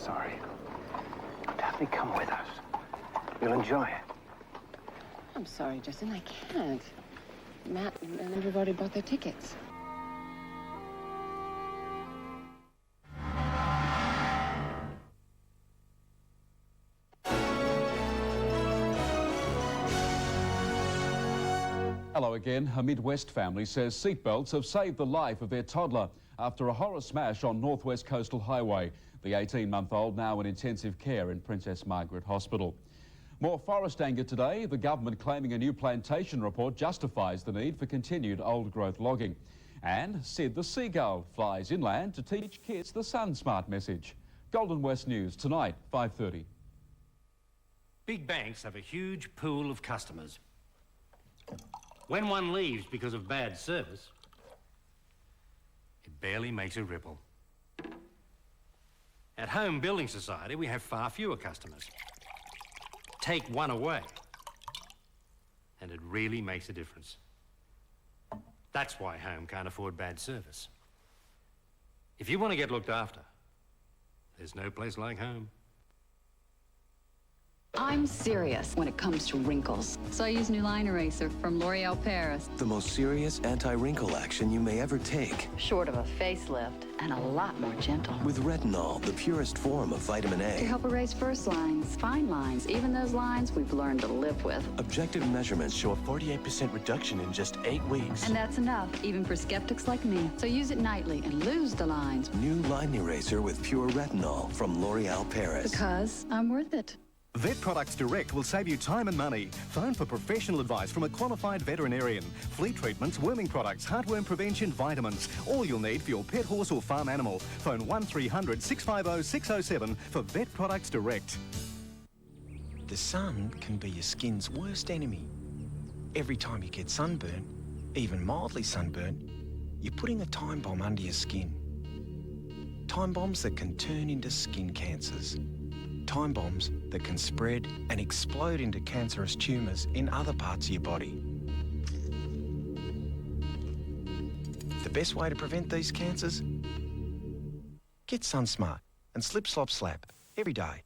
sorry. Daphne, come with us. You'll enjoy it. I'm sorry, Justin, I can't. Matt and everybody bought their tickets. Hello again. A Midwest family says seatbelts have saved the life of their toddler after a horror smash on Northwest Coastal Highway. The 18-month-old now in intensive care in Princess Margaret Hospital. More forest anger today. The government claiming a new plantation report justifies the need for continued old-growth logging. And Sid the seagull flies inland to teach kids the Sun Smart message. Golden West News tonight, 5:30. Big banks have a huge pool of customers. When one leaves because of bad service, it barely makes a ripple. At Home Building Society, we have far fewer customers. Take one away, and it really makes a difference. That's why Home can't afford bad service. If you want to get looked after, there's no place like Home. I'm serious when it comes to wrinkles. So I use new line eraser from L'Oreal Paris. The most serious anti-wrinkle action you may ever take. Short of a facelift and a lot more gentle. With retinol, the purest form of vitamin A. To help erase first lines, fine lines, even those lines we've learned to live with. Objective measurements show a 48% reduction in just 8 weeks. And that's enough, even for skeptics like me. So use it nightly and lose the lines. New line eraser with pure retinol from L'Oreal Paris. Because I'm worth it. Vet Products Direct will save you time and money. Phone for professional advice from a qualified veterinarian. Flea treatments, worming products, heartworm prevention, vitamins. All you'll need for your pet, horse or farm animal. Phone 1300 650 607 for Vet Products Direct. The sun can be your skin's worst enemy. Every time you get sunburn, even mildly sunburn, you're putting a time bomb under your skin. Time bombs that can turn into skin cancers. Time bombs that can spread and explode into cancerous tumours in other parts of your body. The best way to prevent these cancers? Get SunSmart and Slip Slop Slap every day.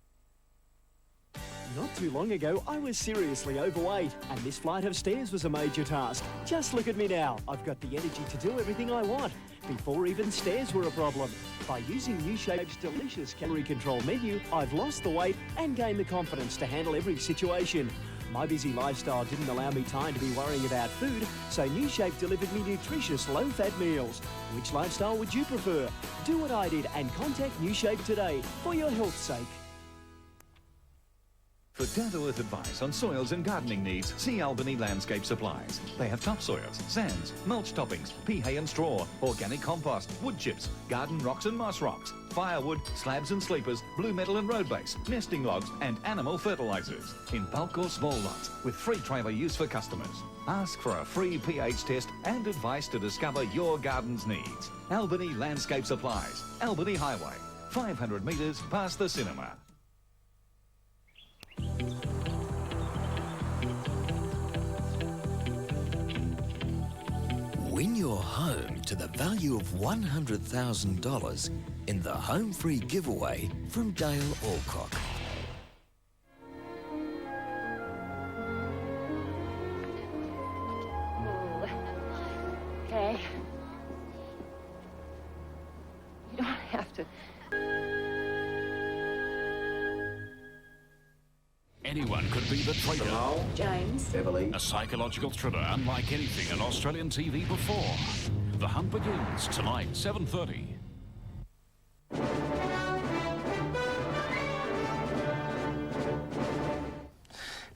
Not too long ago, I was seriously overweight, and this flight of stairs was a major task. Just look at me now. I've got the energy to do everything I want, before even stairs were a problem. By using New Shape's delicious calorie control menu, I've lost the weight and gained the confidence to handle every situation. My busy lifestyle didn't allow me time to be worrying about food, so New Shape delivered me nutritious, low-fat meals. Which lifestyle would you prefer? Do what I did and contact New Shape today for your health's sake. For down-to-earth advice on soils and gardening needs, see Albany Landscape Supplies. They have topsoils, sands, mulch toppings, pea hay and straw, organic compost, wood chips, garden rocks and moss rocks, firewood, slabs and sleepers, blue metal and road base, nesting logs and animal fertilisers. In bulk or small lots, with free trailer use for customers. Ask for a free pH test and advice to discover your garden's needs. Albany Landscape Supplies, Albany Highway, 500 metres past the cinema. Win your home to the value of $100,000 in the Home Free giveaway from Dale Alcock. Okay. You don't have to. Anyone could be the traitor. James. Beverly. A psychological thriller unlike anything on Australian TV before. The Hunt begins tonight, 7:30.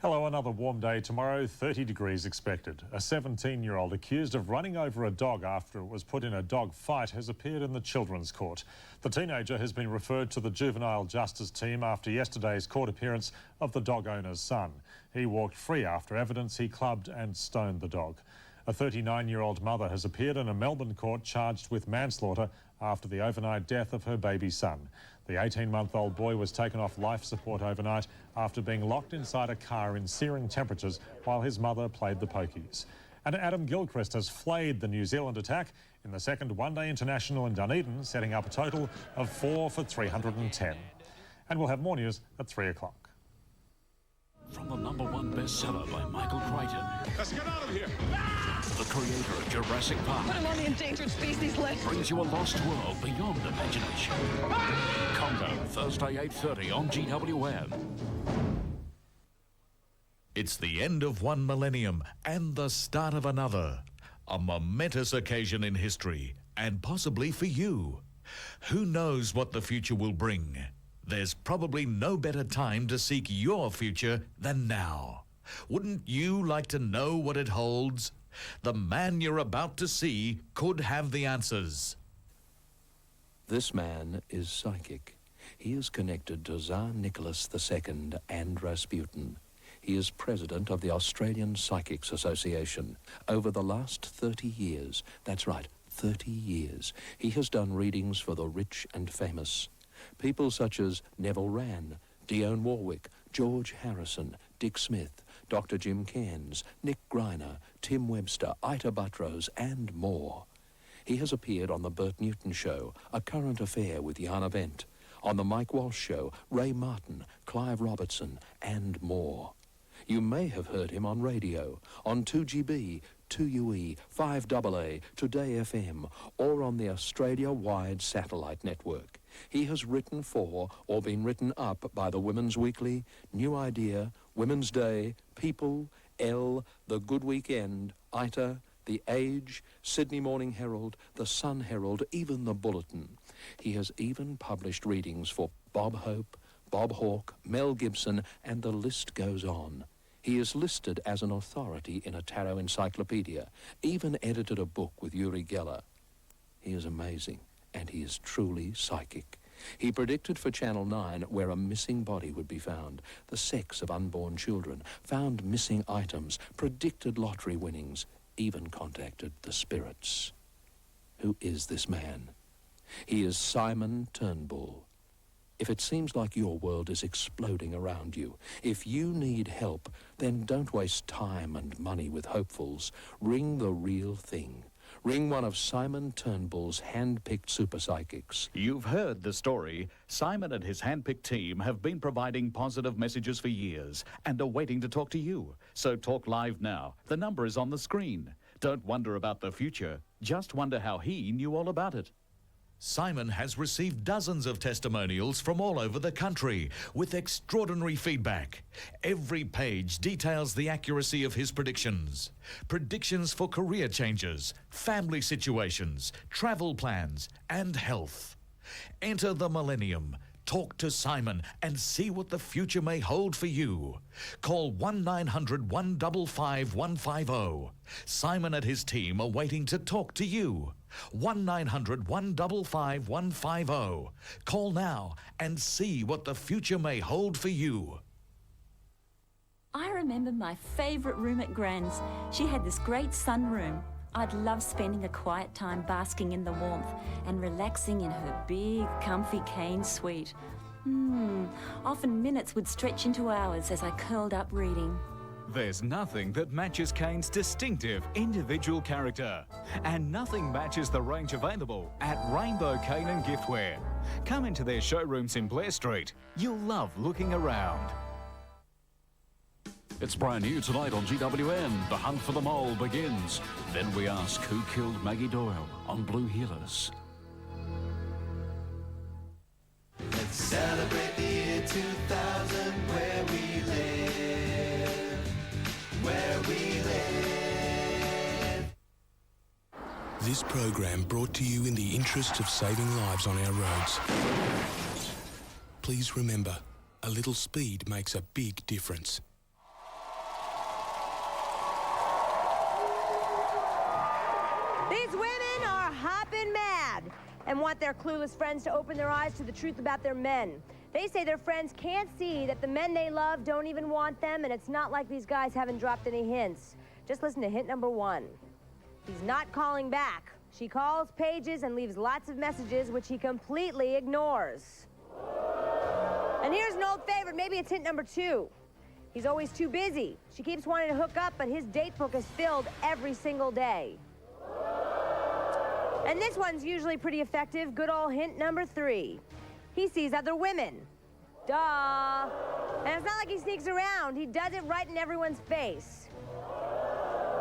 Hello, another warm day tomorrow, 30 degrees expected. A 17-year-old accused of running over a dog after it was put in a dog fight has appeared in the Children's Court. The teenager has been referred to the Juvenile Justice Team after yesterday's court appearance of the dog owner's son. He walked free after evidence he clubbed and stoned the dog. A 39-year-old mother has appeared in a Melbourne court charged with manslaughter after the overnight death of her baby son. The 18-month-old boy was taken off life support overnight after being locked inside a car in searing temperatures while his mother played the pokies. And Adam Gilchrist has flayed the New Zealand attack in the second one-day international in Dunedin, setting up a total of 4 for 310. And we'll have more news at 3 o'clock. From the #1 bestseller by Michael Crichton. Let's get out of here. The creator of Jurassic Park. Put him on the endangered species list. Brings you a lost world beyond imagination. Congo, Thursday 8:30 on GWN. It's the end of one millennium and the start of another. A momentous occasion in history, and possibly for you. Who knows what the future will bring? There's probably no better time to seek your future than now. Wouldn't you like to know what it holds? The man you're about to see could have the answers. This man is psychic. He is connected to Tsar Nicholas II and Rasputin. He is president of the Australian Psychics Association. Over the last 30 years, that's right, 30 years, he has done readings for the rich and famous. People such as Neville Wran, Dionne Warwick, George Harrison, Dick Smith, Dr. Jim Cairns, Nick Greiner, Tim Webster, Ita Buttrose, and more. He has appeared on The Bert Newton Show, A Current Affair with Jana Wendt, on The Mike Walsh Show, Ray Martin, Clive Robertson, and more. You may have heard him on radio, on 2GB, 2UE, 5AA, Today FM, or on the Australia-wide satellite network. He has written for or been written up by the Women's Weekly, New Idea, Women's Day, People, Elle, The Good Weekend, ITA, The Age, Sydney Morning Herald, The Sun Herald, even The Bulletin. He has even published readings for Bob Hope, Bob Hawke, Mel Gibson, and the list goes on. He is listed as an authority in a tarot encyclopedia, even edited a book with Uri Geller. He is amazing, and he is truly psychic. He predicted for Channel 9 where a missing body would be found, the sex of unborn children, found missing items, predicted lottery winnings, even contacted the spirits. Who is this man? He is Simon Turnbull. If it seems like your world is exploding around you, if you need help, then don't waste time and money with hopefuls. Ring the real thing. Ring one of Simon Turnbull's hand-picked super psychics. You've heard the story. Simon and his hand-picked team have been providing positive messages for years and are waiting to talk to you. So talk live now. The number is on the screen. Don't wonder about the future. Just wonder how he knew all about it. Simon has received dozens of testimonials from all over the country with extraordinary feedback. Every page details the accuracy of his predictions. Predictions for career changes, family situations, travel plans, and health. Enter the millennium. Talk to Simon and see what the future may hold for you. Call 1-900-155-150. Simon and his team are waiting to talk to you. 1-900-155-150. Call now and see what the future may hold for you. I remember my favourite room at Gran's. She had this great sunroom. I'd love spending a quiet time basking in the warmth and relaxing in her big, comfy cane suite. Often minutes would stretch into hours as I curled up reading. There's nothing that matches Kane's distinctive, individual character. And nothing matches the range available at Rainbow Cane and Giftware. Come into their showrooms in Blair Street. You'll love looking around. It's brand new tonight on GWN. The hunt for the mole begins. Then we ask who killed Maggie Doyle on Blue Heelers. Let's celebrate the year 2000 where we live. Where we live. This program brought to you in the interest of saving lives on our roads. Please remember, a little speed makes a big difference. These women are hopping mad and want their clueless friends to open their eyes to the truth about their men. They say their friends can't see that the men they love don't even want them, and it's not like these guys haven't dropped any hints. Just listen to hint number 1. He's not calling back. She calls, pages, and leaves lots of messages, which he completely ignores. And here's an old favorite. Maybe it's hint number 2. He's always too busy. She keeps wanting to hook up, but his date book is filled every single day. And this one's usually pretty effective. Good old hint number 3. He sees other women. Duh. And it's not like he sneaks around. He does it right in everyone's face.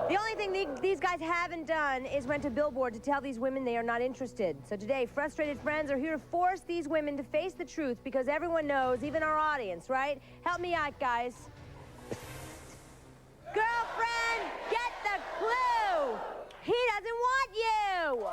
The only thing these guys haven't done is went to Billboard to tell these women they are not interested. So today, frustrated friends are here to force these women to face the truth because everyone knows, even our audience, right? Help me out, guys. Girlfriend, get the clue! He doesn't want you!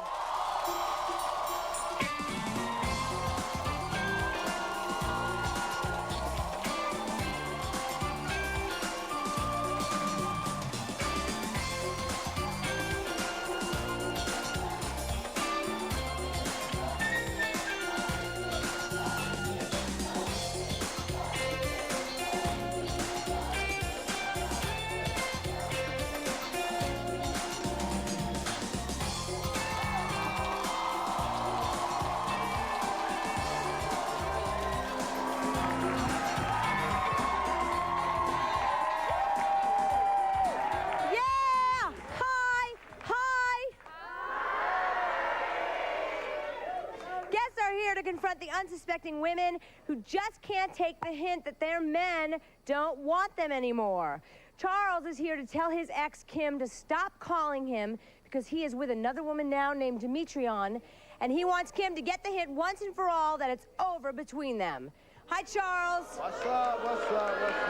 To confront the unsuspecting women who just can't take the hint that their men don't want them anymore. Charles is here to tell his ex, Kim, to stop calling him because he is with another woman now named Demetrion, and he wants Kim to get the hint once and for all that it's over between them. Hi, Charles. What's up, what's up, what's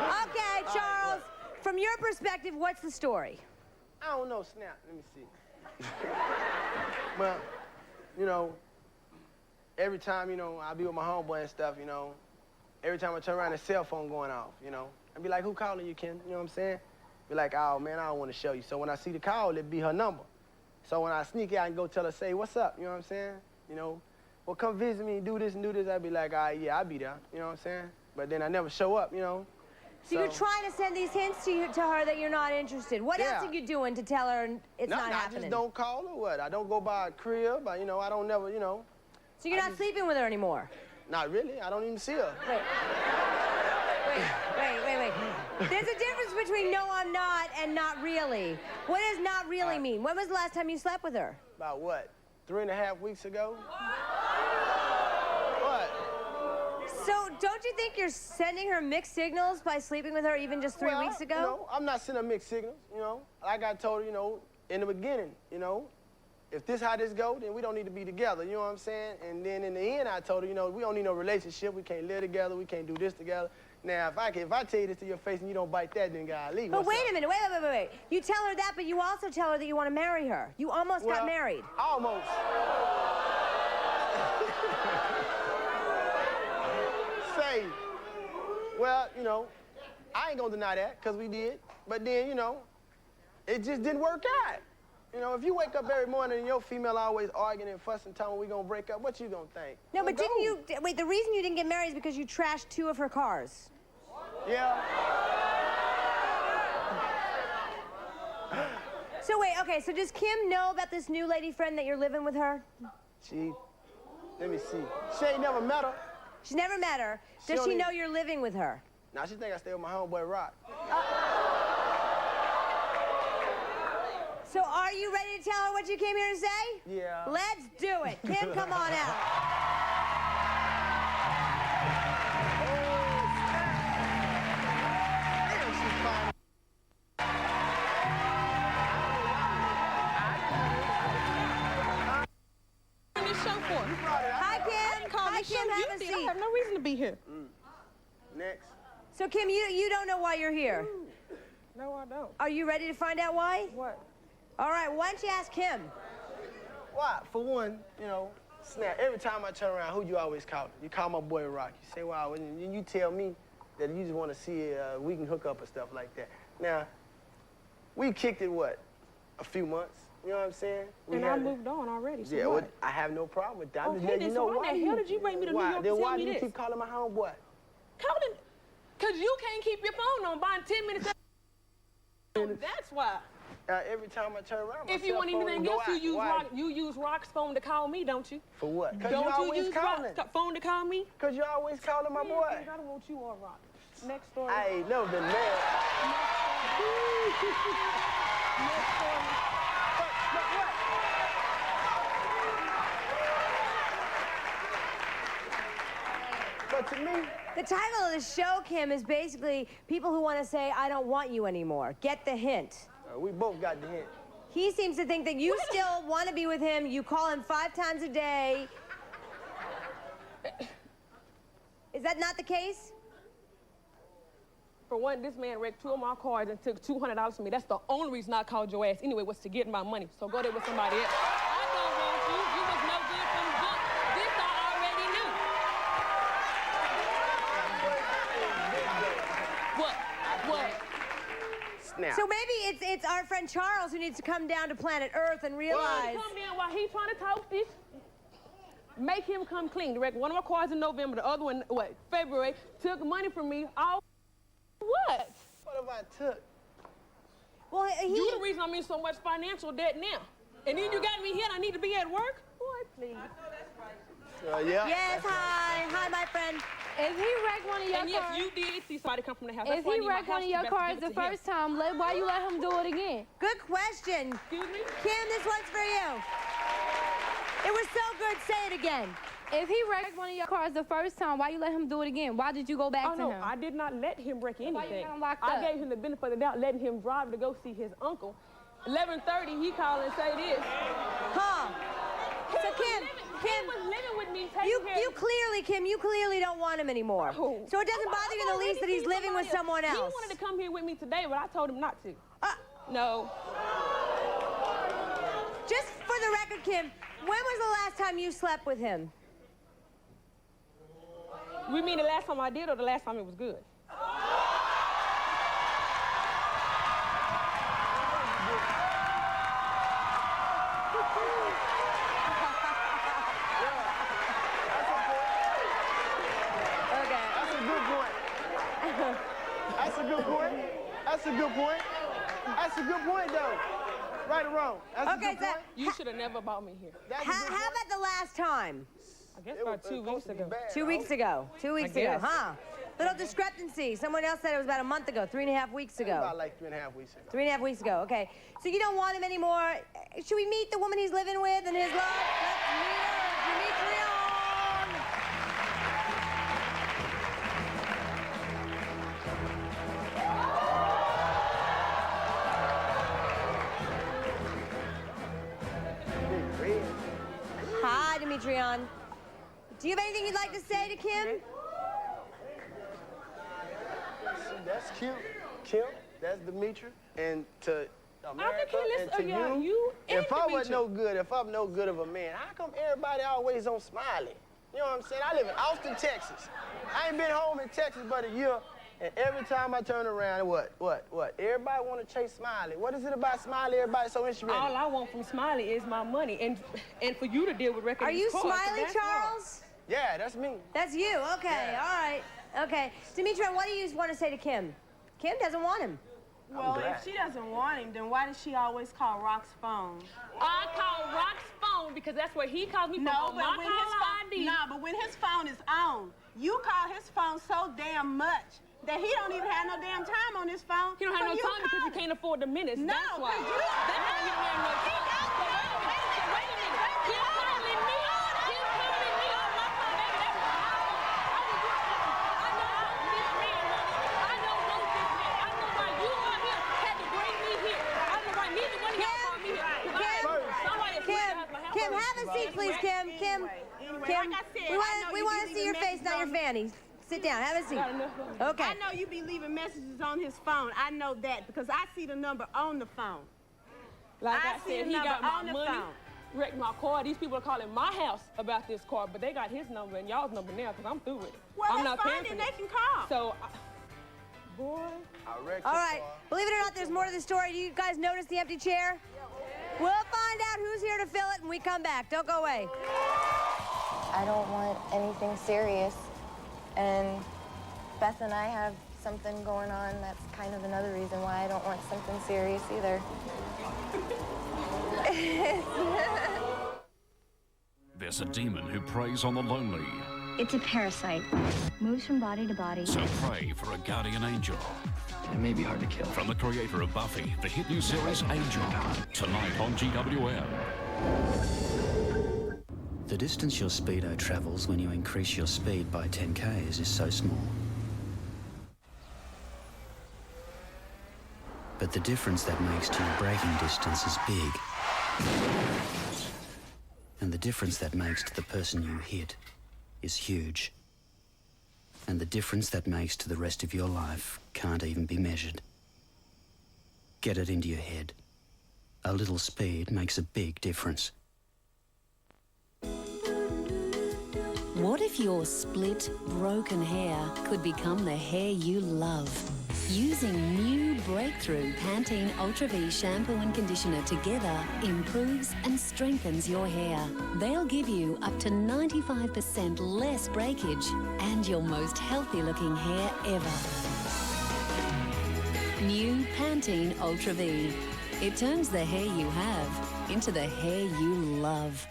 up? Okay, Charles, from your perspective, what's the story? I don't know, Snap. Let me see. Well, you know, every time, you know, I be with my homeboy and stuff, you know, every time I turn around, the cell phone going off, you know. I'd be like, who calling you, Kim? You know what I'm saying? Be like, oh, man, I don't want to show you. So when I see the call, it'd be her number. So when I sneak out and go tell her, say, what's up? You know what I'm saying? You know, well, come visit me and do this and do this. I'd be like, all right, yeah, I'll be there. You know what I'm saying? But then I never show up, you know. So you're trying to send these hints to her that you're not interested. What else are you doing to tell her it's not happening? I just don't call her. What? I don't go by a crib. You know, I don't never, you know. So you're not sleeping with her anymore? Not really. I don't even see her. Wait. There's a difference between no, I'm not and not really. What does not really mean? When was the last time you slept with her? About what? 3.5 weeks ago? What? So don't you think you're sending her mixed signals by sleeping with her even just 3 weeks ago? You know, I'm not sending her mixed signals, you know. Like I told her, you know, in the beginning, you know, if this how this go, then we don't need to be together, you know what I'm saying? And then in the end, I told her, you know, we don't need no relationship. We can't live together. We can't do this together. Now, if I tell you this to your face and you don't bite that, then God leave. But wait a minute, wait. You tell her that, but you also tell her that you want to marry her. You almost got married. Almost. Say, well, you know, I ain't gonna deny that, because we did. But then, you know, it just didn't work out. You know, if you wake up every morning and your female always arguing and fussing, telling me we gonna break up, what you gonna think? No, but didn't you, wait, the reason you didn't get married is because you trashed 2 of her cars. Yeah. So wait, okay, so does Kim know about this new lady friend that you're living with her? Let me see. She ain't never met her. She's never met her. Does she know you're living with her? Nah, she think I stay with my homeboy, Rock. So are you ready to tell her what you came here to say? Yeah. Let's do it. Kim, come on out. Hi, Kim. Hi, Kim. Have a seat. I have no reason to be here. Next. So, Kim, you don't know why you're here? No, I don't. Are you ready to find out why? What? All right, why don't you ask Kim? Why? For one, you know, Snap, every time I turn around, who you always call? You call my boy Rock. You say, wow, and you tell me that you just want to see we can hook up and stuff like that. Now, we kicked it, what, a few months? You know what I'm saying? I moved on already, so yeah, what? well, I have no problem with that. I'm just Okay, letting you know why the hell did you bring me to New York to Then tell why me do you this? keep calling my homeboy? Calling? Because you can't keep your phone on buying 10 minutes. That's why. Every time I turn around, if you want anything else, you use Rock's phone to call me, don't you? For what? Because Don't you you always use calling. Rock's phone to call me? Because you always calling my boy. I don't want you or Rock. Next story. I ain't never been mad. Next story. But to me... The title of the show, Kim, is basically people who want to say, I don't want you anymore. Get the hint. We both got the hint. He seems to think that you still want to be with him. You call him 5 times a day. Is that not the case? For one, this man wrecked 2 of my cars and took $200 from me. That's the only reason I called your ass anyway, was to get my money. So go there with somebody else. I don't want you. You was no good from jump. This I already knew. What? Snap. So maybe it's our friend Charles who needs to come down to planet Earth and realize... Well, come down while he's trying to talk this. Make him come clean. Wrecked one of my cars in November, the other one, February. Took money from me. All... What? What have I took? Well, You the reason I'm in so much financial debt now. And then you got me here and I need to be at work? Boy, please. Yeah. Yes, hi. Hi, my friend. If he wrecked one of your cars... And yes, you did see somebody come from the house. If he wrecked one of your cars the first time, why you let him do it again? Good question. Excuse me? Kim, this one's for you. It was so good. Say it again. If he wrecked one of your cars the first time, why you let him do it again? Why did you go back to him? I did not let him wreck anything. Why you got him locked I up? gave him the benefit of the doubt, letting him drive to go see his uncle. 11:30, he called and say this. Huh. So Kim was living with me, you clearly don't want him anymore. No. So it doesn't bother you in the least that he's living with someone else. He wanted to come here with me today, but I told him not to. No. Just for the record, Kim, when was the last time you slept with him? You mean the last time I did or the last time it was good? That's a good point. That's a good point, though. Right or wrong? That's a good point. You should have never brought me here. How about the last time? I guess about 2 weeks ago. 2 weeks ago. 2 weeks ago, huh? Little discrepancy. Someone else said it was about a month ago, 3.5 weeks ago. About like 3.5 weeks ago. 3.5 weeks ago, okay. So you don't want him anymore. Should we meet the woman he's living with and his love? Let's meet her, Demetrion. Hi, Demetrion. Do you have anything you'd like to say to Kim? That's cute. Kim, that's Demetri. And to America and to you if I wasn't no good, if I'm no good of a man, how come everybody always on Smiley? You know what I'm saying? I live in Austin, Texas. I ain't been home in Texas but a year, and every time I turn around, what? Everybody want to chase Smiley. What is it about Smiley everybody's so interested in? All I want from Smiley is my money, and for you to deal with records. Are you Smiley, Charles? Yeah, that's me. That's you, okay, Yeah. all right. Okay, Demetrion, what do you want to say to Kim? Kim doesn't want him. Well, if she doesn't want him, then why does she always call Rock's phone? I call Rock's phone because that's where he calls me from. No, but when his phone is on, you call his phone so damn much that he don't even have no damn time on his phone. He don't have no time because he can't afford the minutes. No, that's why. because you don't. That's why he don't have no time. Wait a minute. He's calling me. He's calling me on my phone. I know both this man. I know why you are here had to bring me here. I know why neither one of y'all brought me here. Kim, have a seat, please, Kim. Kim, like I said, we want to see your face, not your fanny. Sit down, have a seat. Okay. I know you be leaving messages on his phone. I know that because I see the number on the phone. Like I see said, the he number got my on the money, phone. wrecked my car. These people are calling my house about this car, but they got his number and y'all's number now because I'm through with it. Well, I'm that's not fine, paying then for they this. can call. So, boy. All right, believe it or not, there's more to the story. Do you guys notice the empty chair? We'll find out who's here to fill it when we come back. Don't go away. I don't want anything serious, and Beth and I have something going on. That's kind of another reason why I don't want something serious either. There's a demon who preys on the lonely. It's a parasite. Moves from body to body. So pray for a guardian angel. It may be hard to kill. From the creator of Buffy, the hit new series Angel. Tonight on GWN. The distance your speedo travels when you increase your speed by 10 k's is so small. But the difference that makes to your braking distance is big. And the difference that makes to the person you hit is huge. And the difference that makes to the rest of your life can't even be measured. Get it into your head. A little speed makes a big difference. What if your split, broken hair could become the hair you love? Using new breakthrough Pantene Ultra V shampoo and conditioner together improves and strengthens your hair. They'll give you up to 95% less breakage and your most healthy looking hair ever. New Pantene Ultra V. It turns the hair you have into the hair you love.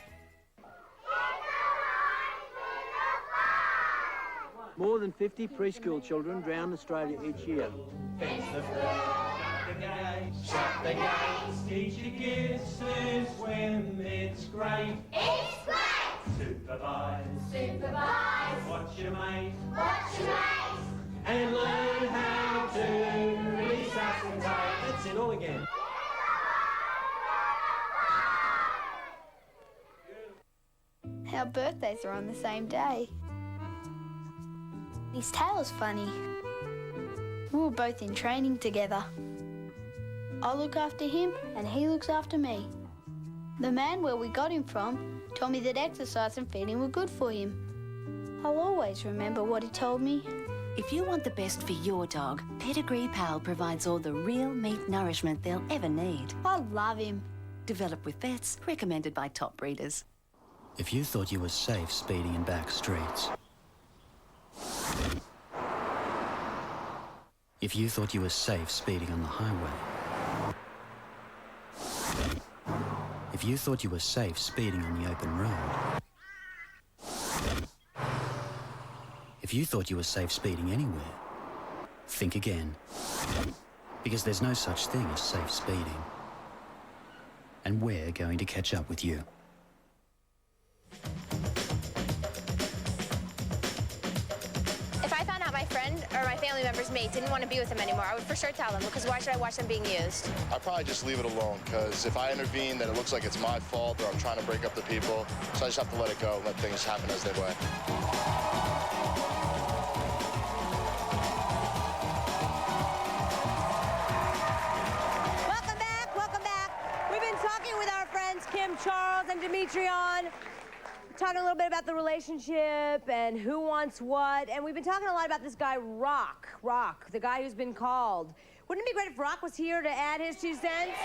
More than 50 preschool children drown in Australia each year. Fence the shut the gates, teach your kids to swim, it's great. It's great! Supervise, supervise, watch your mate, and learn how to resuscitate. That's it all again. Our birthdays are on the same day. His tail's funny. We were both in training together. I look after him and he looks after me. The man where we got him from told me that exercise and feeding were good for him. I'll always remember what he told me. If you want the best for your dog, Pedigree Pal provides all the real meat nourishment they'll ever need. I love him. Developed with vets, recommended by top breeders. If you thought you were safe speeding in back streets, if you thought you were safe speeding on the highway, if you thought you were safe speeding on the open road, if you thought you were safe speeding anywhere, think again. Because there's no such thing as safe speeding. And we're going to catch up with you. If I found out my friend or my family member's mate didn't want to be with him anymore, I would for sure tell them, because why should I watch them being used? I'd probably just leave it alone, because if I intervene, then it looks like it's my fault or I'm trying to break up the people. So I just have to let it go, let things happen as they may. Welcome back, welcome back. We've been talking with our friends Kim, Charles, and Demetrion. Talking a little bit about the relationship and who wants what, and we've been talking a lot about this guy, Rock, the guy who's been called. Wouldn't it be great if Rock was here to add his 2 cents?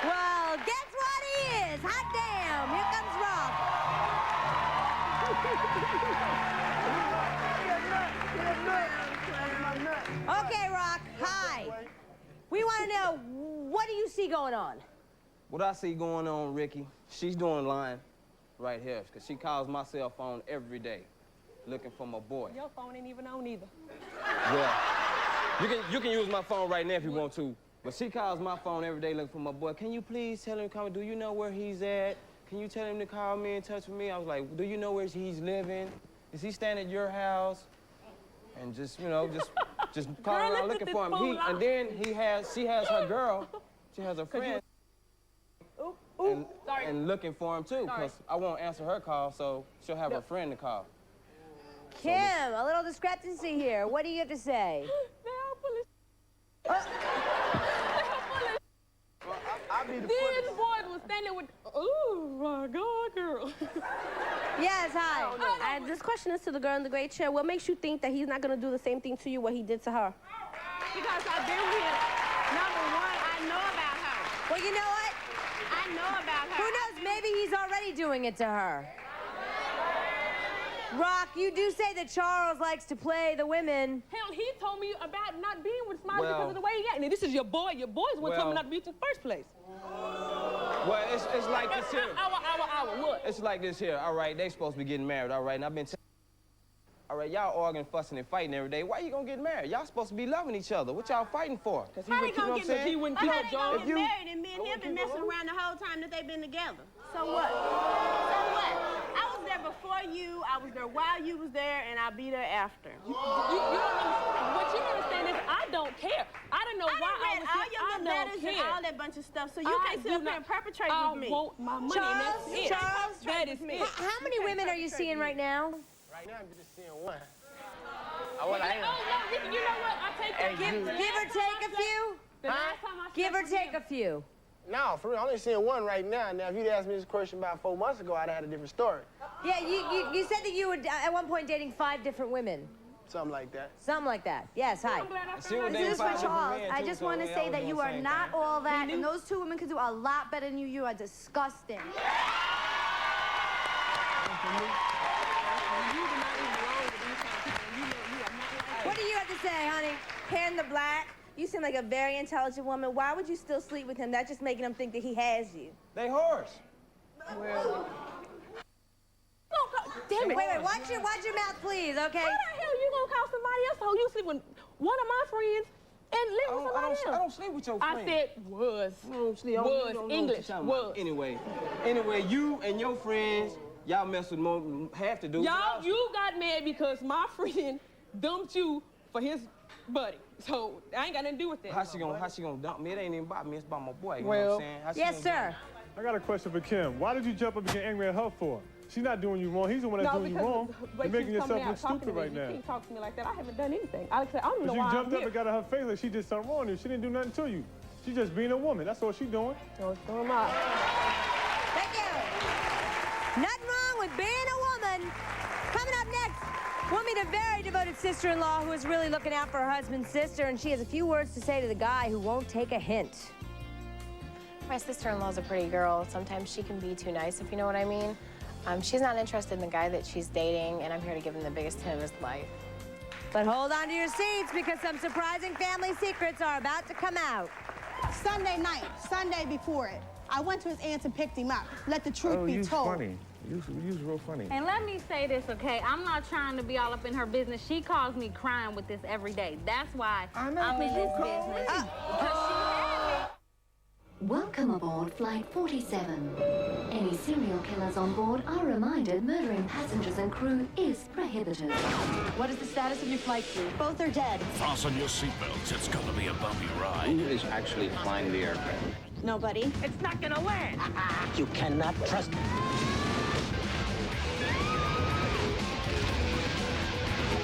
Well, guess what he is? Hot damn, here comes Rock. Okay, Rock, hi. We want to know, what do you see going on? What I see going on, Ricki, she's doing line right here, because she calls my cell phone every day looking for my boy. Your phone ain't even on either. Yeah. You can use my phone right now if you want to, but she calls my phone every day looking for my boy. Can you please tell him to come? Do you know where he's at? Can you tell him to call me and touch with me? I was like, do you know where he's living? Is he staying at your house? And just, you know, just calling around looking for him. And then she has her girl, she has a friend. And looking for him too, because I won't answer her call, so she'll have her friend to call. Kim, a little discrepancy here. What do you have to say? These boys was standing with, oh my God, girl. Yes, hi. This question is to the girl in the gray chair. What makes you think that he's not going to do the same thing to you what he did to her? Because I've been with, number one, I know about her. Well, you know what? I know about her. Who knows? Maybe he's already doing it to her. Rock, you do say that Charles likes to play the women. Hell, he told me about not being with Smiley because of the way he acted. This is your boy. Your boy's one told me not to be with you in the first place. Well, it's like this here. What? It's like this here. All right, they supposed to be getting married, all right? And I've been all right, y'all arguing, fussing, and fighting every day. Why you gonna get married? Y'all supposed to be loving each other. What y'all fighting for? How they gonna get married? He wouldn't How keep they a job. gonna get married and me and him been messing around the whole time that they've been together? So what? So what? I was there before you, I was there while you was there, and I'll be there after. You don't understand. What you don't understand is I don't care. I don't know why I was all here. your I little don't letters and care. all that bunch of stuff, so you can't sit up here and perpetrate with me. I want my money, and that's it. Charles, that is it. How many women are you seeing right now? Right now, I'm just seeing one. Oh, no, Ricki, you know what? I take that. Give or take a few? Give or take a few. No, for real, I'm only seeing one right now. Now, if you'd asked me this question about 4 months ago, I'd have had a different story. Yeah, you said that you were at one point dating 5 different women. Something like that. Something like that. Yes, hi. This is for Charles. I just want to say that you are not all that, and those 2 women could do a lot better than you. You are disgusting. What do you have to say, honey? Pan the black. You seem like a very intelligent woman. Why would you still sleep with him? That's just making him think that he has you. They whores. Well. Damn it. Wait, watch your mouth, please, okay? How the hell you gonna call somebody else? Oh, you sleep with one of my friends and live with somebody else? I don't sleep with your friend. I said was. English, was. Anyway, you and your friends, y'all mess with more half the dudes. Y'all, you got mad because my friend dumped you for his buddy. So I ain't got nothing to do with that. How she gonna dump me? It ain't even about me, it's about my boy. You know Well, what I'm saying? Yes, sir. I got a question for Kim. Why did you jump up and get angry at her for? She's not doing you wrong. He's the one that's doing you wrong. You're making yourself look stupid right now. You can't talk to me like that. I haven't done anything. I don't know But why you jumped I'm up here. and got in her face like she did something wrong to you. She didn't do nothing to you. She's just being a woman. That's all she's doing. Oh, so am I. Thank you. Nothing wrong with being a woman. Coming up next, we'll meet a very devoted sister-in-law who is really looking out for her husband's sister, and she has a few words to say to the guy who won't take a hint. My sister-in-law's a pretty girl. Sometimes she can be too nice, if you know what I mean. She's not interested in the guy that she's dating, and I'm here to give him the biggest hit of his life. But hold on to your seats because some surprising family secrets are about to come out. Sunday night, Sunday before it, I went to his aunt's and picked him up. Let the truth be told. Funny. You was real funny. And let me say this, okay? I'm not trying to be all up in her business. She calls me crying with this every day. That's why I'm in this business. Because she had me. Welcome aboard Flight 47. Any serial killers on board are reminded murdering passengers and crew is prohibited. What is the status of your flight crew? Both are dead. Fasten your seatbelts. It's going to be a bumpy ride. Who is actually flying the aircraft? Nobody. It's not gonna land. You cannot trust me.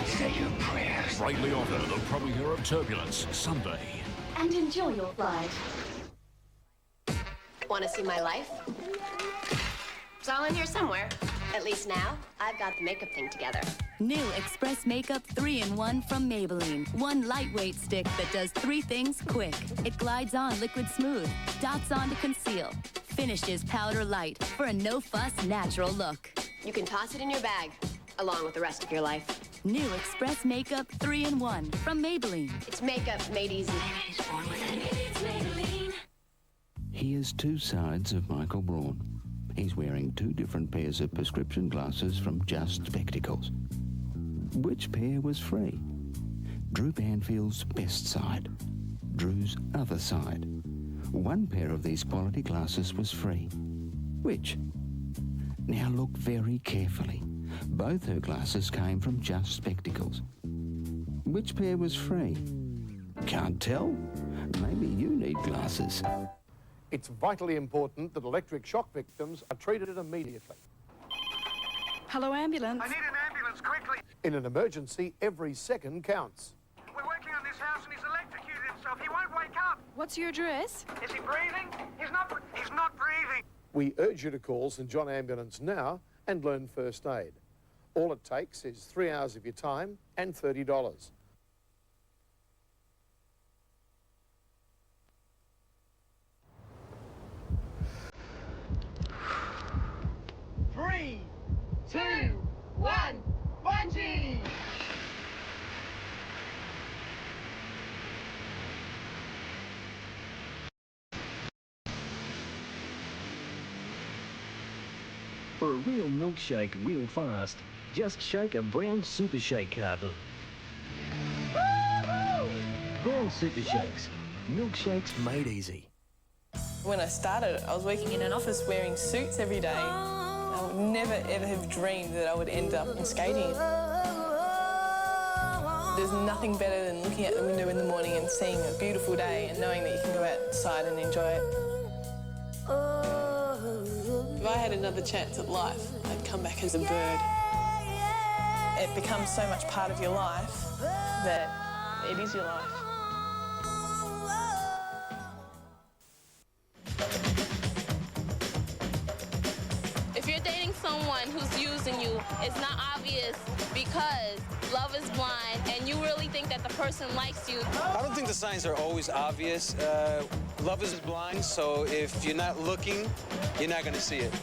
Say your prayers. Ray Liotta, the premiere of Turbulence, Sunday. And enjoy your flight. Want to see my life? It's all in here somewhere. At least now, I've got the makeup thing together. New Express Makeup 3-in-1 from Maybelline. One lightweight stick that does 3 things quick. It glides on liquid smooth, dots on to conceal, finishes powder light for a no-fuss natural look. You can toss it in your bag, along with the rest of your life. New Express Makeup 3-in-1 from Maybelline. It's makeup made easy. Here's 2 sides of Michael Braun. He's wearing 2 different pairs of prescription glasses from Just Spectacles. Which pair was free? Drew Banfield's best side. Drew's other side. 1 pair of these quality glasses was free. Which? Now look very carefully. Both her glasses came from Just Spectacles. Which pair was free? Can't tell? Maybe you need glasses. It's vitally important that electric shock victims are treated immediately. Hello, ambulance. I need an ambulance, quickly. In an emergency, every second counts. We're working on this house and he's electrocuted himself. He won't wake up. What's your address? Is he breathing? He's not breathing. We urge you to call St John Ambulance now and learn first aid. All it takes is 3 hours of your time and $30. 3, 2, 1, bungee! For a real milkshake real fast, just shake a brown super shake carton. Brown super shakes. Milkshakes made easy. When I started, I was working in an office wearing suits every day. I would never, ever have dreamed that I would end up in skating. There's nothing better than looking out the window in the morning and seeing a beautiful day and knowing that you can go outside and enjoy it. If I had another chance at life, I'd come back as a bird. It becomes so much part of your life that it is your life. If you're dating someone who's using you, it's not obvious because love is blind and you really think that the person likes you. I don't think the signs are always obvious. Love is blind, so if you're not looking, you're not going to see it.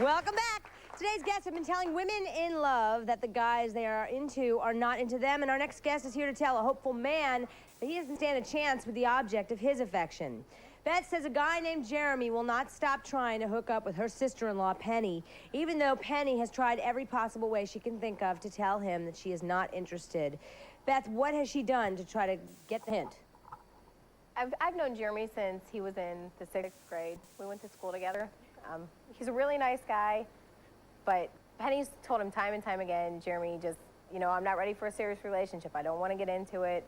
Welcome back. Today's guests have been telling women in love that the guys they are into are not into them, and our next guest is here to tell a hopeful man that he doesn't stand a chance with the object of his affection. Beth says a guy named Jeremy will not stop trying to hook up with her sister-in-law, Penny, even though Penny has tried every possible way she can think of to tell him that she is not interested. Beth, what has she done to try to get the hint? I've known Jeremy since he was in the 6th grade. We went to school together. He's a really nice guy, but Penny's told him time and time again, Jeremy, just, you know, I'm not ready for a serious relationship. I don't want to get into it.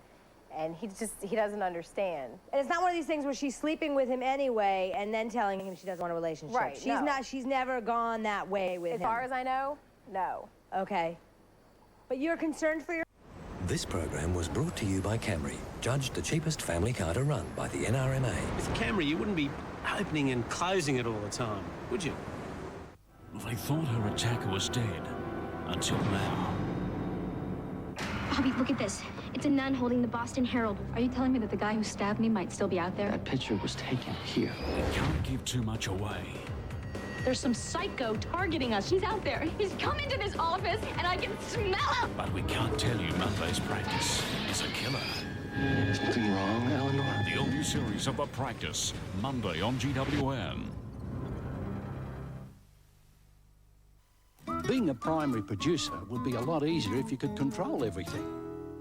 And he doesn't understand. And it's not one of these things where she's sleeping with him anyway and then telling him she doesn't want a relationship. Right, She's never gone that way with him. As far as I know, no. Okay. But you're concerned for your... This program was brought to you by Camry, judged the cheapest family car to run by the NRMA. With Camry, you wouldn't be opening and closing it all the time, would you? They thought her attacker was dead, until now. Bobby, look at this. It's a nun holding the Boston Herald. Are you telling me that the guy who stabbed me might still be out there? That picture was taken here. You can't give too much away. There's some psycho targeting us. He's out there. He's come into this office, and I can smell him. But we can't tell you Monday's Practice is a killer. Something wrong, Eleanor? The all-new series of The Practice, Monday on GWN. Being a primary producer would be a lot easier if you could control everything.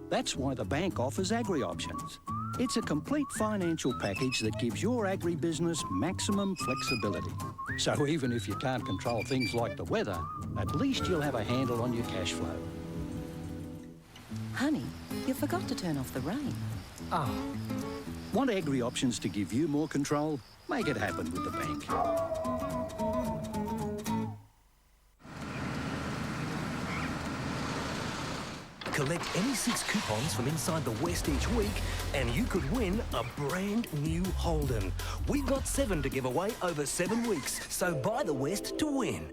That's why the bank offers Agri Options. It's a complete financial package that gives your agri-business maximum flexibility. So even if you can't control things like the weather, at least you'll have a handle on your cash flow. Honey, you forgot to turn off the rain. Oh. Want Agri Options to give you more control? Make it happen with the bank. Collect any 6 coupons from inside the West each week, and you could win a brand new Holden. We've got 7 to give away over 7 weeks, so buy the West to win.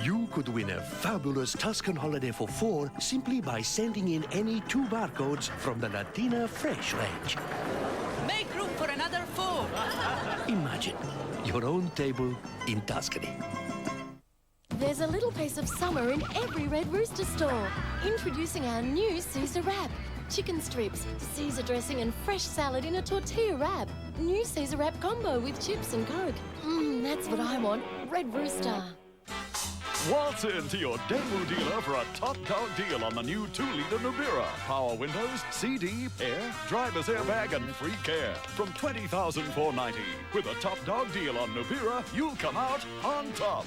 You could win a fabulous Tuscan holiday for 4 simply by sending in any 2 barcodes from the Latina Fresh range. Make room for another 4. Imagine your own table in Tuscany. There's a little piece of summer in every Red Rooster store. Introducing our new Caesar wrap. Chicken strips, Caesar dressing and fresh salad in a tortilla wrap. New Caesar wrap combo with chips and Coke. That's what I want. Red Rooster. Waltz into your Daewoo dealer for a top dog deal on the new 2-liter Nubira. Power windows, CD, air, driver's airbag, and free care. From $20,490. With a top dog deal on Nubira, you'll come out on top.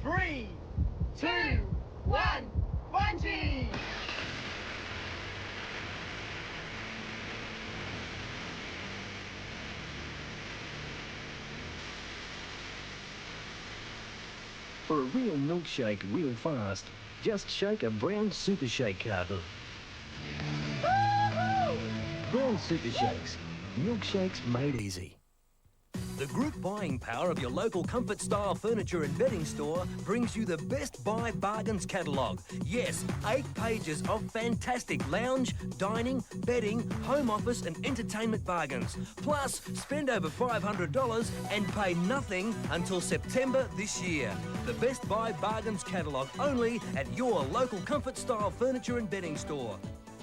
3, 2, 1, bungee! For a real milkshake real fast, just shake a brown super shake carton. Brown super shakes. Milkshakes made easy. The group buying power of your local comfort style furniture and bedding store brings you the Best Buy Bargains catalogue. Yes, 8 pages of fantastic lounge, dining, bedding, home office and entertainment bargains. Plus, spend over $500 and pay nothing until September this year. The Best Buy Bargains catalogue only at your local comfort style furniture and bedding store.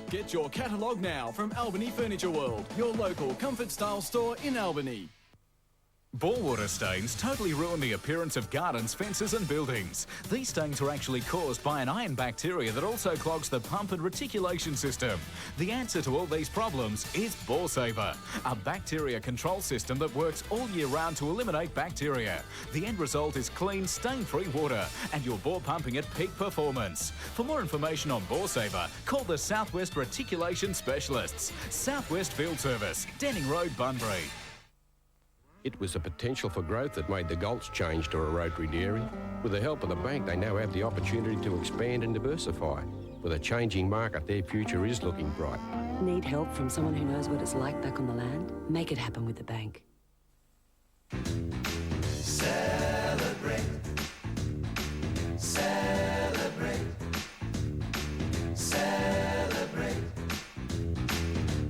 Get your catalogue now from Albany Furniture World, your local comfort style store in Albany. Borewater stains totally ruin the appearance of gardens, fences and buildings. These stains are actually caused by an iron bacteria that also clogs the pump and reticulation system. The answer to all these problems is BoreSaver, a bacteria control system that works all year round to eliminate bacteria. The end result is clean, stain-free water and your bore pumping at peak performance. For more information on BoreSaver, call the Southwest Reticulation Specialists. Southwest Field Service, Denning Road, Bunbury. It was the potential for growth that made the Golts change to a rotary dairy. With the help of the bank, they now have the opportunity to expand and diversify. With a changing market, their future is looking bright. Need help from someone who knows what it's like back on the land? Make it happen with the bank. Celebrate. Celebrate. Celebrate.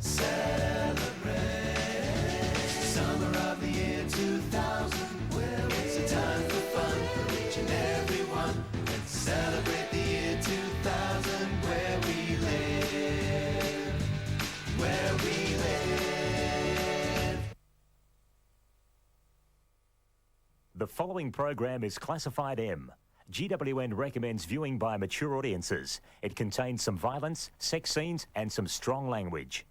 Celebrate. Summer of the year 2000, where it's a time for fun for each and every one. Let's celebrate the year 2000, where we live. Where we live. The following program is classified M. GWN recommends viewing by mature audiences. It contains some violence, sex scenes and some strong language.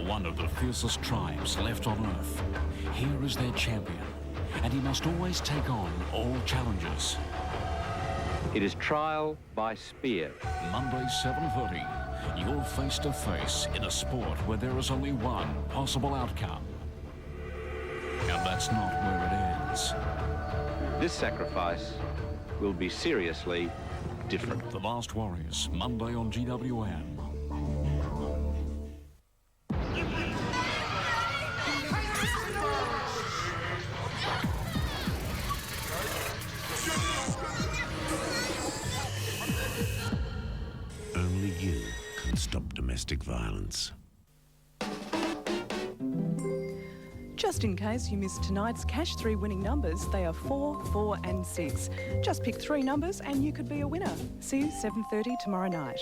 One of the fiercest tribes left on Earth. Here is their champion, and he must always take on all challenges. It is trial by spear. Monday, 7:30. You're face to face in a sport where there is only one possible outcome. And that's not where it ends. This sacrifice will be seriously different. The Last Warriors, Monday on GWN. Only you can stop domestic violence. Just in case you missed tonight's Cash 3 winning numbers, they are 4, 4 and 6. Just pick 3 numbers and you could be a winner. See you 7:30 tomorrow night.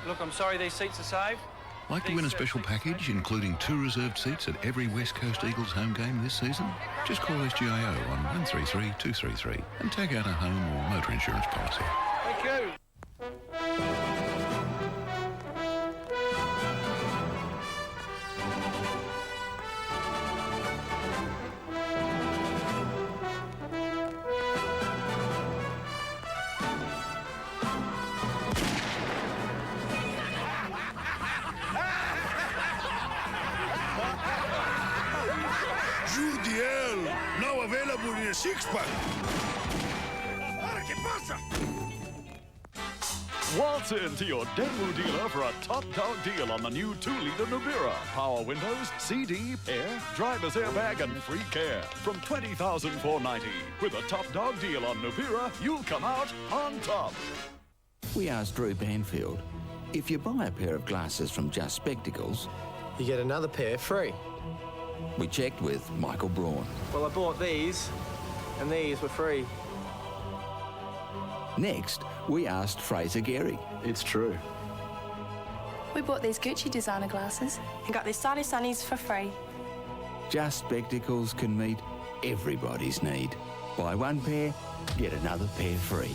Look, I'm sorry these seats are saved. Like to win a special package, including 2 reserved seats at every West Coast Eagles home game this season? Just call SGAO on 133 233 and take out a home or motor insurance policy. Thank you. Judiel, now available in a 6-pack. ¿Qué pasa? Waltz into your Daewoo dealer for a top dog deal on the new 2-liter Nubira. Power windows, CD, air, driver's airbag and free care. From $20,490. With a top dog deal on Nubira, you'll come out on top. We asked Drew Banfield, if you buy a pair of glasses from Just Spectacles, you get another pair free. We checked with Michael Braun. Well, I bought these, and these were free. Next, we asked Fraser Gehry. It's true. We bought these Gucci designer glasses and got these Sally Sunnies for free. Just Spectacles can meet everybody's need. Buy one pair, get another pair free.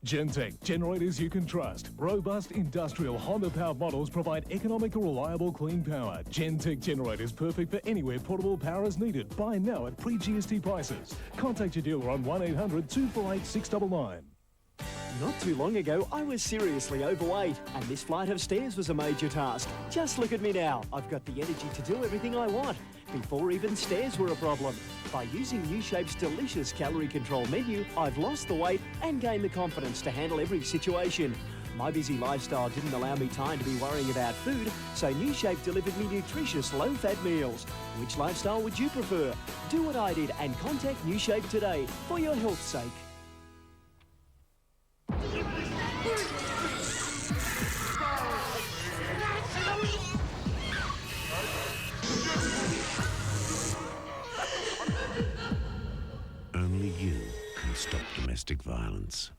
Gentech, generators you can trust. Robust industrial Honda-powered models provide economical, reliable, clean power. Gentech generators perfect for anywhere portable power is needed. Buy now at pre-GST prices. Contact your dealer on 1800 248 699. Not too long ago, I was seriously overweight, and this flight of stairs was a major task. Just look at me now. I've got the energy to do everything I want, before even stairs were a problem. By using New Shape's delicious calorie control menu, I've lost the weight and gained the confidence to handle every situation. My busy lifestyle didn't allow me time to be worrying about food, so New Shape delivered me nutritious, low-fat meals. Which lifestyle would you prefer? Do what I did and contact New Shape today for your health's sake. Only you can stop domestic violence.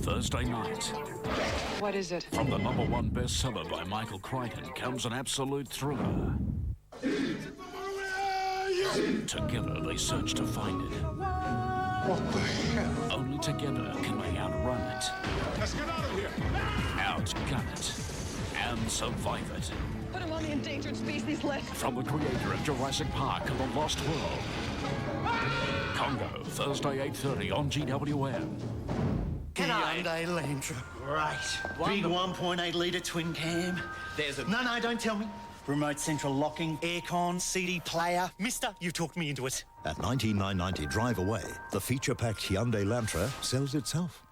Thursday night. What is it? From the #1 bestseller by Michael Crichton comes an absolute thriller. Together they search to find it. What the hell? Only together can they outrun it, Let's get out of here! outgun it, and survive it. Put him on the endangered species list. From the creator of Jurassic Park and The Lost World. Congo, Thursday 8:30 on GWN. Hyundai Elantra. Great. Big 1.8 litre twin cam. There's a... No, don't tell me. Remote central locking, aircon, CD player. Mister, you've talked me into it. At $19,990 drive away, the feature-packed Hyundai Elantra sells itself.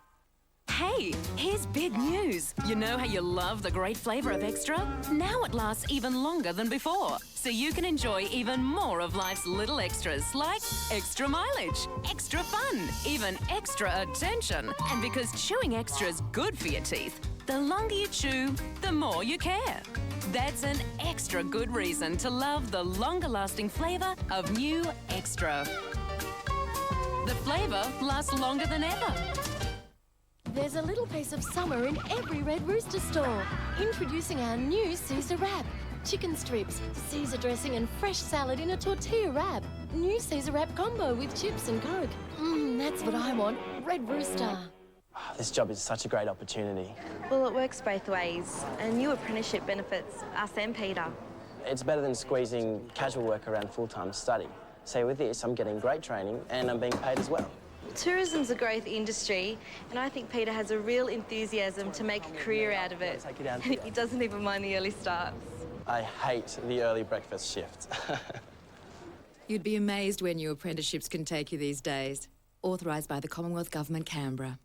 Hey, here's big news. You know how you love the great flavour of Extra? Now it lasts even longer than before, so you can enjoy even more of life's little extras, like extra mileage, extra fun, even extra attention. And because chewing extra's good for your teeth, the longer you chew, the more you care. That's an extra good reason to love the longer-lasting flavour of new Extra. The flavour lasts longer than ever. There's a little piece of summer in every Red Rooster store. Introducing our new Caesar wrap. Chicken strips, Caesar dressing and fresh salad in a tortilla wrap. New Caesar wrap combo with chips and Coke. That's what I want. Red Rooster. This job is such a great opportunity. Well, it works both ways. A new apprenticeship benefits us and Peter. It's better than squeezing casual work around full-time study. So with this, I'm getting great training and I'm being paid as well. Tourism's a growth industry, and I think Peter has a real enthusiasm to make a career out of it. He doesn't even mind the early starts. I hate the early breakfast shift. You'd be amazed where new apprenticeships can take you these days. Authorised by the Commonwealth Government, Canberra.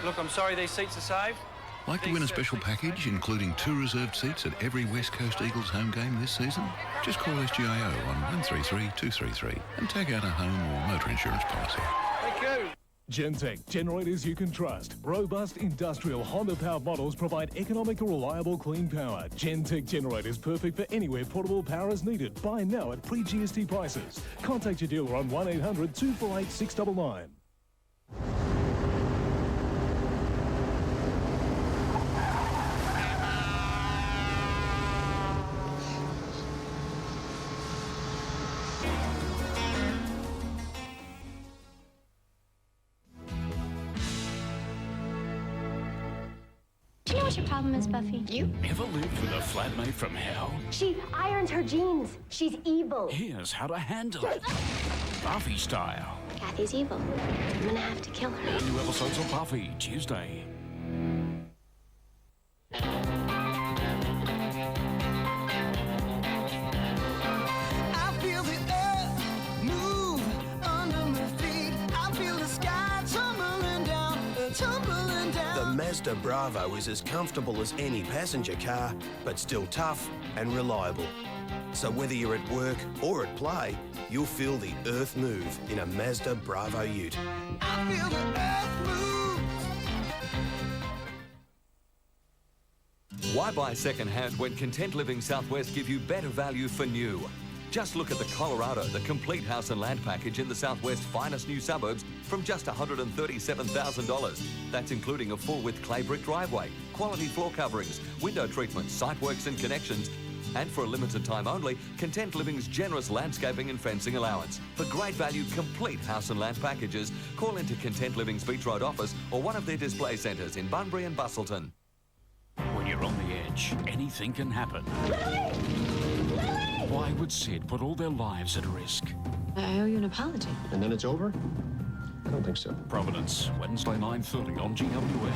Look, I'm sorry these seats are saved. Like to win a special package, including 2 reserved seats at every West Coast Eagles home game this season? Just call SGAO on 133 233 and tag out a home or motor insurance policy. Thank you. Gentech, generators you can trust. Robust industrial Honda-powered models provide economical, reliable, clean power. Gentech generators perfect for anywhere portable power is needed. Buy now at pre-GST prices. Contact your dealer on 1800 248 699. Do you know what your problem is, Buffy? You? Ever lived with a flatmate from hell? She irons her jeans. She's evil. Here's how to handle it. Buffy style. Kathy's evil. I'm gonna have to kill her. All new episodes of Buffy, Tuesday. I feel the earth move under my feet. I feel the sky tumbling down, tumbling down. The Mazda Bravo is as comfortable as any passenger car, but still tough and reliable. So whether you're at work or at play, you'll feel the earth move in a Mazda Bravo Ute. I feel the earth move. What buy second-hand when Content Living Southwest give you better value for new? Just look at the Colorado, the complete house and land package in the Southwest finest new suburbs from just $137,000. That's including a full-width clay brick driveway, quality floor coverings, window treatments, site works and connections. And for a limited time only, Content Living's generous landscaping and fencing allowance. For great value, complete house and land packages, call into Content Living's Beach Road office or one of their display centres in Bunbury and Bustleton. When you're on the edge, anything can happen. Why would Sid put all their lives at risk? I owe you an apology. And then it's over? I don't think so. Providence, Wednesday 9:30 on GWN.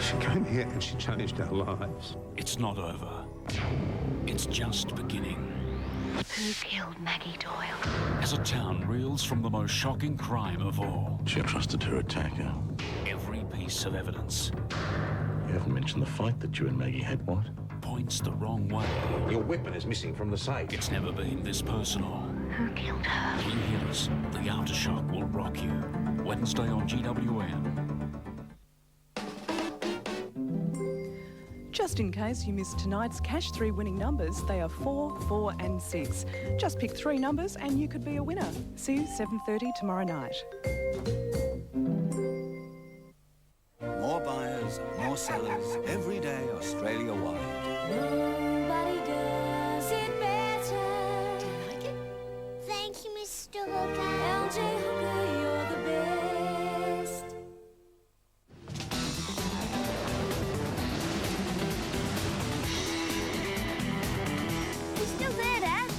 She came here and she changed our lives. It's not over. It's just beginning. Who killed Maggie Doyle? As a town reels from the most shocking crime of all. She trusted her attacker. Every piece of evidence You haven't mentioned the fight that you and Maggie had, what? points the wrong way. Your weapon is missing from the safe. It's never been this personal. Who killed her? Key hitters, the aftershock will rock you. Wednesday on GWN. Just in case you missed tonight's Cash 3 winning numbers, they are 4, 4 and 6. Just pick 3 numbers and you could be a winner. See you 7:30 tomorrow night. More buyers, more sellers, every day Australia-wide. Nobody does it better. Do you like it? Thank you, Mr. Hooker. LJ Hooker, you're the best. You still there, Dad?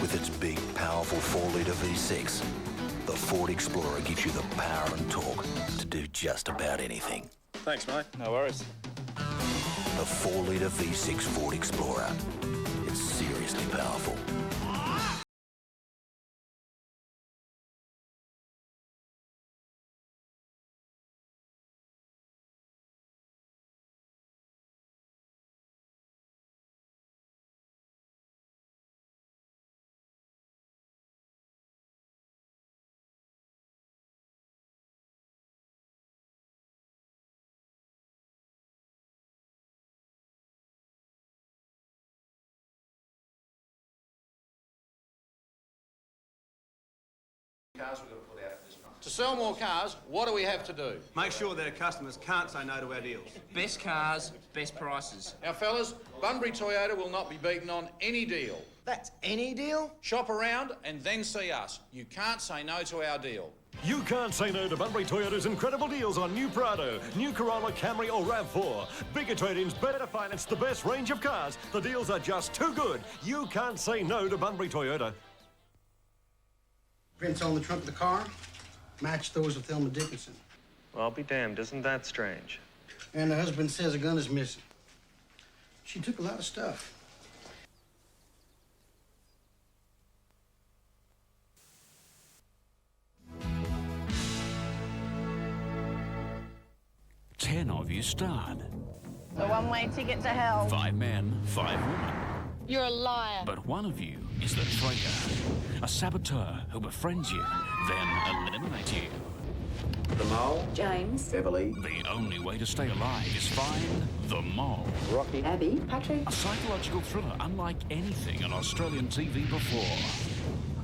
With its big, powerful 4-litre V6, the Ford Explorer gives you the power and torque to do just about anything. Thanks, mate. No worries. The 4-litre V6 Ford Explorer. It's seriously powerful. Cars we've got to put out at this price. To sell more cars, what do we have to do? Make sure that our customers can't say no to our deals. Best cars, best prices. Now, fellas, Bunbury Toyota will not be beaten on any deal. That's any deal? Shop around and then see us. You can't say no to our deal. You can't say no to Bunbury Toyota's incredible deals on new Prado, new Corolla, Camry or RAV4. Bigger trade-ins, better finance, the best range of cars. The deals are just too good. You can't say no to Bunbury Toyota. Prints on the trunk of the car match those of Thelma Dickinson. Well, I'll be damned. Isn't that strange? And the husband says a gun is missing. She took a lot of stuff. Ten of you starred. The one-way ticket to hell. 5 men, 5 women. You're a liar. But one of you is the traitor, a saboteur who befriends you, then eliminates you. The mole? James. Beverly? The only way to stay alive is find the mole. Rocky? Abby. Patrick. A psychological thriller unlike anything on Australian TV before.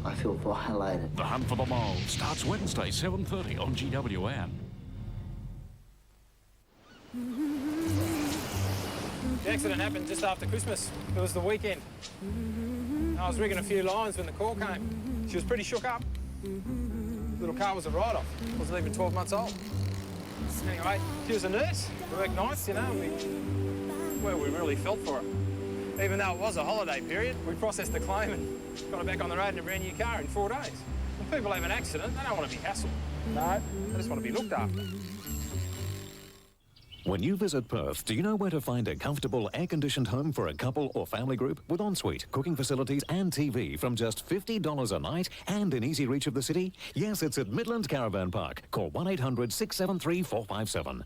I feel violated. The Hunt for the Mole starts Wednesday, 7:30 on GWN. The accident happened just after Christmas. It was the weekend. I was rigging a few lines when the call came. She was pretty shook up. Little car was a write-off. Wasn't even 12 months old. Anyway, she was a nurse. We worked nights, you know. We really felt for her. Even though it was a holiday period, we processed the claim and got her back on the road in a brand new car in 4 days. When people have an accident, they don't want to be hassled. No, they just want to be looked after. When you visit Perth, do you know where to find a comfortable air-conditioned home for a couple or family group with ensuite, cooking facilities and TV from just $50 a night and in easy reach of the city? Yes, it's at Midland Caravan Park. Call 1-800-673-457.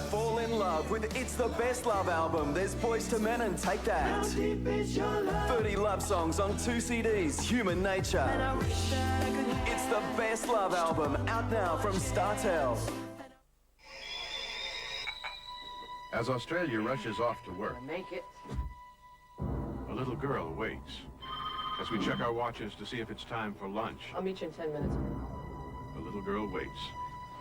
Fall in love with It's the Best Love album. There's Boys to Men and Take That. 30 love songs on 2 CDs, Human Nature. It's the Best Love album, out now from Startel. As Australia rushes off to work, Make it. a little girl waits. As we check our watches to see if it's time for lunch, I'll meet you in 10 minutes. a little girl waits.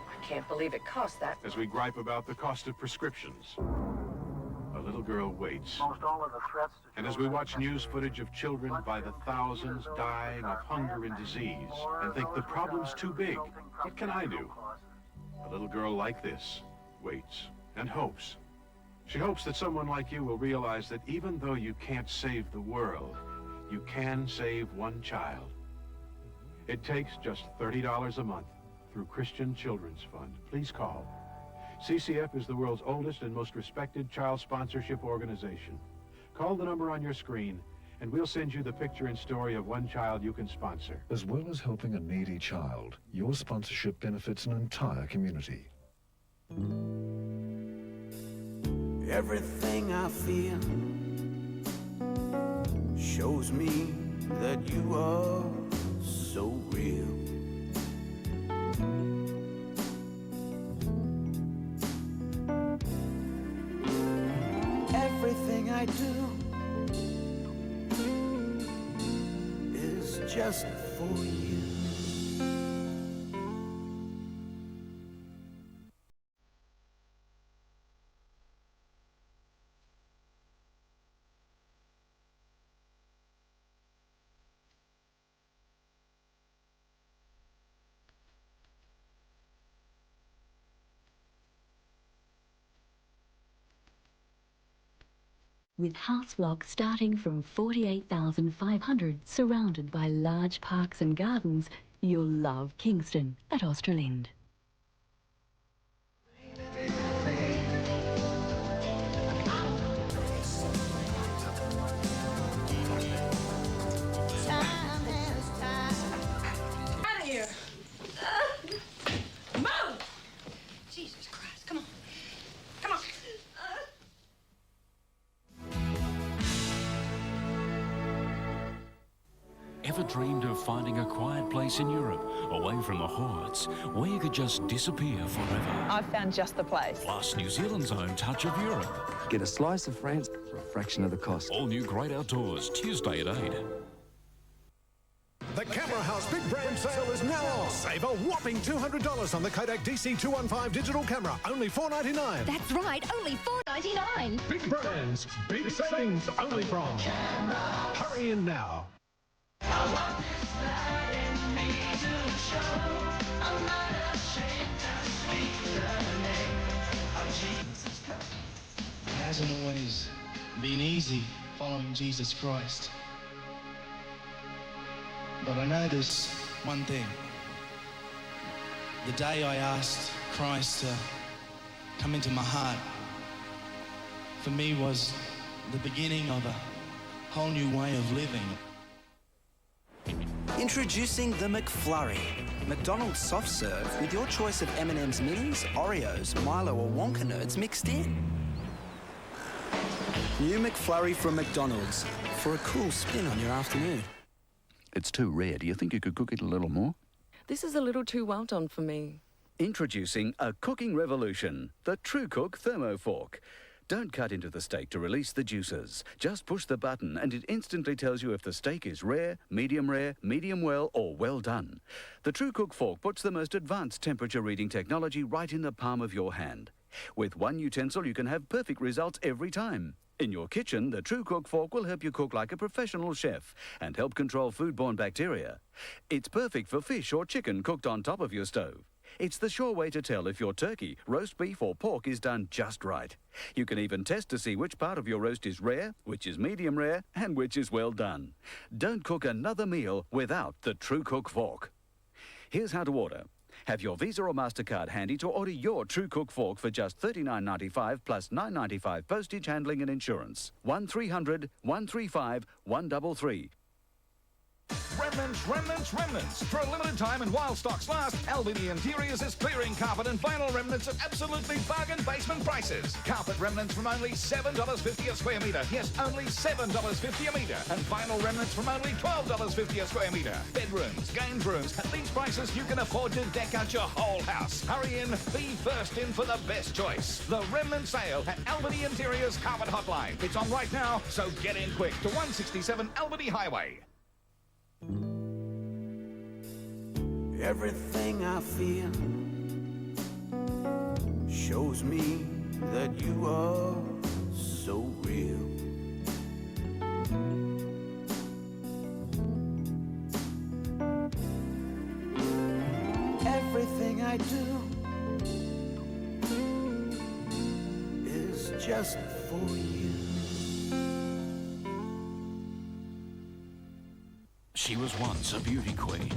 I can't believe it cost that. As we gripe about the cost of prescriptions, a little girl waits. Most all of the threats to And as we watch news footage of children by the thousands dying of hunger and disease and think the problem's too big, what can I do? A little girl like this waits and hopes. She hopes that someone like you will realize that even though you can't save the world, you can save one child. It takes just $30 a month through Christian Children's Fund. Please call. CCF is the world's oldest and most respected child sponsorship organization. Call the number on your screen, and we'll send you the picture and story of one child you can sponsor. As well as helping a needy child, your sponsorship benefits an entire community. Everything I feel shows me that you are so real. Everything I do is just for you. With house blocks starting from $48,500, surrounded by large parks and gardens, you'll love Kingston at Australind. Out of here! Move! Jesus Christ, come on. Come on. Ever dreamed of finding a quiet place in Europe, away from the hordes, where you could just disappear forever? I've found just the place. Plus, New Zealand's own touch of Europe. Get a slice of France for a fraction of the cost. All new Great Outdoors, Tuesday at 8. The Camera House Big Brand Sale is now on. Save a whopping $200 on the Kodak DC215 digital camera, only $499. That's right, only $4.99. Big brands, big savings, only from Camera. Hurry in now. It hasn't always been easy following Jesus Christ. But I know this one thing. The day I asked Christ to come into my heart, for me was the beginning of a whole new way of living. Introducing the McFlurry. McDonald's soft serve with your choice of M&M's Minis, Oreos, Milo or Wonka Nerds mixed in. New McFlurry from McDonald's for a cool spin on your afternoon. It's too rare. Do you think you could cook it a little more? This is a little too well done for me. Introducing a cooking revolution, the True Cook Thermo Fork. Don't cut into the steak to release the juices. Just push the button and it instantly tells you if the steak is rare, medium well, or well done. The True Cook Fork puts the most advanced temperature reading technology right in the palm of your hand. With one utensil, you can have perfect results every time. In your kitchen, the True Cook Fork will help you cook like a professional chef and help control foodborne bacteria. It's perfect for fish or chicken cooked on top of your stove. It's the sure way to tell if your turkey, roast beef or pork is done just right. You can even test to see which part of your roast is rare, which is medium rare, and which is well done. Don't cook another meal without the True Cook Fork. Here's how to order. Have your Visa or MasterCard handy to order your True Cook fork for just $39.95 plus $9.95 postage, handling and insurance. 1300 135 133. Remnants. For a limited time and while stocks last, Albany Interiors is clearing carpet and vinyl remnants at absolutely bargain basement prices. Carpet remnants from only $7.50 a square metre. Yes, only $7.50 a metre. And vinyl remnants from only $12.50 a square metre. Bedrooms, games rooms. At these prices, you can afford to deck out your whole house. Hurry in, be first in for the best choice. The remnant sale at Albany Interiors Carpet Hotline. It's on right now, so get in quick to 167 Albany Highway. Everything I feel shows me that you are so real. Everything I do is just for you. She was once a beauty queen.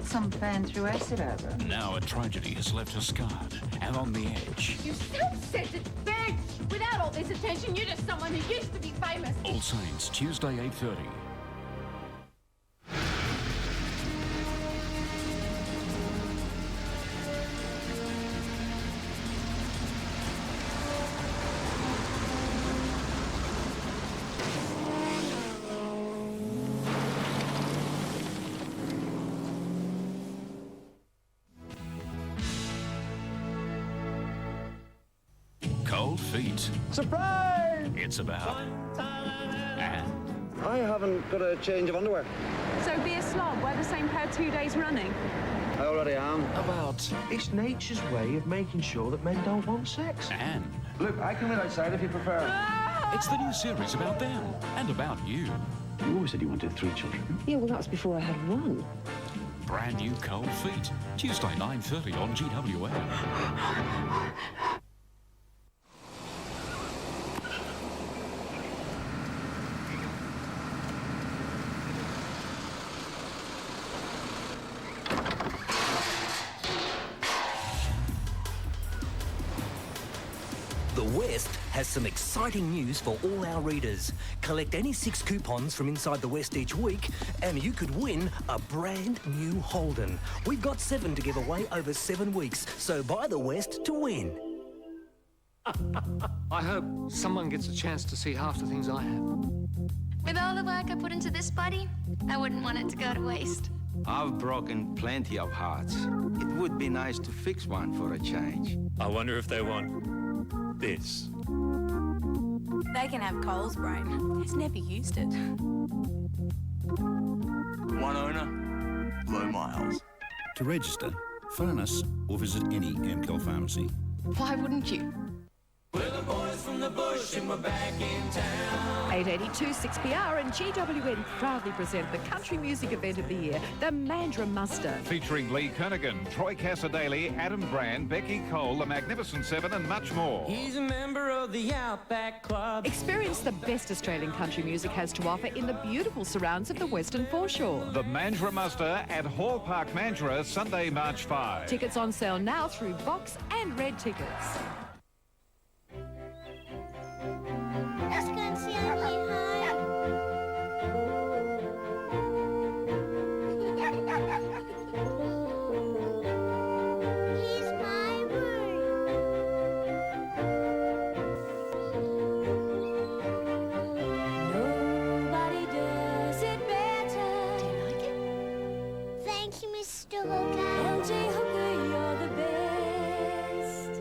Some fan threw acid over her. Now a tragedy has left her scarred and on the edge. You self-centered bitch! Without all this attention, you're just someone who used to be famous. All Saints, Tuesday, 8:30. Cold feet. Surprise! It's about. And I haven't got a change of underwear. So be a slob, wear the same pair 2 days running. I already am. About it's nature's way of making sure that men don't want sex. And look, I can wait outside if you prefer. It's the new series about them and about you. You always said you wanted 3 children. Yeah, well, that was before I had one. Brand new Cold Feet. Tuesday, 9:30 on GWN. The West has some exciting news for all our readers. Collect any 6 coupons from inside the West each week and you could win a brand new Holden. We've got 7 to give away over 7 weeks, so buy the West to win. I hope someone gets a chance to see half the things I have. With all the work I put into this, buddy, I wouldn't want it to go to waste. I've broken plenty of hearts. It would be nice to fix one for a change. I wonder if they want this. They can have Cole's brain. He's never used it. One owner, low miles. To register, phone us or visit any Amcal pharmacy. Why wouldn't you? We're the boys from the bush and we're back in town. 882 6PR and GWN proudly present the country music event of the year, the Mandurah Muster. Featuring Lee Kernaghan, Troy Cassadaly, Adam Brand, Becky Cole, the Magnificent Seven and much more. He's a member of the Outback Club. Experience the best Australian country music has to offer in the beautiful surrounds of the Western Foreshore. The Mandurah Muster at Hall Park, Mandurah, Sunday, March 5. Tickets on sale now through Box and Red Tickets. Let's go and see our new home. Here's my room. Nobody does it better. Do you like it? Thank you, Mr. Hooker. LJ Hooker, you're the best.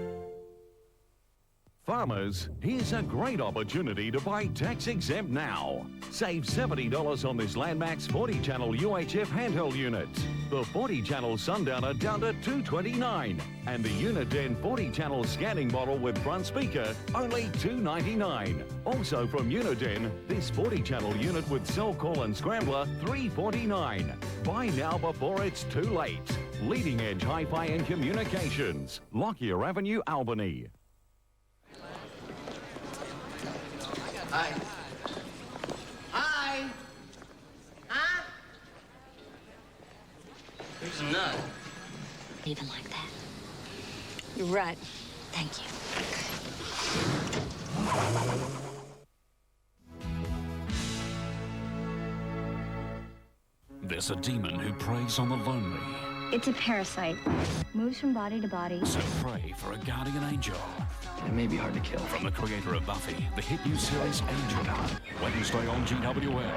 Farmers, here's a great opportunity to buy tax-exempt now. Save $70 on this Landmax 40-channel UHF handheld unit. The 40-channel Sundowner down to $229. And the Uniden 40-channel scanning model with front speaker, only $299. Also from Uniden, this 40-channel unit with cell call and scrambler, $349. Buy now before it's too late. Leading edge hi-fi and communications. Lockyer Avenue, Albany. Hi. Hi. Huh? Who's a nut? Even like that. You're right. Thank you. There's a demon who preys on the lonely. It's a parasite. Moves from body to body. So pray for a guardian angel. It may be hard to kill. From the creator of Buffy, the hit new series Angel. Wednesday on GWN.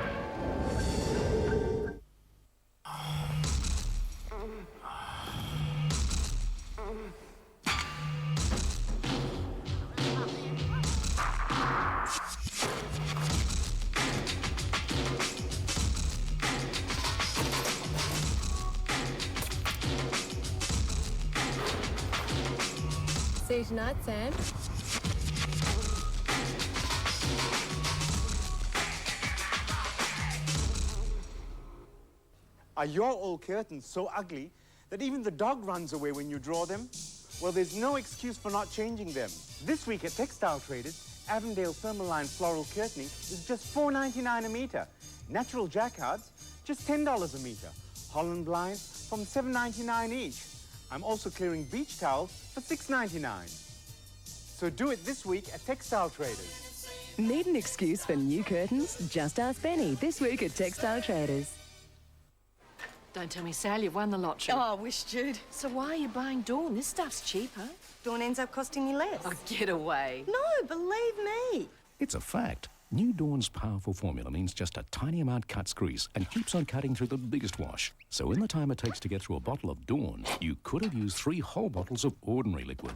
See you tonight, Sam. Are your old curtains so ugly that even the dog runs away when you draw them? Well, there's no excuse for not changing them. This week at Textile Traders, Avondale Thermaline Floral Curtaining is just $4.99 a metre. Natural jacquards, just $10 a metre. Holland blinds from $7.99 each. I'm also clearing beach towels for $6.99. So do it this week at Textile Traders. Need an excuse for new curtains? Just ask Benny this week at Textile Traders. Don't tell me, Sal, you've won the lottery. Oh, I wish, Jude. So why are you buying Dawn? This stuff's cheaper. Dawn ends up costing me less. Oh, get away. No, believe me. It's a fact. New Dawn's powerful formula means just a tiny amount cuts grease and keeps on cutting through the biggest wash. So in the time it takes to get through a bottle of Dawn, you could have used 3 whole bottles of ordinary liquid.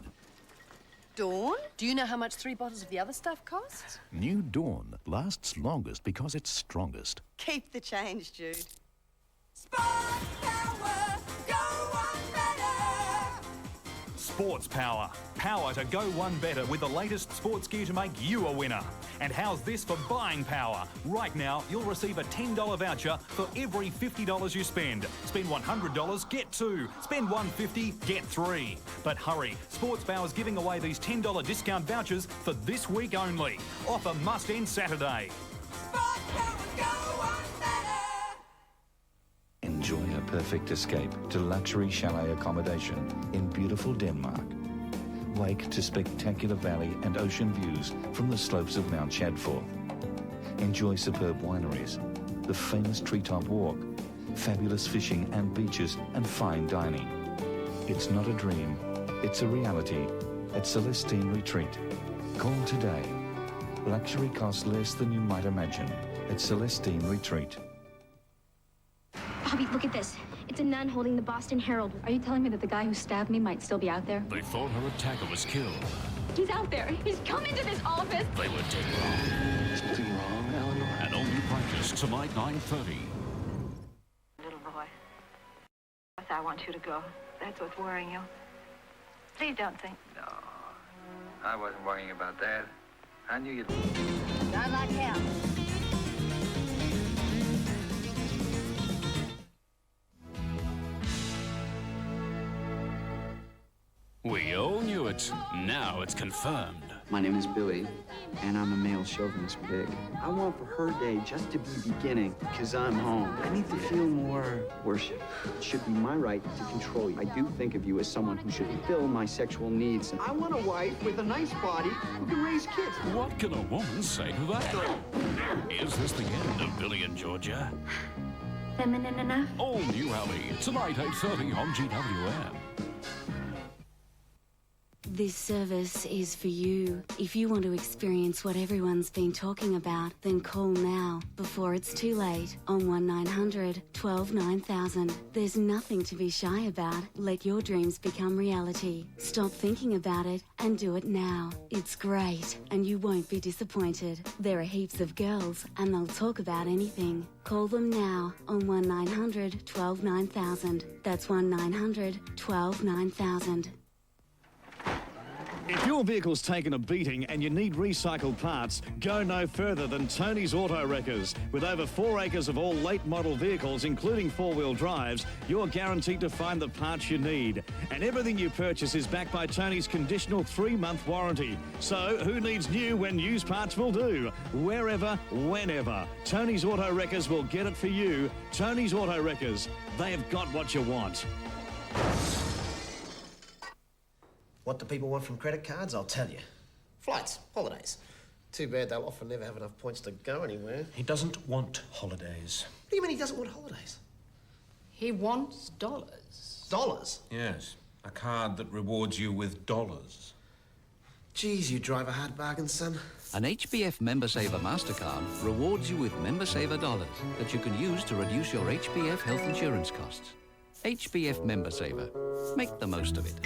Dawn? Do you know how much 3 bottles of the other stuff costs? New Dawn lasts longest because it's strongest. Keep the change, Jude. Sports Power. Power to go one better with the latest sports gear to make you a winner. And how's this for buying power? Right now, you'll receive a $10 voucher for every $50 you spend. Spend $100, get 2. Spend $150, get 3. But hurry, Sports Power's giving away these $10 discount vouchers for this week only. Offer must end Saturday. Enjoy a perfect escape to luxury chalet accommodation in beautiful Denmark. Wake to spectacular valley and ocean views from the slopes of Mount Chadforth. Enjoy superb wineries, the famous treetop walk, fabulous fishing and beaches and fine dining. It's not a dream, it's a reality at Celestine Retreat. Call today. Luxury costs less than you might imagine at Celestine Retreat. Bobby, look at this. It's a nun holding the Boston Herald. Are you telling me that the guy who stabbed me might still be out there? They thought her attacker was killed. He's out there. He's come into this office. They were dead wrong. Something wrong, Eleanor? An all-new practice tonight, 9:30. Little boy, I want you to go. That's what's worrying you. Please don't think. No, I wasn't worrying about that. I knew you'd... Not like hell. We all knew it. Now it's confirmed. My name is Billy, and I'm a male chauvinist pig. I want for her day just to be beginning, because I'm home. I need to feel more worship. It should be my right to control you. I do think of you as someone who should fulfill my sexual needs. I want a wife with a nice body who can raise kids. What can a woman say to that? Is this the end of Billy and Georgia? Feminine enough? All new Alley, tonight 8:30 on GWN. This service is for you. If you want to experience what everyone's been talking about, then call now, before it's too late, on 1-900-12-9000. There's nothing to be shy about. Let your dreams become reality. Stop thinking about it and do it now. It's great, and you won't be disappointed. There are heaps of girls, and they'll talk about anything. Call them now on 1-900-12-9000. That's 1-900-12-9000. If your vehicle's taken a beating and you need recycled parts, go no further than Tony's Auto Wreckers. With over 4 acres of all late model vehicles, including 4-wheel drives, you're guaranteed to find the parts you need. And everything you purchase is backed by Tony's conditional 3-month warranty. So who needs new when used parts will do? Wherever, whenever. Tony's Auto Wreckers will get it for you. Tony's Auto Wreckers. They've got what you want. What do people want from credit cards? I'll tell you. Flights, holidays. Too bad they'll often never have enough points to go anywhere. He doesn't want holidays. What do you mean he doesn't want holidays? He wants dollars. Dollars? Yes, a card that rewards you with dollars. Geez, you drive a hard bargain, son. An HBF Member Saver MasterCard rewards you with Member Saver dollars that you can use to reduce your HBF health insurance costs. HBF Member Saver. Make the most of it.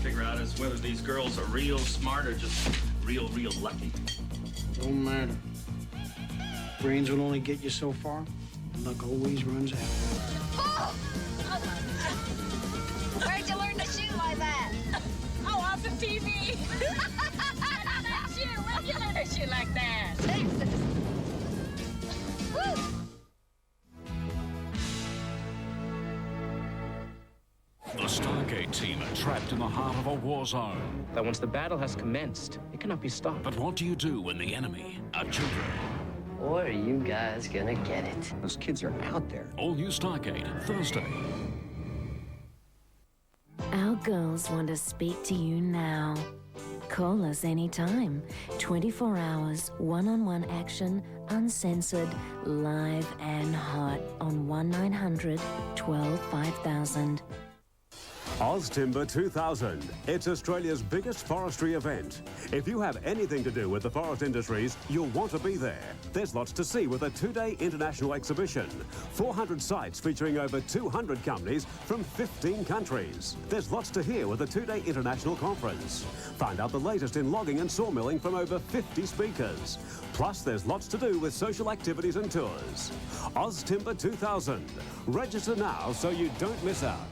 Figure out is whether these girls are real smart or just real lucky. Don't matter. Brains will only get you so far. Luck always runs out. Oh! Where'd you learn to shoot like that? Oh, off the TV. Where'd you learn to shoot like that? Texas. Woo! The Stargate team are trapped in the heart of a war zone. That once the battle has commenced, it cannot be stopped. But what do you do when the enemy are children? Or are you guys gonna get it? Those kids are out there. All new Stargate, Thursday. Our girls want to speak to you now. Call us anytime. 24 hours, one-on-one action, uncensored, live and hot on 1-900-12-5000. OzTimber 2000. It's Australia's biggest forestry event. If you have anything to do with the forest industries, you'll want to be there. There's lots to see with a 2-day international exhibition. 400 sites featuring over 200 companies from 15 countries. There's lots to hear with a 2-day international conference. Find out the latest in logging and sawmilling from over 50 speakers. Plus, there's lots to do with social activities and tours. OzTimber 2000. Register now so you don't miss out.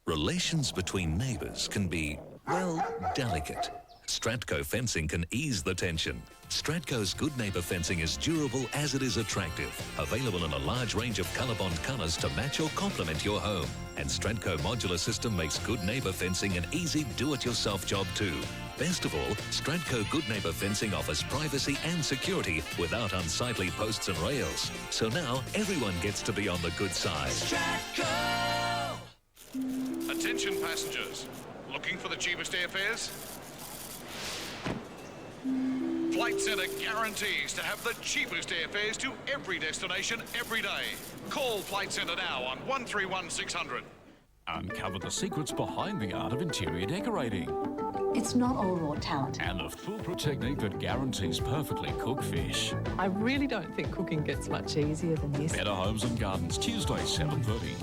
Relations between neighbours can be, well, delicate. Stratco fencing can ease the tension. Stratco's Good Neighbour fencing is durable as it is attractive. Available in a large range of ColourBond colours to match or complement your home. And Stratco modular system makes Good Neighbour fencing an easy do-it-yourself job too. Best of all, Stratco Good Neighbour fencing offers privacy and security without unsightly posts and rails. So now everyone gets to be on the good side. Stratco! Attention passengers, looking for the cheapest airfares? Flight Centre guarantees to have the cheapest airfares to every destination every day. Call Flight Centre now on 131600. Uncover the secrets behind the art of interior decorating. It's not all raw talent. And the foolproof technique that guarantees perfectly cooked fish. I really don't think cooking gets much easier than this. Better Homes and Gardens, Tuesday, 7:30.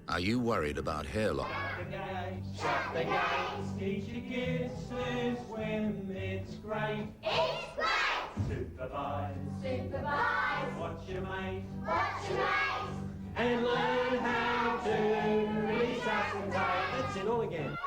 Are you worried about hair loss? Shut the gates, teach your kids to swim, it's great. It's great! Supervise. Supervise. Watch your mate. Watch your mate. And learn how to release acetate. That's it all again.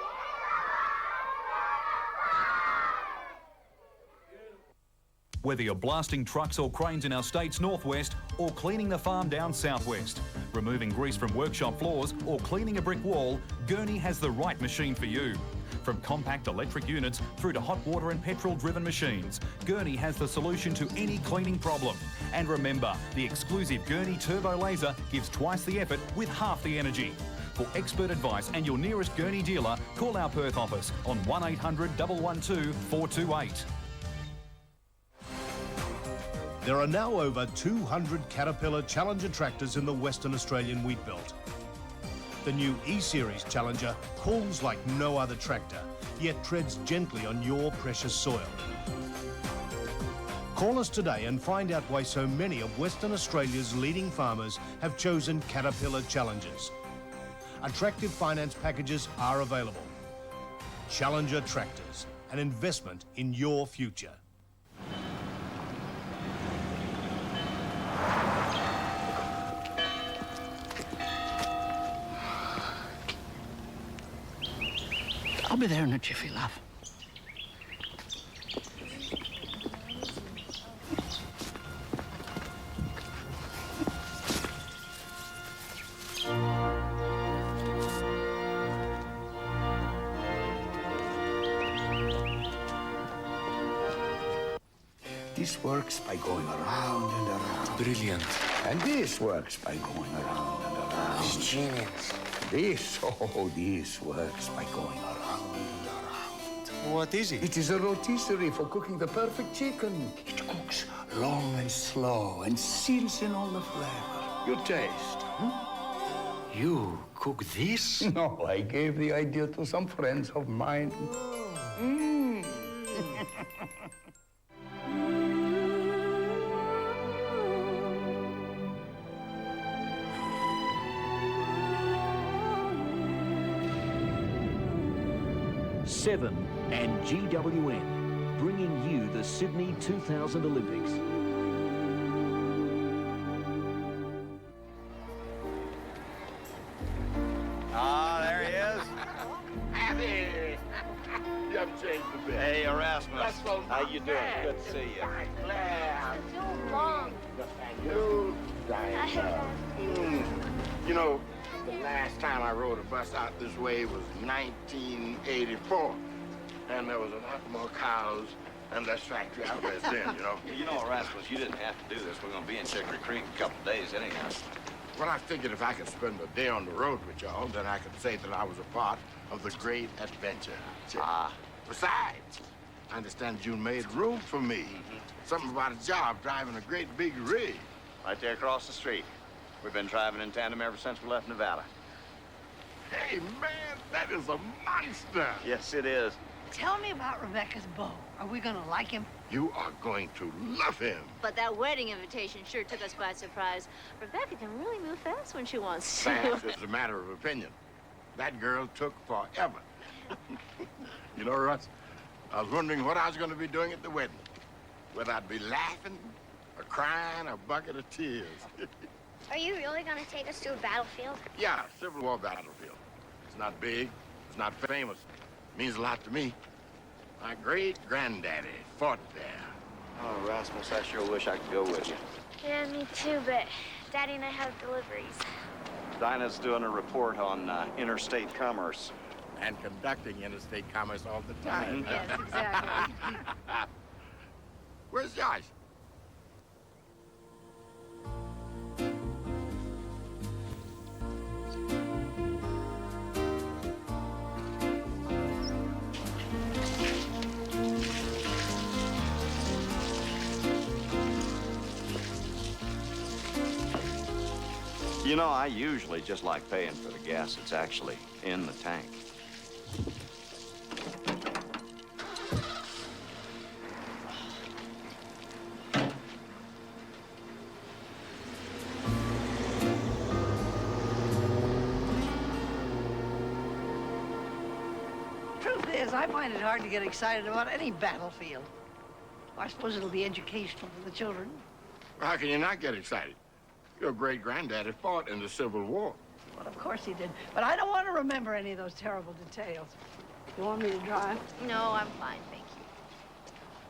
Whether you're blasting trucks or cranes in our state's northwest or cleaning the farm down southwest, removing grease from workshop floors or cleaning a brick wall, Gurney has the right machine for you. From compact electric units through to hot water and petrol-driven machines, Gurney has the solution to any cleaning problem. And remember, the exclusive Gurney Turbo Laser gives twice the effort with half the energy. For expert advice and your nearest Gurney dealer, call our Perth office on 1800 112 428. There are now over 200 Caterpillar Challenger tractors in the Western Australian wheat belt. The new E-Series Challenger pulls like no other tractor, yet treads gently on your precious soil. Call us today and find out why so many of Western Australia's leading farmers have chosen Caterpillar Challengers. Attractive finance packages are available. Challenger Tractors, an investment in your future. I'll be there in a jiffy, love. This works by going around and around. Brilliant. And this works by going around and around. It's genius. This works by going around and around. What is it? It is a rotisserie for cooking the perfect chicken. It cooks long and slow and seals in all the flavor. Your taste. You cook this? No, I gave the idea to some friends of mine. Seven and GWN, bringing you the Sydney 2000 Olympics. Ah, there he is. Hey, you haven't changed a bit. Hey, Erasmus. That's so How you doing? Good to see you. Too long. You, Diana. You know, the last time I rode a bus out this way was 1984. And there was a lot more cows and less factory outlets then, you know. You know, Erasmus, you didn't have to do this. We're going to be in Chicory Creek in a couple of days anyhow. Well, I figured if I could spend a day on the road with y'all, then I could say that I was a part of the great adventure. Besides, I understand you made room for me. Something about a job driving a great big rig. Right there across the street. We've been driving in tandem ever since we left Nevada. Hey, man, that is a monster. Yes, it is. Tell me about Rebecca's beau. Are we gonna like him? You are going to love him. But that wedding invitation sure took us by surprise. Rebecca can really move fast when she wants to. Fast is a matter of opinion. That girl took forever. You know, Russ, I was wondering what I was going to be doing at the wedding. Whether I'd be laughing, or crying, or a bucket of tears. Are you really gonna take us to a battlefield? Yeah, Civil War battlefield. It's not big, it's not famous. It means a lot to me. My great-granddaddy fought there. Oh, Rasmus, I sure wish I could go with you. Yeah, me too, but Daddy and I have deliveries. Dinah's doing a report on interstate commerce. And conducting interstate commerce all the time. Yes, exactly. Where's Josh? You know, I usually just like paying for the gas that's actually in the tank. Truth is, I find it hard to get excited about any battlefield. I suppose it'll be educational for the children. How can you not get excited? Your great-granddaddy fought in the Civil War. Well, of course he did. But I don't want to remember any of those terrible details. You want me to drive? No, I'm fine, thank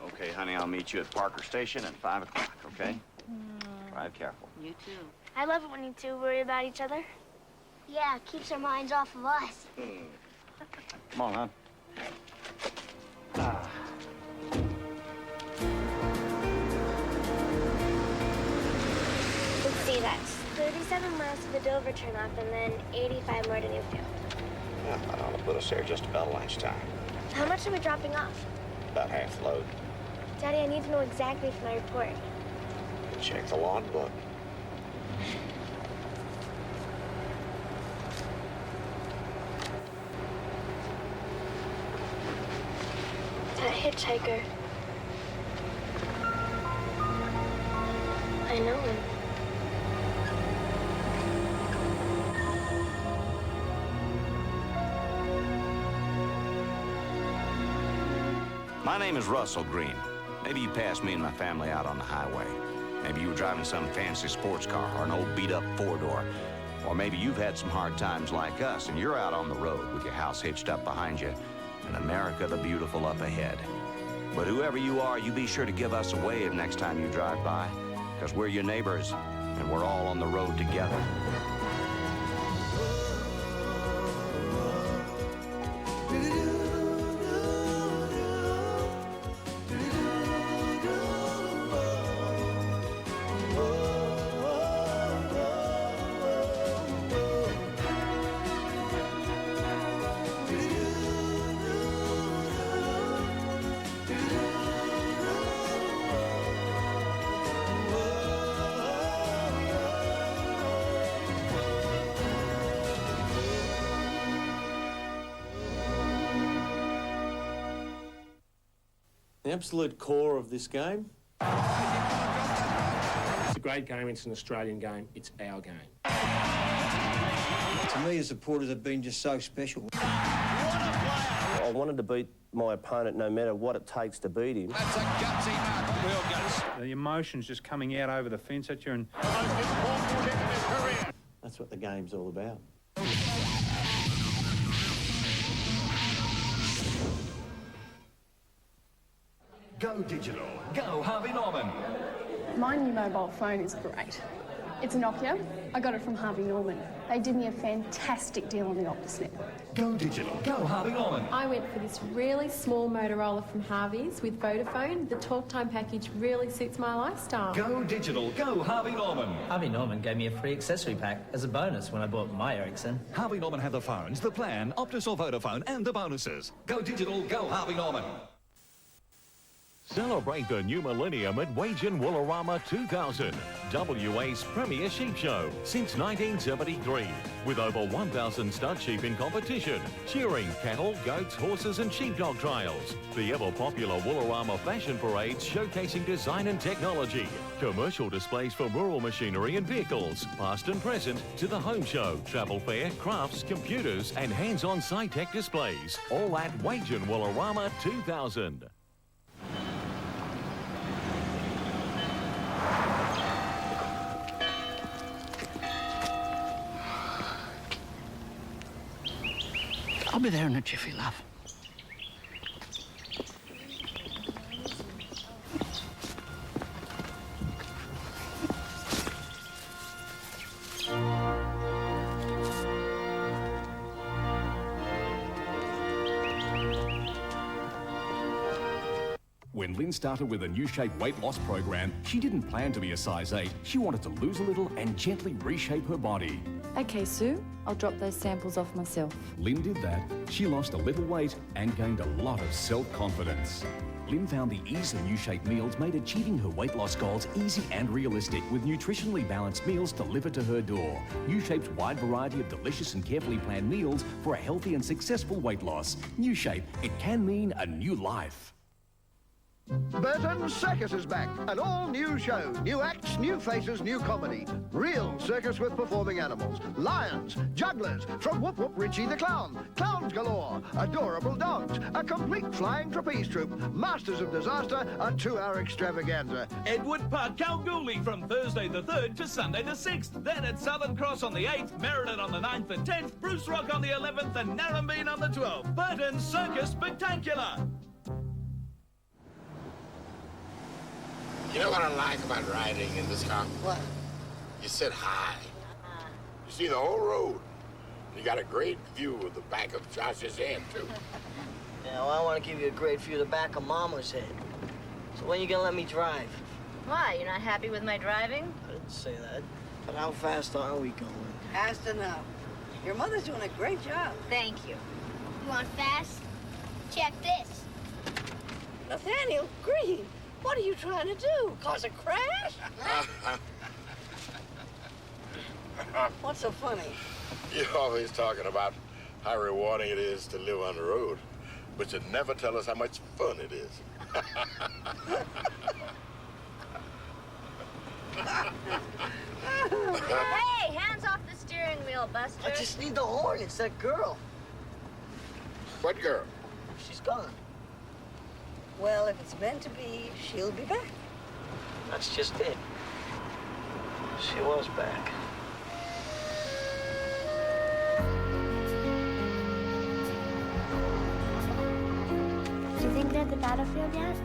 you. Okay, honey, I'll meet you at Parker Station at 5 o'clock, okay? Drive careful. You too. I love it when you two worry about each other. Yeah, it keeps our minds off of us. Come on, hon. Let's see, that's 37 miles to the Dover turnoff and then 85 more to Newfield. Yeah, that ought to put us there just about lunchtime. How much are we dropping off? About half load. Daddy, I need to know exactly for my report. Check the log book. That hitchhiker. I know him. My name is Russell Green. Maybe you passed me and my family out on the highway. Maybe you were driving some fancy sports car or an old beat-up four-door. Or maybe you've had some hard times like us and you're out on the road with your house hitched up behind you and America the Beautiful up ahead. But whoever you are, you be sure to give us a wave next time you drive by, because we're your neighbors and we're all on the road together. The absolute core of this game. It's a great game, it's an Australian game, it's our game. To me, the supporters have been just so special. I wanted to beat my opponent no matter what it takes to beat him. That's a gutsy mark, real guts. The emotions just coming out over the fence at you and... That's what the game's all about. Go digital. Go Harvey Norman. My new mobile phone is great. It's a Nokia. I got it from Harvey Norman. They did me a fantastic deal on the Optus network. Go digital. Go Harvey Norman. I went for this really small Motorola from Harvey's with Vodafone. The talk time package really suits my lifestyle. Go digital. Go Harvey Norman. Harvey Norman gave me a free accessory pack as a bonus when I bought my Ericsson. Harvey Norman have the phones, the plan, Optus or Vodafone, and the bonuses. Go digital. Go Harvey Norman. Celebrate the new millennium at Wagen Woolorama 2000, WA's premier sheep show since 1973. With over 1,000 stud sheep in competition, cheering cattle, goats, horses and sheepdog trials. The ever-popular Woolorama fashion parades showcasing design and technology. Commercial displays for rural machinery and vehicles, past and present, to the home show, travel fair, crafts, computers and hands-on sci-tech displays. All at Wagen Woolorama 2000. I'll be there in a jiffy, love. When Lynn started with a new shape weight loss program, she didn't plan to be a size 8. She wanted to lose a little and gently reshape her body. Okay, Sue, I'll drop those samples off myself. Lynn did that. She lost a little weight and gained a lot of self-confidence. Lynn found the ease of new shape meals made achieving her weight loss goals easy and realistic, with nutritionally balanced meals delivered to her door. New Shape's wide variety of delicious and carefully planned meals for a healthy and successful weight loss. New Shape, it can mean a new life. Burton Circus is back. An all-new show. New acts, new faces, new comedy. Real circus with performing animals. Lions, jugglers, from Whoop Whoop Ricki the Clown. Clowns galore. Adorable dogs. A complete flying trapeze troupe. Masters of Disaster, a 2-hour extravaganza. Edward Park Kalgoorlie from Thursday the 3rd to Sunday the 6th. Then at Southern Cross on the 8th, Meriden on the 9th and 10th, Bruce Rock on the 11th and Narrabeen on the 12th. Burton Circus Spectacular. You know what I like about riding in this car? What? You sit high. You see the whole road. You got a great view of the back of Josh's head, too. Yeah, well, I want to give you a great view of the back of Mama's head. So when you gonna let me drive? Why? You're not happy with my driving? I didn't say that. But how fast are we going? Fast enough. Your mother's doing a great job. Thank you. You want fast? Check this. Nathaniel Green, what are you trying to do? Cause a crash? What's so funny? You're always talking about how rewarding it is to live on the road, but you never tell us how much fun it is. Hey, hands off the steering wheel, Buster. I just need the horn. It's that girl. What girl? She's gone. Well, if it's meant to be, she'll be back. That's just it. She was back. Do you think they're at the battlefield yet?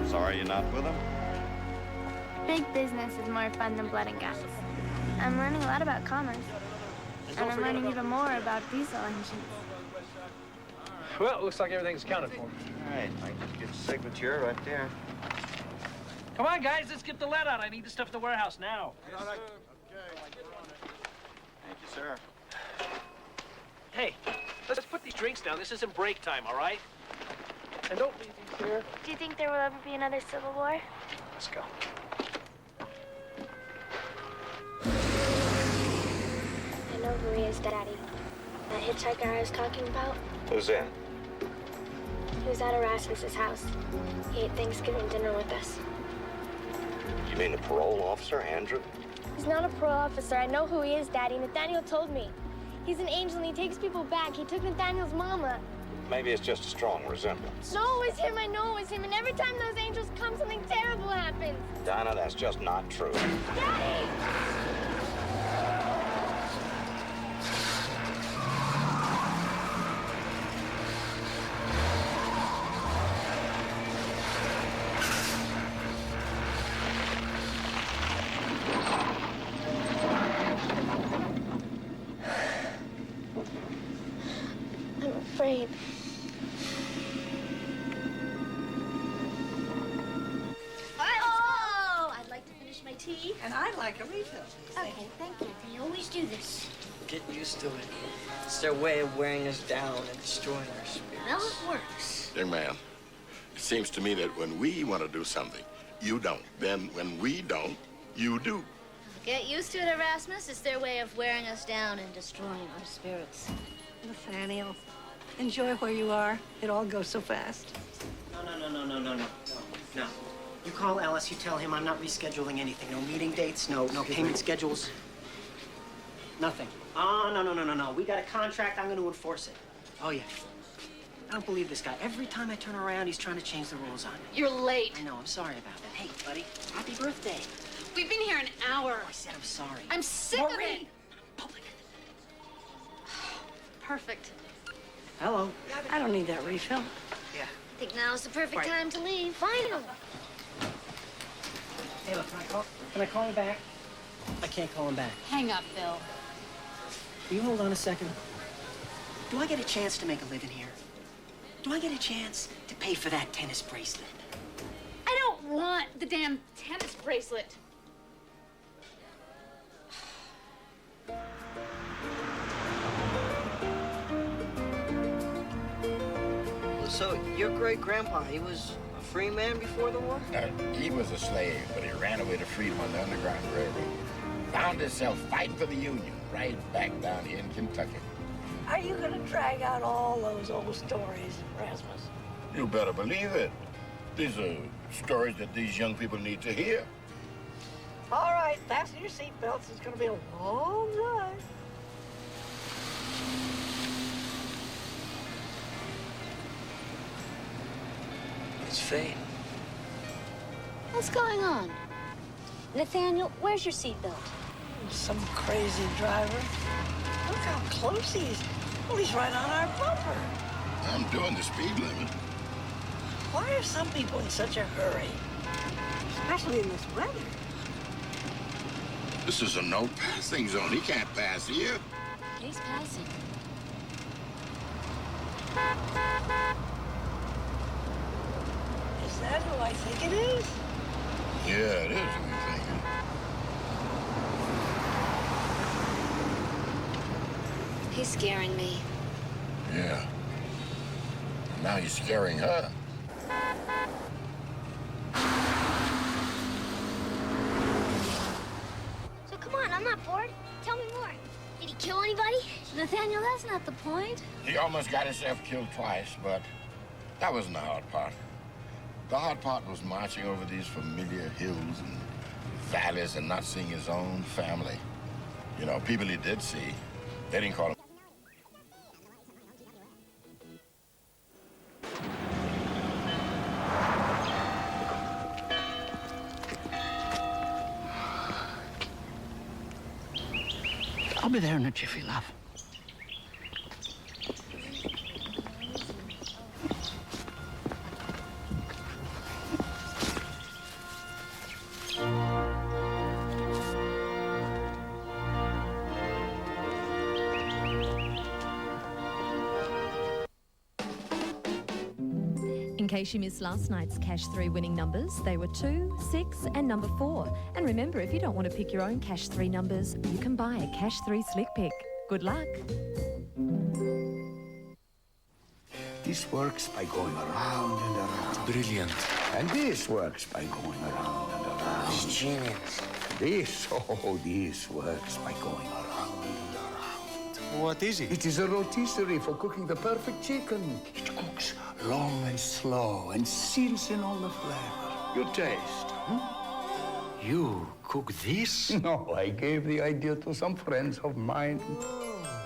Sorry you're not with them? Big business is more fun than blood and guts. I'm learning a lot about commerce. And I'm learning even more about diesel engines. Well, it looks like everything's accounted for. All right, I just get a signature right there. Come on, guys, let's get the lead out. I need the stuff at the warehouse now. Thank you, sir. Hey, let's put these drinks down. This isn't break time, all right? And don't leave these here. Do you think there will ever be another civil war? Let's go. I know who he is, Daddy. That hitchhiker I was talking about? Who's that? He was at Erasmus's house. He ate Thanksgiving dinner with us. You mean the parole officer, Andrew? He's not a parole officer. I know who he is, Daddy. Nathaniel told me. He's an angel and he takes people back. He took Nathaniel's mama. Maybe it's just a strong resemblance. No, it's him. I know it's him. And every time those angels come, something terrible happens. Dinah, that's just not true. Daddy! I'm afraid. Oh, I'd like to finish my tea. And I'd like a refill. Okay, thank you. We always do this. Get used to it. It's their way of wearing us down and destroying our spirits. Well, it works. Young man, it seems to me that when we want to do something, you don't. Then when we don't, you do. Get used to it, Erasmus. It's their way of wearing us down and destroying our spirits. Nathaniel, enjoy where you are. It all goes so fast. No. You call Ellis, you tell him I'm not rescheduling anything. No meeting dates, no payment schedules. Nothing. Oh, no. We got a contract. I'm going to enforce it. Oh, yeah. I don't believe this guy. Every time I turn around, he's trying to change the rules on me. You're late. I know. I'm sorry about that. Hey, buddy, happy birthday. We've been here an hour. I said I'm sorry. I'm sick of it. Perfect. Hello. I don't need that refill. Yeah. I think now's the perfect Right. time to leave. Finally. Hey, look, can I call him back? I can't call him back. Hang up, Phil. Will you hold on a second? Do I get a chance to make a living here? Do I get a chance to pay for that tennis bracelet? I don't want the damn tennis bracelet. So, your great-grandpa, he was a free man before the war? He was a slave, but he ran away to freedom on the Underground Railroad. Found himself fighting for the Union right back down here in Kentucky. Are you going to drag out all those old stories, Erasmus? You better believe it. These are stories that these young people need to hear. All right, fasten your seatbelts. It's going to be a long drive. It's fate. What's going on? Nathaniel, where's your seatbelt? Some crazy driver. Look how close he is. Well, he's right on our bumper. I'm doing the speed limit. Why are some people in such a hurry? Especially in this weather. This is a no passing zone. He can't pass here. He's passing. Is that who I think it is? Yeah, it is who you're thinking. He's scaring me. Yeah. Now he's scaring her. So come on, I'm not bored. Tell me more. Did he kill anybody? Nathaniel, that's not the point. He almost got himself killed twice, but that wasn't the hard part. The hard part was marching over these familiar hills and valleys and not seeing his own family. You know, people he did see, they didn't call him. I'll be there in a jiffy, love. In case you missed last night's Cash 3 winning numbers, they were 2, 6 and number 4. And remember, if you don't want to pick your own Cash 3 numbers, you can buy a Cash 3 slick pick. Good luck. This works by going around and around. Brilliant. And this works by going around and around. It's genius. This works by going around and around. What is it? It is a rotisserie for cooking the perfect chicken. It cooks long and slow and seals in all the flavor. You taste. You cook this? No, I gave the idea to some friends of mine.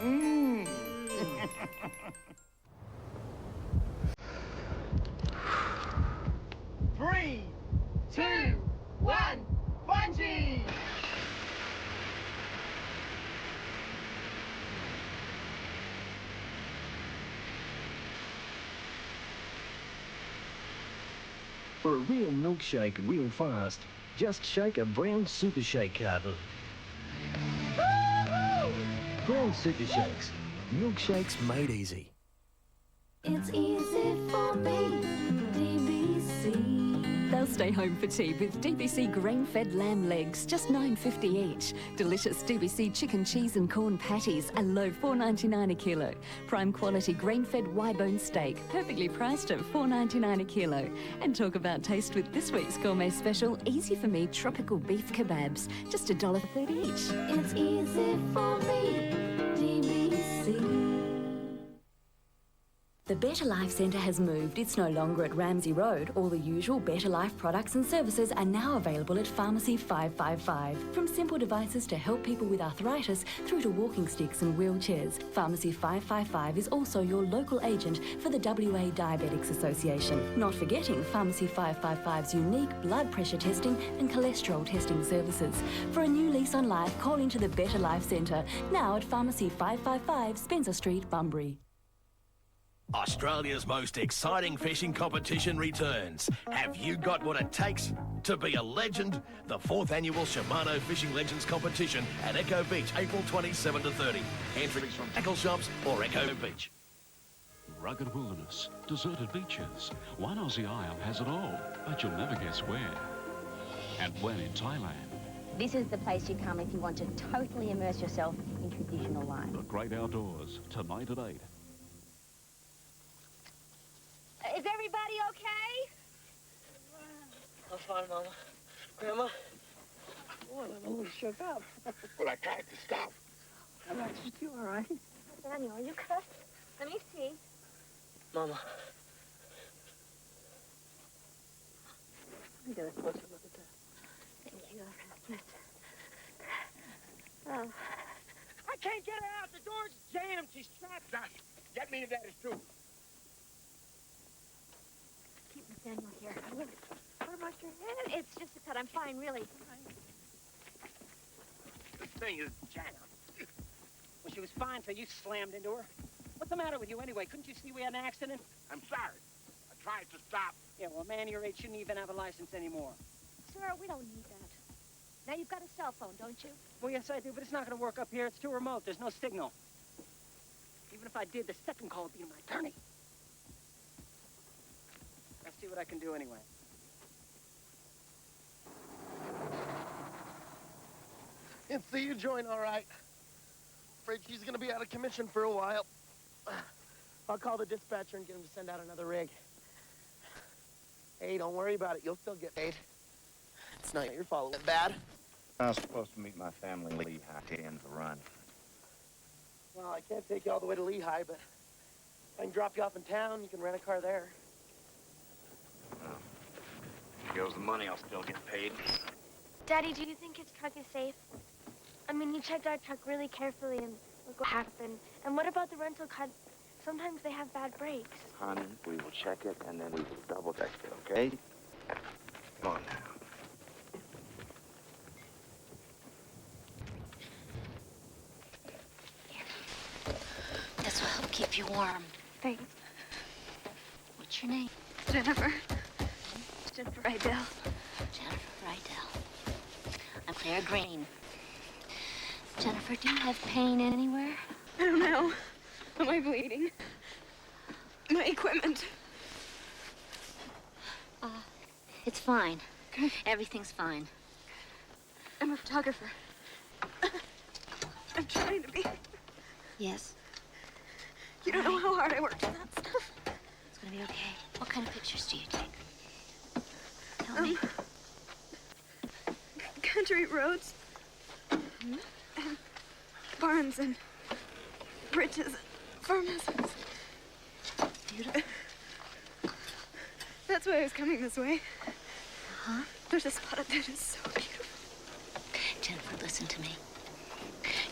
Mm. 3, 2, 1, bungee! For a real milkshake real fast, just shake a brown super shake carton. Brown super shakes. Milkshakes made easy. It's easy for me, DBC. They'll stay home for tea with DBC grain-fed lamb legs, just $9.50 each. Delicious DBC chicken, cheese and corn patties, a low $4.99 a kilo. Prime quality grain-fed Y-bone steak, perfectly priced at $4.99 a kilo. And talk about taste with this week's gourmet special, Easy for Me tropical beef kebabs, just $1.30 each. It's easy for me, DBC. The Better Life Centre has moved. It's no longer at Ramsey Road. All the usual Better Life products and services are now available at Pharmacy 555. From simple devices to help people with arthritis through to walking sticks and wheelchairs, Pharmacy 555 is also your local agent for the WA Diabetics Association. Not forgetting Pharmacy 555's unique blood pressure testing and cholesterol testing services. For a new lease on life, call into the Better Life Centre, now at Pharmacy 555 Spencer Street, Bunbury. Australia's most exciting fishing competition returns. Have you got what it takes to be a legend? The 4th annual Shimano Fishing Legends competition at Echo Beach, April 27 to 30. Entries from tackle shops or Echo Beach. Rugged wilderness, deserted beaches. One Aussie Isle has it all, but you'll never guess where. And when in Thailand. This is the place you come if you want to totally immerse yourself in traditional life. The great outdoors, tonight at 8. Is everybody okay? I'm fine, Mama. Grandma? Boy, I'm a little shook up. Well, I tried to stop. I'm not just you, all right? Daniel, are you cut? Let me see. Mama. Let me get a closer look at that. Thank you. Oh. I can't get her out. The door's jammed. She's trapped. Josh, get me to that as too. Keep Nathaniel here. What about your head? It's just a cut. I'm fine, really. This thing is jammed. Well, she was fine till you slammed into her. What's the matter with you anyway? Couldn't you see we had an accident? I'm sorry. I tried to stop. Yeah, well, a man your age shouldn't even have a license anymore. Sir, we don't need that. Now, you've got a cell phone, don't you? Well, yes, I do, but it's not going to work up here. It's too remote. There's no signal. Even if I did, the second call would be to my attorney. I'll see what I can do anyway. It's the U-joint, all right. Afraid she's gonna be out of commission for a while. I'll call the dispatcher and get him to send out another rig. Hey, don't worry about it. You'll still get paid. It's not your fault. Bad? I was supposed to meet my family in Lehigh to end the run. Well, I can't take you all the way to Lehigh, but I can drop you off in town. You can rent a car there. Well, if goes the money, I'll still get paid. Daddy, do you think his truck is safe? I mean, you checked our truck really carefully, and look what happened. And what about the rental car? Sometimes they have bad brakes. Honey, we will check it, and then we will double-check it, okay? Come on now. This will help keep you warm. Thanks. What's your name? Jennifer. Jennifer Rydell. Jennifer Rydell. I'm Claire Green. Jennifer, do you have pain anywhere? I don't know. Am I bleeding? My equipment. It's fine. Everything's fine. I'm a photographer. I'm trying to be. Yes. You don't know how hard I worked on that stuff. It's gonna be okay. What kind of pictures do you take? Tell me. Country roads. And barns and bridges and farmhouses. Beautiful. That's why I was coming this way. Huh? There's a spot up there that's so beautiful. Jennifer, listen to me.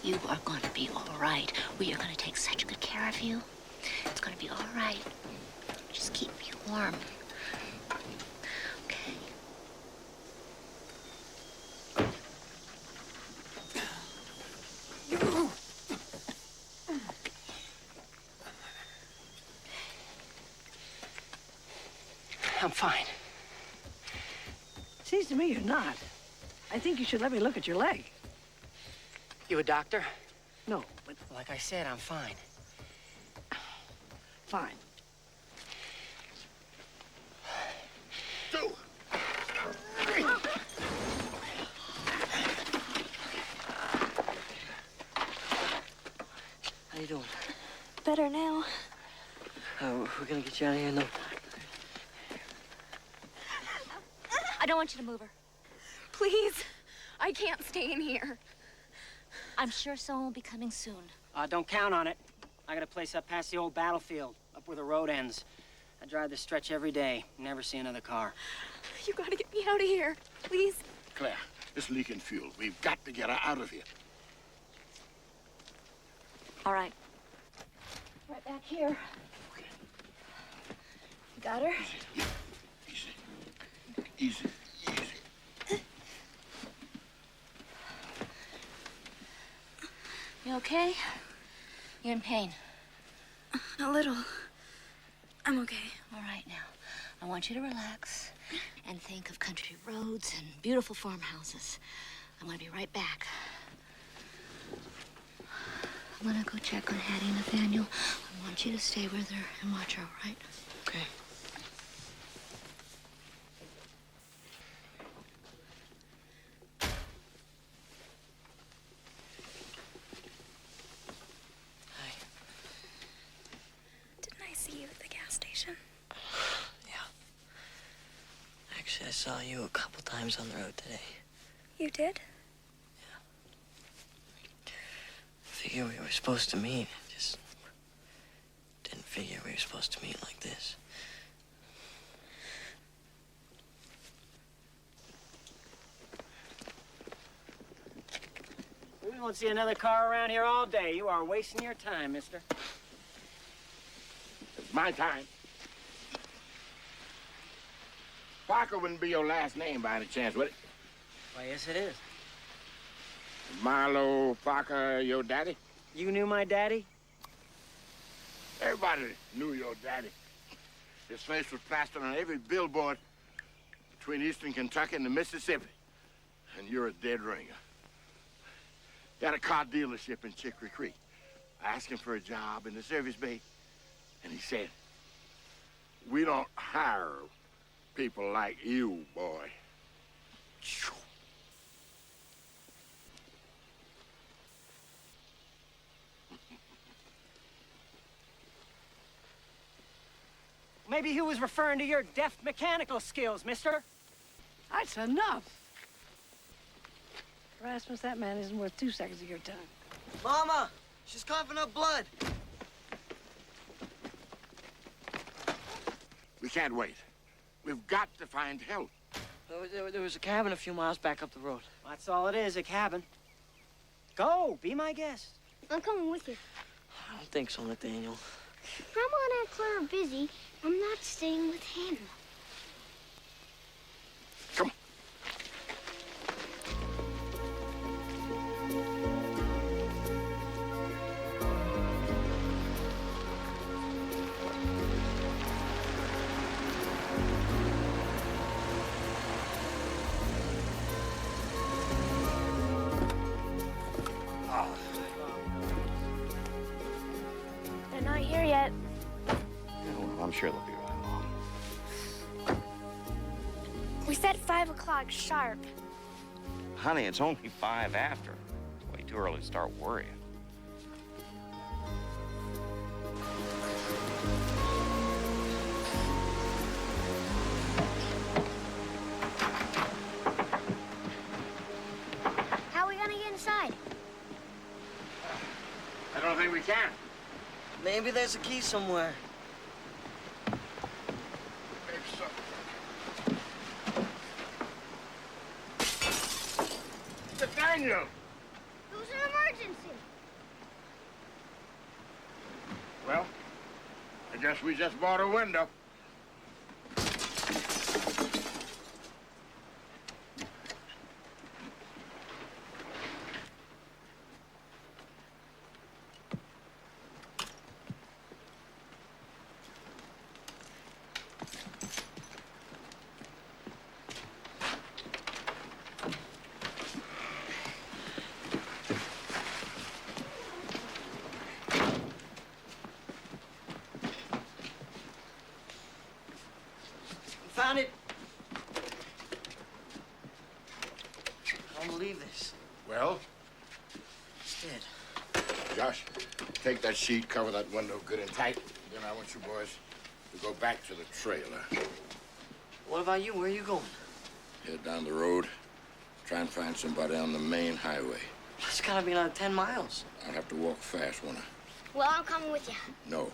You are going to be all right. We are going to take such good care of you. It's going to be all right. Just keep you warm. Okay. I'm fine. Seems to me you're not. I think you should let me look at your leg. You a doctor? No, but Like I said, I'm fine. fine. How you doing? Better now. We're gonna get you out of here in no time. I don't want you to move her. Please. I can't stay in here. I'm sure someone will be coming soon. Don't count on it. I got a place up past the old battlefield, up where the road ends. I drive this stretch every day. Never see another car. You gotta get me out of here. Please. Claire, it's leaking fuel. We've got to get her out of here. All right. Right back here. Got her? Easy. You okay? You're in pain. A little. I'm okay. All right, now. I want you to relax and think of country roads and beautiful farmhouses. I'm gonna be right back. I'm gonna go check on Hattie and Nathaniel. I want you to stay with her and watch her, all right? Okay. Didn't I see you at the gas station? Yeah. Actually, I saw you a couple times on the road today. You did? I figured we were supposed to meet. I just didn't figure we were supposed to meet like this. We won't see another car around here all day. You are wasting your time, mister. It's my time. Parker wouldn't be your last name by any chance, would it? Why, yes, it is. Marlo Parker, your daddy? You knew my daddy? Everybody knew your daddy. His face was plastered on every billboard between eastern Kentucky and the Mississippi. And you're a dead ringer. He had a car dealership in Chicory Creek. I asked him for a job in the service bay, and he said, "We don't hire people like you, boy." Maybe he was referring to your deft mechanical skills, mister. That's enough. Rasmus, that man isn't worth 2 seconds of your time. Mama, she's coughing up blood. We can't wait. We've got to find help. There was a cabin a few miles back up the road. That's all it is, a cabin. Go, be my guest. I'm coming with you. I don't think so, Nathaniel. Grandma and Aunt Claire are busy. I'm not staying with him. They're not here yet. I'm sure they'll be right along. We said 5 o'clock sharp. Honey, it's only 5 after. It's way too early to start worrying. How are we gonna get inside? I don't think we can. Maybe there's a key somewhere. Nathaniel! It was an emergency. Well, I guess we just bought a window. Found it. I don't believe this. Well? It's dead. Josh, take that sheet, cover that window good and tight. Then I want you boys to go back to the trailer. What about you? Where are you going? Head down the road. Try and find somebody on the main highway. It's gotta be another 10 miles. I'll have to walk fast, won't I? Well, I'm coming with you. No.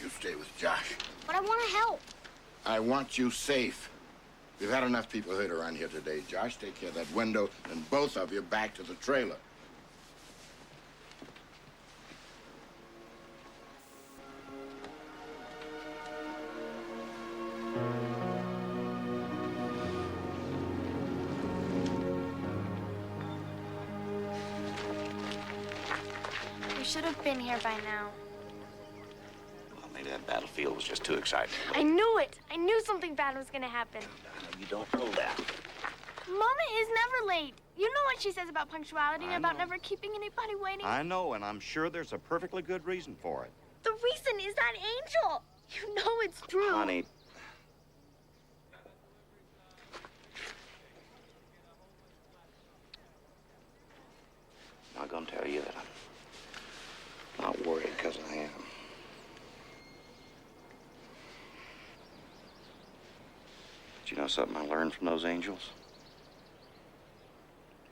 You stay with Josh. But I want to help. I want you safe. We've had enough people hurt around here today. Josh, take care of that window, and both of you back to the trailer. We should have been here by now. Well, maybe that battlefield was just too exciting. I knew it. I knew something bad was gonna happen. You don't know that. Mama is never late. You know what she says about punctuality and about never keeping anybody waiting. I know, and I'm sure there's a perfectly good reason for it. The reason is that Angel. You know it's true. Honey. I'm not gonna tell you that I'm not worried, because I am. But you know something I learned from those angels?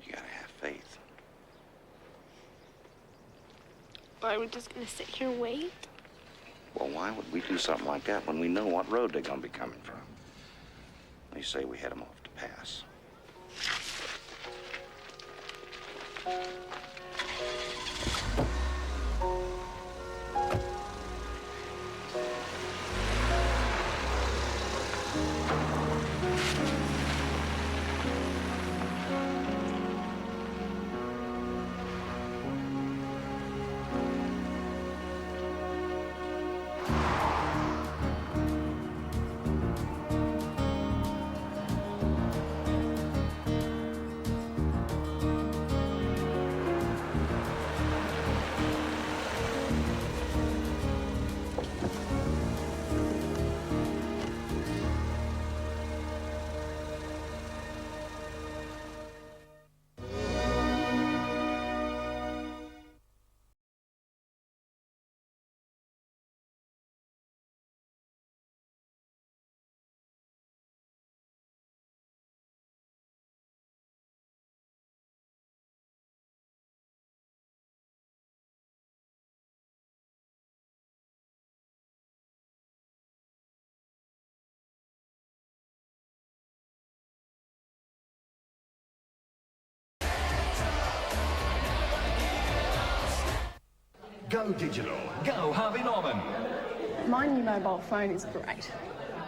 You gotta have faith. Are we just gonna sit here and wait? Well, why would we do something like that when we know what road they're gonna be coming from? They say we head them off to pass. Go digital. Go Harvey Norman. My new mobile phone is great.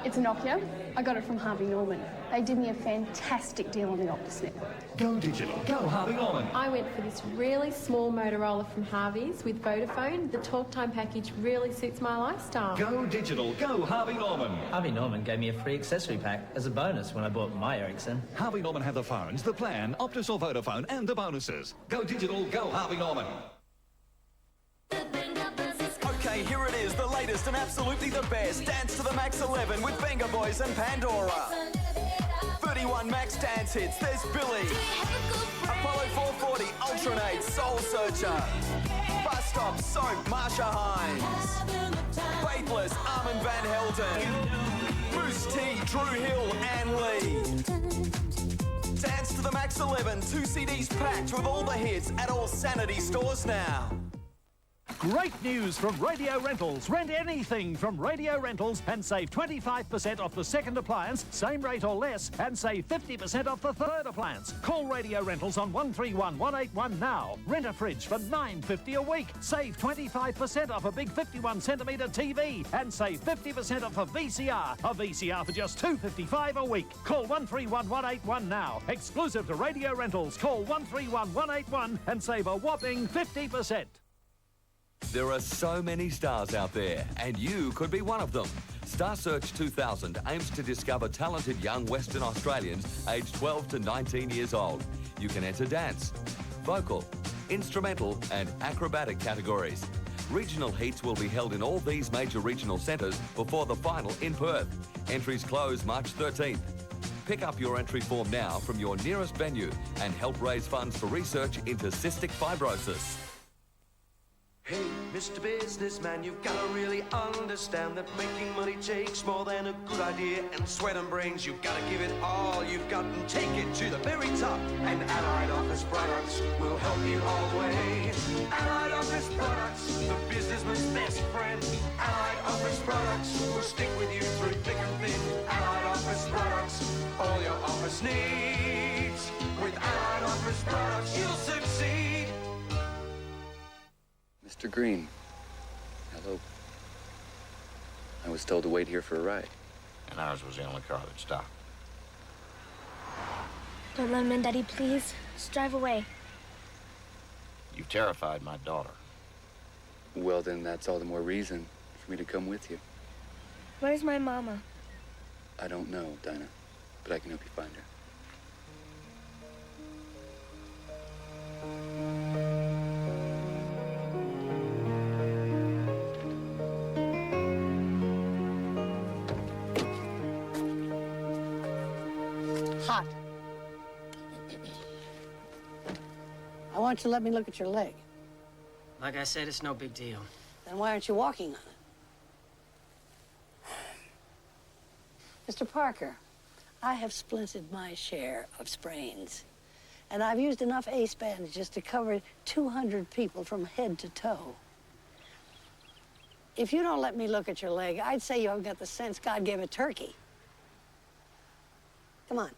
It's a Nokia. I got it from Harvey Norman. They did me a fantastic deal on the OptiSnip. Go digital. Go Harvey Norman. I went for this really small Motorola from Harvey's with Vodafone. The talk time package really suits my lifestyle. Go digital. Go Harvey Norman. Harvey Norman gave me a free accessory pack as a bonus when I bought my Ericsson. Harvey Norman have the phones, the plan, Optus or Vodafone, and the bonuses. Go digital. Go Harvey Norman. Okay, here it is, the latest and absolutely the best. Dance to the Max 11 with Venga Boys and Pandora. 31 Max dance hits, there's Billy. Apollo 440, Ultranate, Soul Searcher. Bus Stop, Soap, Marsha Hines. Faithless, Armin Van Helden. Moose T, Drew Hill, Ann Lee. Dance to the Max 11, 2 CDs packed with all the hits at all Sanity stores now. Great news from Radio Rentals. Rent anything from Radio Rentals and save 25% off the second appliance, same rate or less, and save 50% off the third appliance. Call Radio Rentals on 131 181 now. Rent a fridge for $9.50 a week. Save 25% off a big 51cm TV and save 50% off a VCR. A VCR for just $2.55 a week. Call 131 181 now. Exclusive to Radio Rentals. Call 131 181 and save a whopping 50%. There are so many stars out there, and you could be one of them. Star Search 2000 aims to discover talented young Western Australians aged 12 to 19 years old. You can enter dance, vocal, instrumental and acrobatic categories. Regional heats will be held in all these major regional centres before the final in Perth. Entries close March 13th. Pick up your entry form now from your nearest venue and help raise funds for research into cystic fibrosis. Hey, Mr. Businessman, you've got to really understand that making money takes more than a good idea and sweat and brains. You've got to give it all you've got and take it to the very top. And Allied Office Products will help you all the way. Allied Office Products, the businessman's best friend. Allied Office Products will stick with you through thick and thin. Allied Office Products, all your office needs. With Allied Office Products, you'll succeed. Mr. Green, hello. I was told to wait here for a ride. And ours was the only car that stopped. Don't let him in, Daddy, please. Just drive away. You've terrified my daughter. Well, then that's all the more reason for me to come with you. Where's my mama? I don't know, Dinah, but I can help you find her. Hot. I want you to let me look at your leg. Like I said, it's no big deal. Then why aren't you walking on it? Mr. Parker, I have splinted my share of sprains. And I've used enough ace bandages to cover 200 people from head to toe. If you don't let me look at your leg, I'd say you haven't got the sense God gave a turkey. Come on.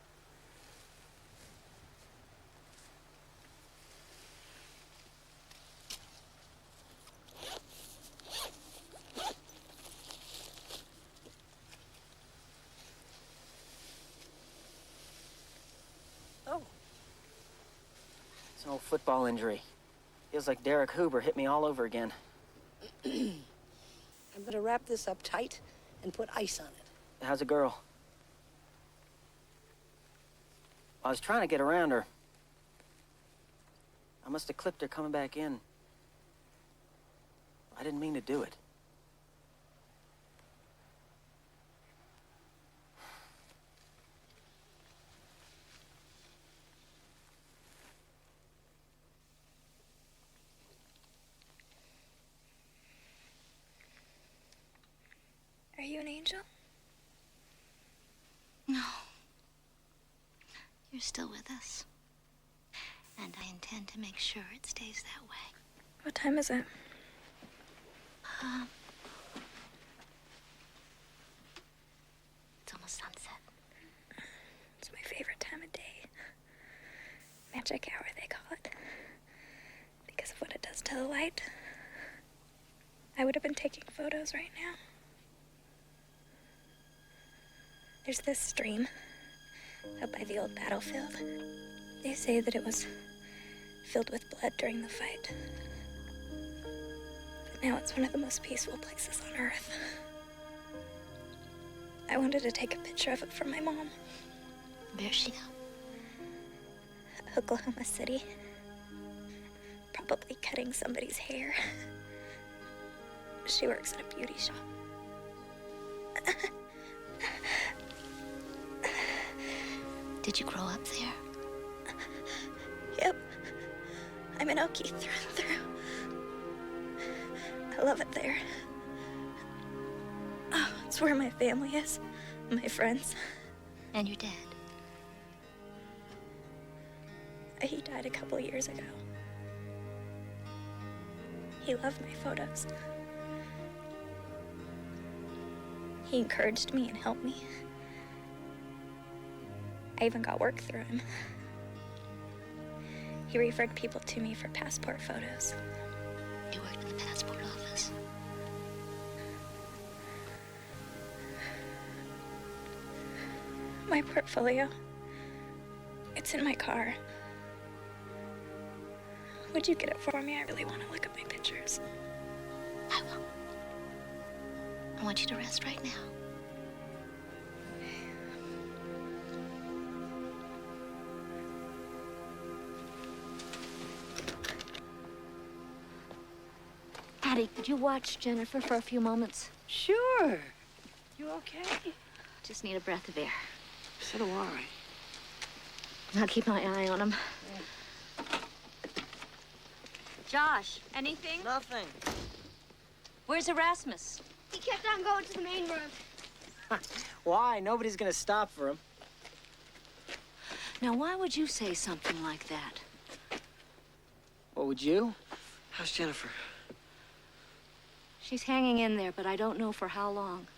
It's an old football injury. Feels like Derek Hoover hit me all over again. I'm gonna wrap this up tight and put ice on it. How's the girl? I was trying to get around her. I must have clipped her coming back in. I didn't mean to do it. Are you an angel? No. You're still with us. And I intend to make sure it stays that way. What time is it? It's almost sunset. It's my favorite time of day. Magic hour, they call it. Because of what it does to the light. I would have been taking photos right now. There's this stream up by the old battlefield. They say that it was filled with blood during the fight. But now it's one of the most peaceful places on Earth. I wanted to take a picture of it for my mom. Where's she now? Oklahoma City. Probably cutting somebody's hair. She works at a beauty shop. Did you grow up there? Yep. I'm an Okie through and through. I love it there. Oh, it's where my family is. My friends. And your dad? He died a couple years ago. He loved my photos. He encouraged me and helped me. I even got work through him. He referred people to me for passport photos. You worked in the passport office? My portfolio. It's in my car. Would you get it for me? I really want to look at my pictures. I will. I want you to rest right now. Addie, could you watch Jennifer for a few moments? Sure. You okay? Just need a breath of air. So do I. I'll keep my eye on him. Josh, anything? Nothing. Where's Erasmus? He kept on going to the main room. Why? Nobody's gonna stop for him. Now, why would you say something like that? What would you? How's Jennifer? She's hanging in there, but I don't know for how long.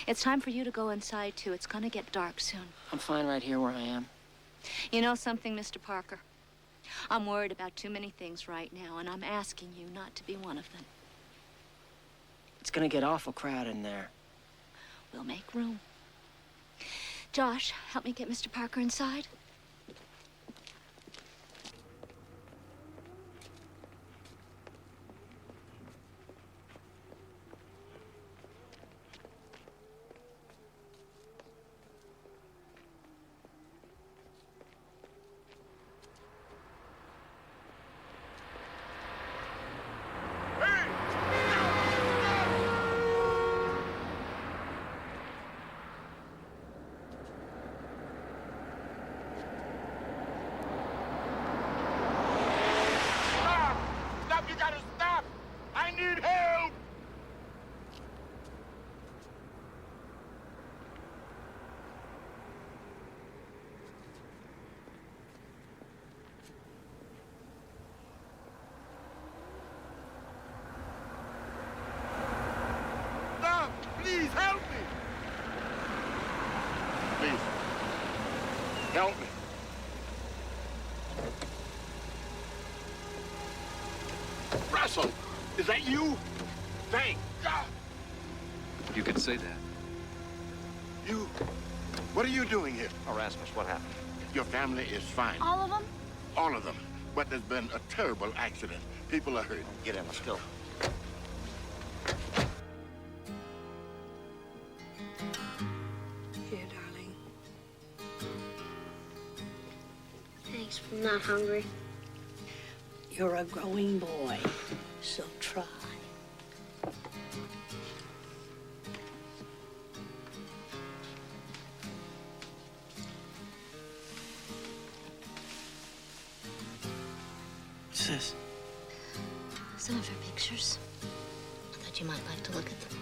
It's time for you to go inside, too. It's gonna get dark soon. I'm fine right here where I am. You know something, Mr. Parker? I'm worried about too many things right now, and I'm asking you not to be one of them. It's gonna get awful crowded in there. We'll make room. Josh, help me get Mr. Parker inside. You gotta stop! I need help! Stop! Please help me! Please. Help me. Russell, is that you? Thank God. You could say that. You, what are you doing here? Erasmus, what happened? Your family is fine. All of them? All of them. But there's been a terrible accident. People are hurt. Get in, let's go. Here, darling. Thanks, I'm not hungry. You're a growing boy, so try. What's this? Some of her pictures. I thought you might like to look at them.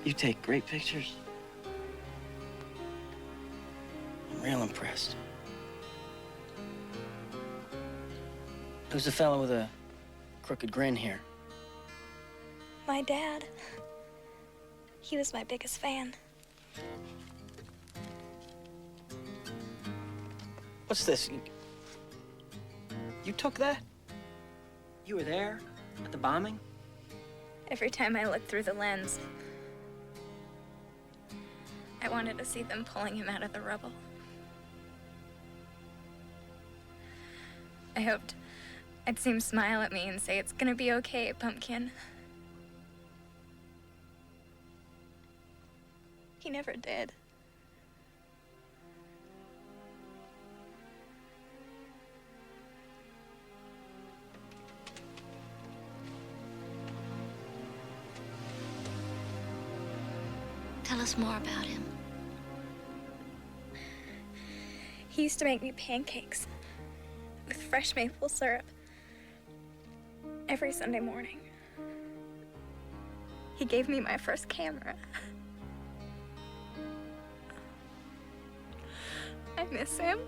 You take great pictures. I'm real impressed. Who's the fellow with a crooked grin here? My dad. He was my biggest fan. What's this? You took that? You were there at the bombing? Every time I looked through the lens, I wanted to see them pulling him out of the rubble. I hoped I'd see him smile at me and say, "It's gonna be okay, Pumpkin." He never did. Tell us more about him. He used to make me pancakes with fresh maple syrup every Sunday morning. He gave me my first camera. I miss him.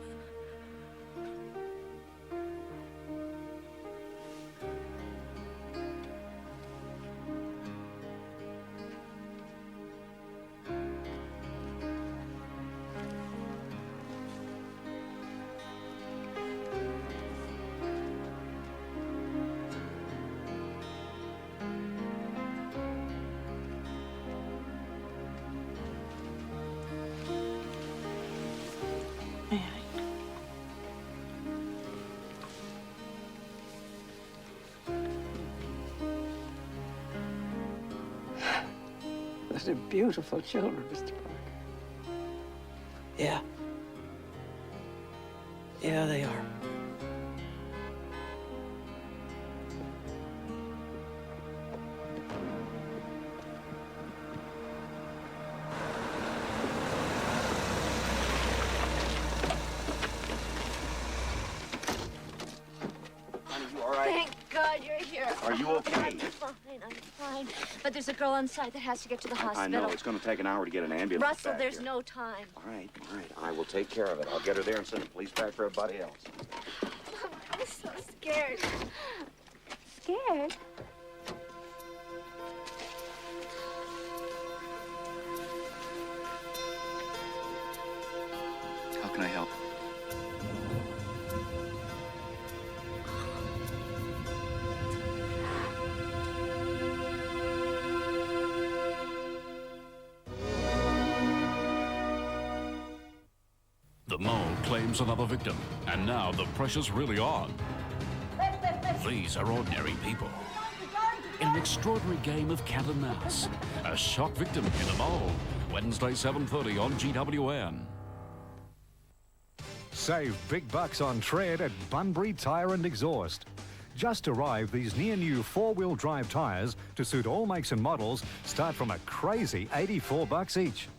Those are beautiful children, Mr. Parker. Yeah. Yeah, they are. Thank God you're here. Are you okay? I'm fine. But there's a girl on site that has to get to the hospital. I know. It's going to take an hour to get an ambulance Russell, back there's here. no time. All right. I will take care of it. I'll get her there and send the police back for everybody else. I'm so scared. Scared? How can I help? The mole claims another victim, and now the pressure's really on. These are ordinary people. In an extraordinary game of cat and mouse, a shock victim in a mole. Wednesday, 7:30 on GWN. Save big bucks on tread at Bunbury Tyre and Exhaust. Just arrived, these near-new four-wheel drive tyres to suit all makes and models start from a crazy $84 each.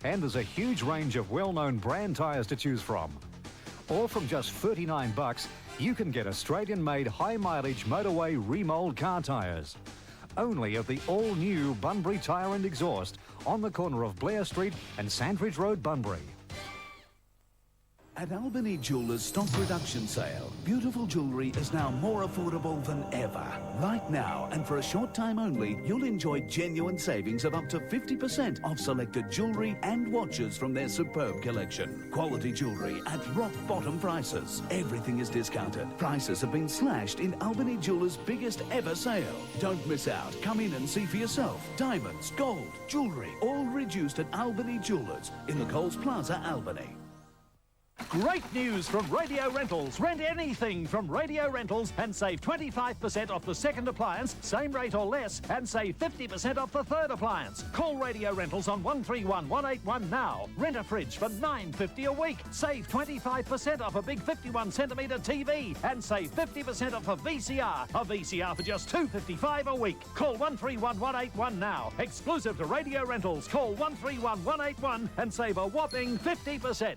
And there's a huge range of well-known brand tyres to choose from. Or from just $39, you can get Australian-made high-mileage motorway remold car tyres. Only at the all-new Bunbury Tyre and Exhaust on the corner of Blair Street and Sandridge Road, Bunbury. At Albany Jewelers' stock reduction sale, beautiful jewellery is now more affordable than ever. Right now, and for a short time only, you'll enjoy genuine savings of up to 50% off selected jewellery and watches from their superb collection. Quality jewellery at rock-bottom prices. Everything is discounted. Prices have been slashed in Albany Jewelers' biggest ever sale. Don't miss out. Come in and see for yourself. Diamonds, gold, jewellery, all reduced at Albany Jewelers in the Coles Plaza, Albany. Great news from Radio Rentals. Rent anything from Radio Rentals and save 25% off the second appliance, same rate or less, and save 50% off the third appliance. Call Radio Rentals on 131 181 now. Rent a fridge for $9.50 a week. Save 25% off a big 51cm TV and save 50% off a VCR. A VCR for just $2.55 a week. Call 131 181 now. Exclusive to Radio Rentals. Call 131 181 and save a whopping 50%.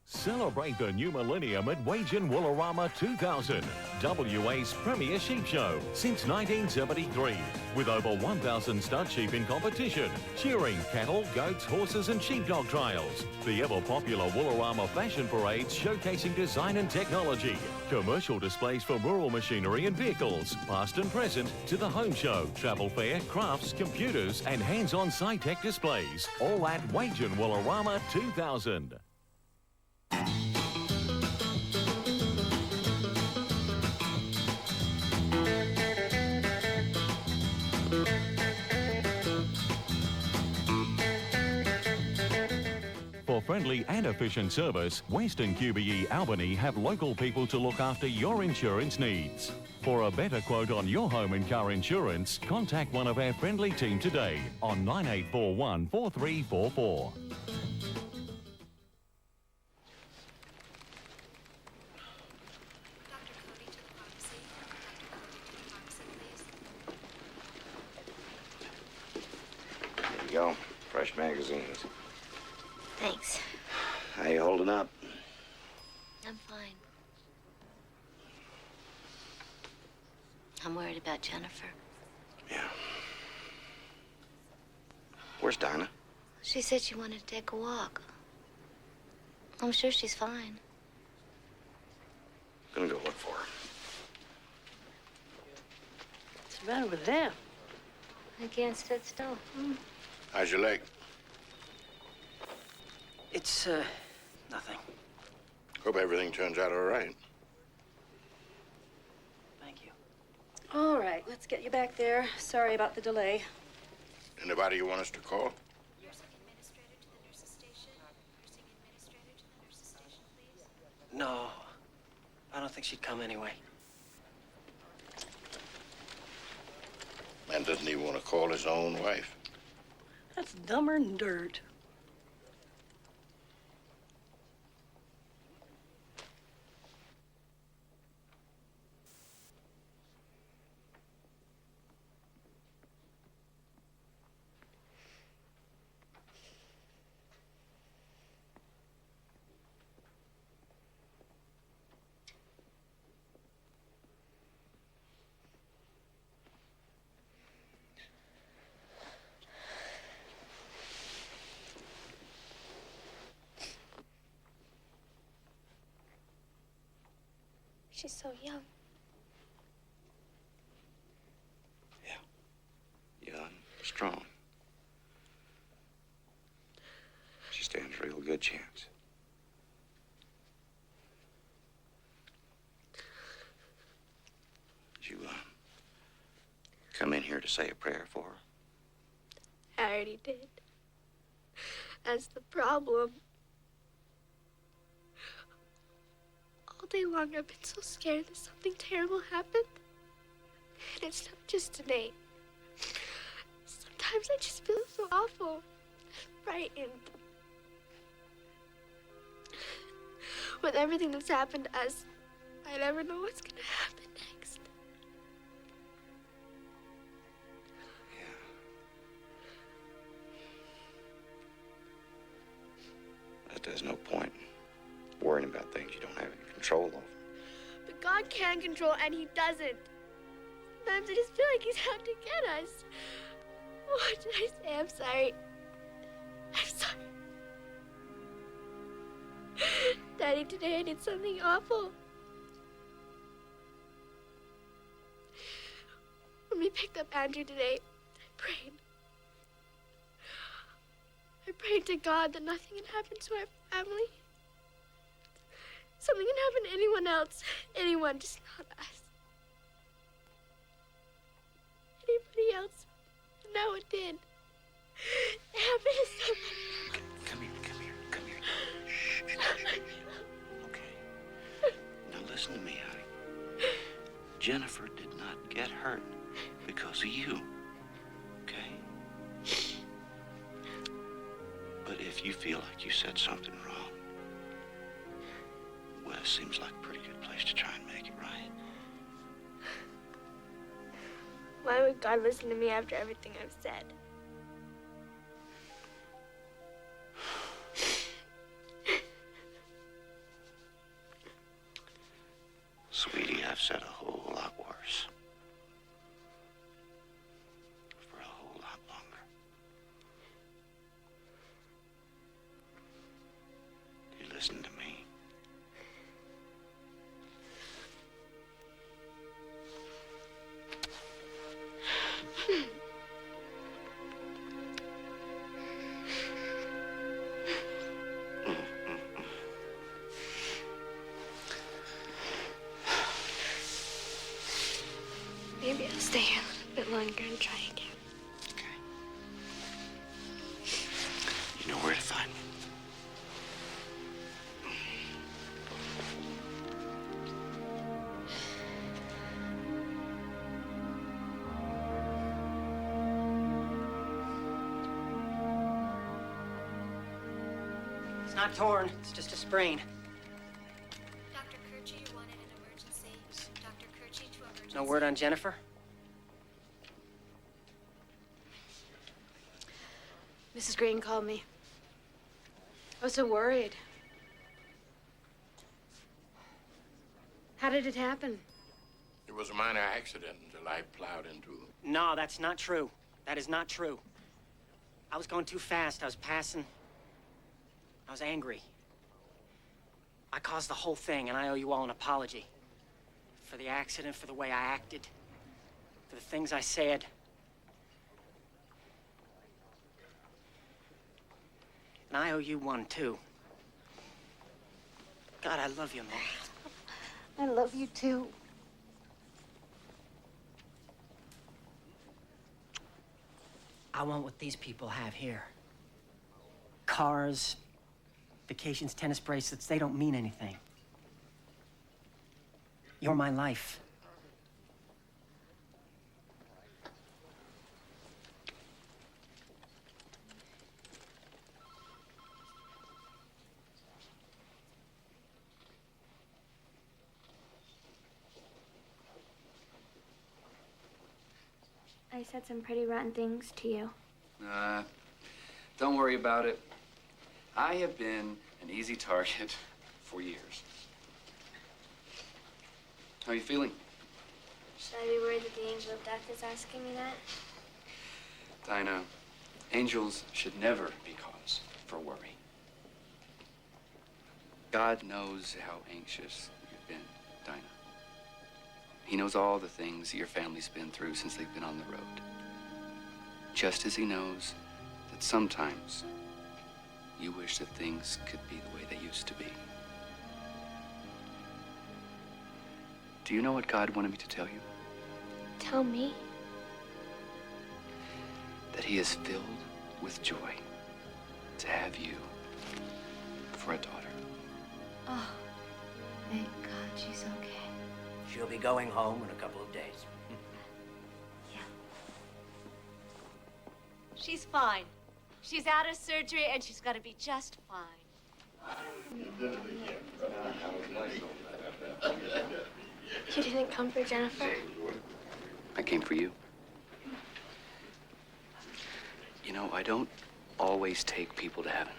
Celebrate the new millennium at Wagen Woolorama 2000, WA's premier sheep show since 1973, with over 1,000 stud sheep in competition, shearing, cattle, goats, horses and sheepdog trials, the ever-popular Woolorama fashion parades showcasing design and technology, commercial displays for rural machinery and vehicles, past and present, to the home show, travel fair, crafts, computers and hands-on sci-tech displays, all at Wagen Woolorama 2000. For friendly and efficient service, Western QBE Albany have local people to look after your insurance needs. For a better quote on your home and car insurance, contact one of our friendly team today on 9841 4344. There you go. Fresh magazines. Thanks. How you holding up? I'm fine. I'm worried about Jennifer. Yeah. Where's Dinah? She said she wanted to take a walk. I'm sure she's fine. Gonna go look for her. What's the matter with them? I can't sit still. How's your leg? It's, nothing. Hope everything turns out all right. Thank you. All right, let's get you back there. Sorry about the delay. Anybody you want us to call? No, I don't think she'd come anyway. Man doesn't even want to call his own wife. That's dumber than dirt. She's so young. Young, strong. She stands a real good chance. Did you, come in here to say a prayer for her? I already did. That's the problem. All day long I've been so scared that something terrible happened. And it's not just today. Sometimes I just feel so awful, frightened. With everything that's happened to us, I never know what's gonna happen next. But there's no point worrying about things you don't have any control over. But God can control, and He doesn't. Sometimes I just feel like He's out to get us. What did I say? I'm sorry. I'm sorry. Daddy, today I did something awful. When we picked up Andrew today, I prayed. I prayed to God that nothing can happen to our family. Something can happen to anyone else. Anyone, just not us. Anybody else? No, it did. It happened to somebody. Come here. Shh, shh, shh. Okay. Now listen to me, honey. Jennifer did not get hurt because of you. Okay? But if you feel like you said something wrong, well, it seems like a pretty good place to try and make it right. Why would God listen to me after everything I've said? listen to me. Maybe I'll stay here a little bit longer and try again. You know where to find me. It's not torn. It's just a sprain. Dr. Kirchi, you wanted an emergency. Dr. Kirchi to emergency. No word on Jennifer? Mrs. Green called me. I was so worried. How did it happen? It was a minor accident until I plowed into them. No, that's not true. That is not true. I was going too fast. I was passing. I was angry. I caused the whole thing, and I owe you all an apology. For the accident, for the way I acted, for the things I said. And I owe you one, too. God, I love you, Mom. I love you too. I want what these people have here. Cars, vacations, tennis bracelets, they don't mean anything. You're my life. I said some pretty rotten things to you. Don't worry about it. I have been an easy target for years. How are you feeling? Should I be worried that the angel of death is asking me that? Dinah, angels should never be cause for worry. God knows how anxious you've been, Dinah. He knows all the things that your family's been through since they've been on the road. Just as he knows that sometimes you wish that things could be the way they used to be. Do you know what God wanted me to tell you? Tell me. That he is filled with joy to have you for a daughter. Oh, thank God she's okay. She'll be going home in a couple of days. She's fine. She's out of surgery and she's gonna be just fine. You didn't come for Jennifer? I came for you. You know, I don't always take people to heaven.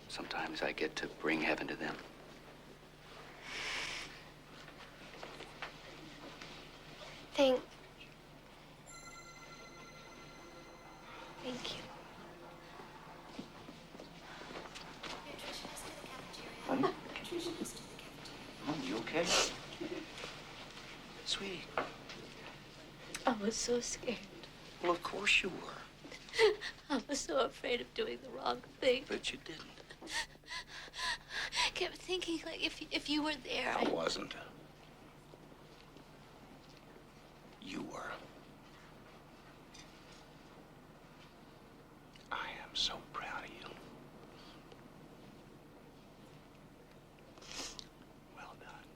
Sometimes I get to bring heaven to them. Thank you. Honey? Honey, you okay? Sweetie. I was so scared. Well, of course you were. I was so afraid of doing the wrong thing. But you didn't. I kept thinking, like, if you were there. I wasn't. You were. I am so proud of you. Well done.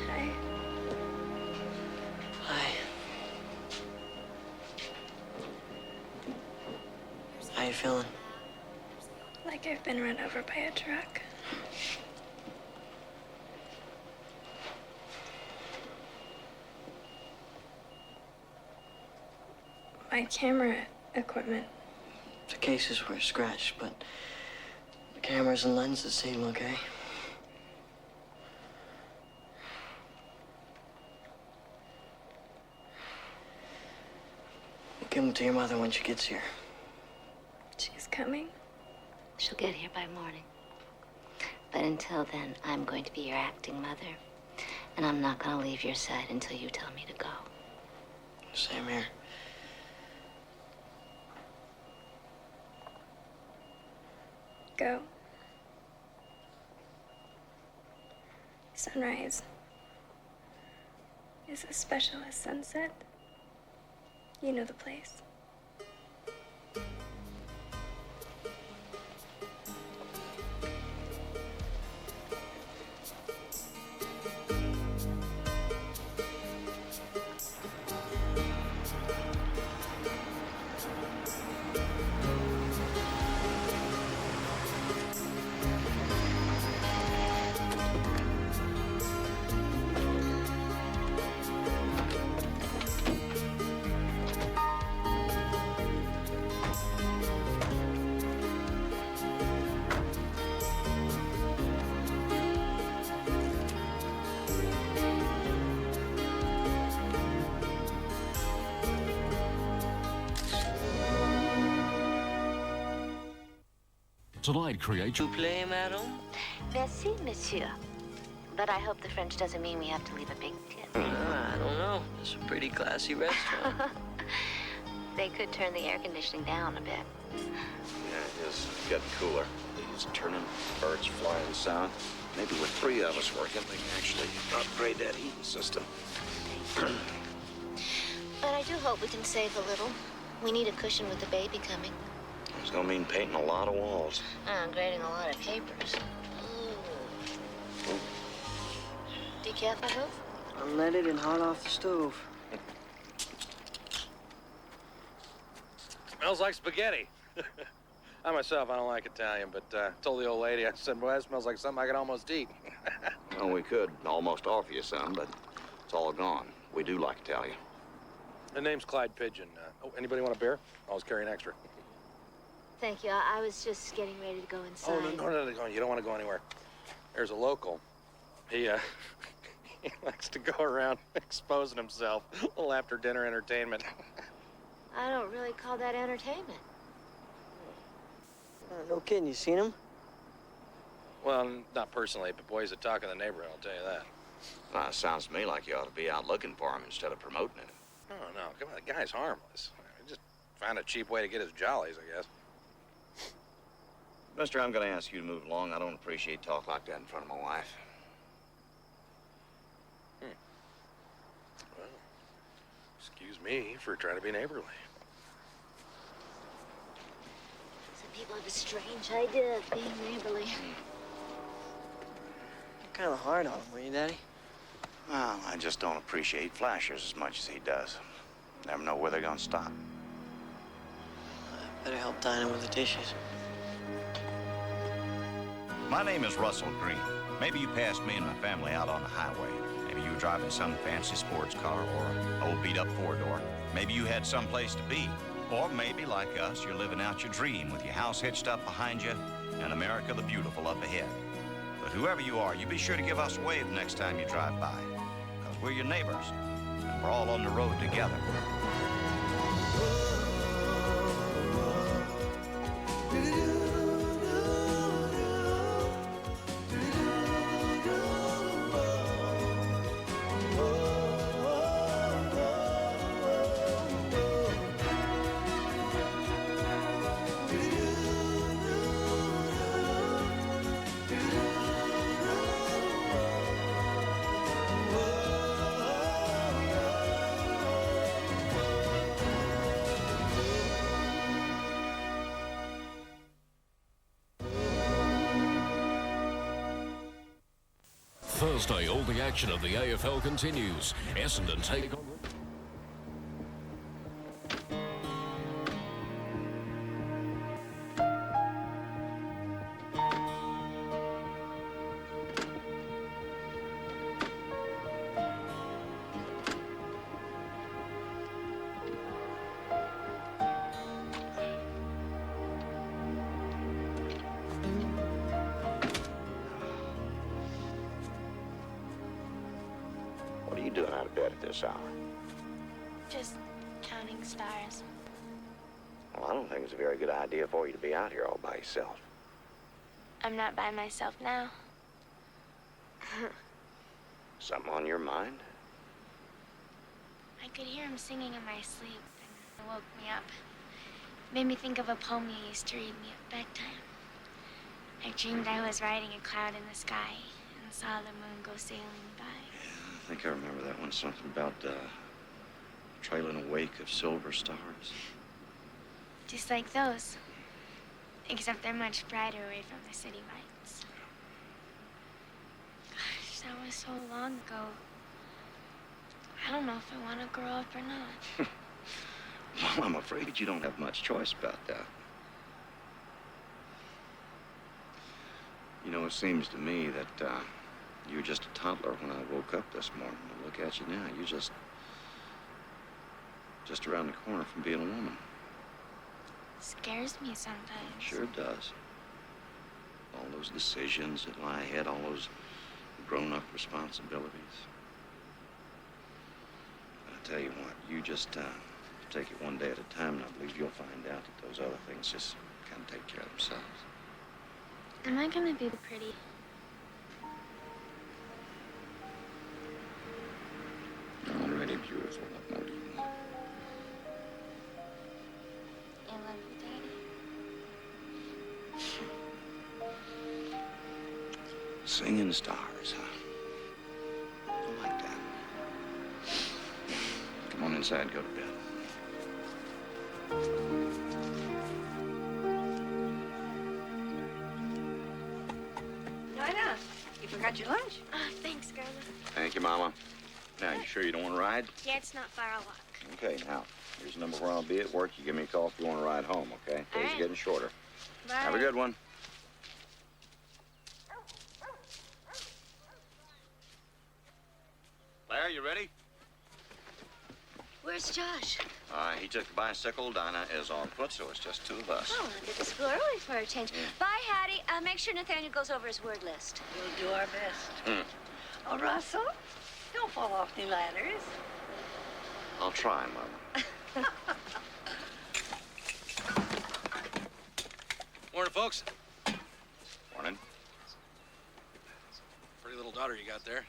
Hi. Hi. How you feeling? Like I've been run over by a truck. My camera equipment. The cases were scratched, but the cameras and lenses seem okay. Give them to your mother when she gets here. She's coming. She'll get here by morning. But until then, I'm going to be your acting mother. And I'm not going to leave your side until you tell me to go. Same here. Go. Sunrise is as special as sunset. You know the place. Tonight, create your... Play, madam? Merci, monsieur. But I hope the French doesn't mean we have to leave a big tip. I don't know. It's a pretty classy restaurant. They could turn the air conditioning down a bit. Yeah, it is getting cooler. Leaves turning, birds flying south. Maybe with 3 of us working, we can actually upgrade that heating system. But I do hope we can save a little. We need a cushion with the baby coming. It's gonna mean painting a lot of walls. Grading a lot of papers. Decaf, I hope? Unleaded and hot off the stove. Smells like spaghetti. I myself, I don't like Italian, but told the old lady, I said, well, that smells like something I could almost eat. Well, we could almost offer you some, but it's all gone. We do like Italian. The name's Clyde Pigeon. Anybody want a beer? I'll always carry an extra. Thank you. I was just getting ready to go inside. Oh, no. You don't want to go anywhere. There's a local. He likes to go around exposing himself. A little after dinner entertainment. I don't really call that entertainment. No kidding. You seen him? Well, not personally, but boys that talk in the neighborhood, I'll tell you that. Well, it sounds to me like you ought to be out looking for him instead of promoting it. Oh, no. Come on, the guy's harmless. Just find a cheap way to get his jollies, I guess. Mister, I'm going to ask you to move along. I don't appreciate talk like that in front of my wife. Well, excuse me for trying to be neighborly. Some people have a strange idea of being neighborly. You're kind of hard on him, were you, Daddy? Well, I just don't appreciate flashers as much as he does. Never know where they're going to stop. Better help Dinah with the dishes. My name is Russell Green. Maybe you passed me and my family out on the highway. Maybe you were driving some fancy sports car or an old beat-up four-door. Maybe you had someplace to be. Or maybe, like us, you're living out your dream with your house hitched up behind you and America the Beautiful up ahead. But whoever you are, you be sure to give us a wave next time you drive by. Because we're your neighbors, and we're all on the road together. Thursday, all the action of the AFL continues. Essendon take on... What are you doing out of bed at this hour? Just counting stars. Well, I don't think it's a very good idea for you to be out here all by yourself. I'm not by myself now. Something on your mind? I could hear him singing in my sleep, and it woke me up. It made me think of a poem he used to read me at bedtime. I dreamed I was riding a cloud in the sky and saw the moon go sailing by. I think I remember that one, something about trailing a wake of silver stars. Just like those, except they're much brighter away from the city lights. Gosh, that was so long ago. I don't know if I want to grow up or not. Well, I'm afraid you don't have much choice about that. You know, it seems to me that you were just a toddler when I woke up this morning. But look at you now. You're just around the corner from being a woman. Scares me sometimes. Sure does. All those decisions that lie ahead, all those grown-up responsibilities. I tell you what, you just take it one day at a time, and I believe you'll find out that those other things just kind of take care of themselves. Am I gonna be pretty? You're already beautiful. What more do you want? I love you, Daddy. Singing stars, huh? I like that. Come on inside, go to bed. Dinah, you forgot your lunch. Thanks, Grandma. Thank you, Mama. Now, you sure you don't want to ride? Yeah, it's not far. I'll walk. Okay, now, here's the number where I'll be at work. You give me a call if you want to ride home, okay? All Days right. getting shorter. Bye. Have a good one. Claire, you ready? Where's Josh? He took the bicycle. Dinah is on foot, so it's just two of us. Oh, I get to school early for a change. Bye, Hattie. Make sure Nathaniel goes over his word list. We'll do our best. Oh, Russell, don't fall off the ladders. I'll try, Mama. Morning, folks. Morning. Pretty little daughter you got there.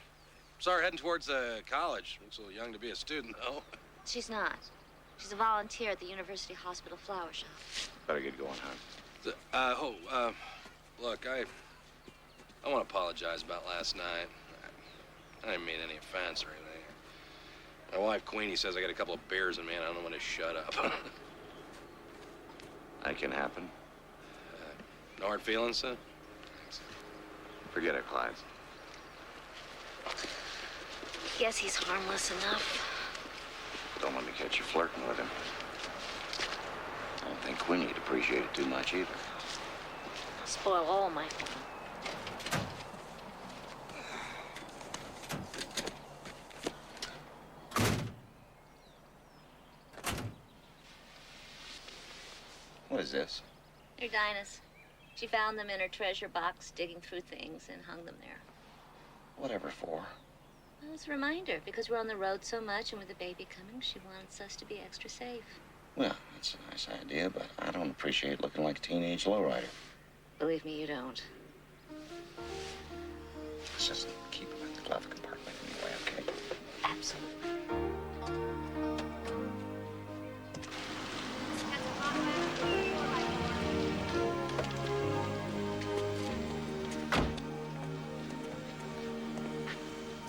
Sorry, heading towards college. Looks a little young to be a student, though. She's not. She's a volunteer at the University Hospital flower shop. Better get going, huh? Look, I want to apologize about last night. I didn't mean any offense or anything. My wife, Queenie, says I got a couple of beers in me and I don't know when to shut up. That can happen. No hard feelings, son? Forget it, Clyde. Guess he's harmless enough. Don't let me catch you flirting with him. I don't think Queenie'd appreciate it too much either. Spoil all my fun. What is this? They're Dinah's. She found them in her treasure box, digging through things, and hung them there. Whatever for. Well, it's a reminder, because we're on the road so much, and with the baby coming, she wants us to be extra safe. Well, that's a nice idea, but I don't appreciate looking like a teenage lowrider. Believe me, you don't. Let's just keep them in the glove compartment anyway, okay? Absolutely.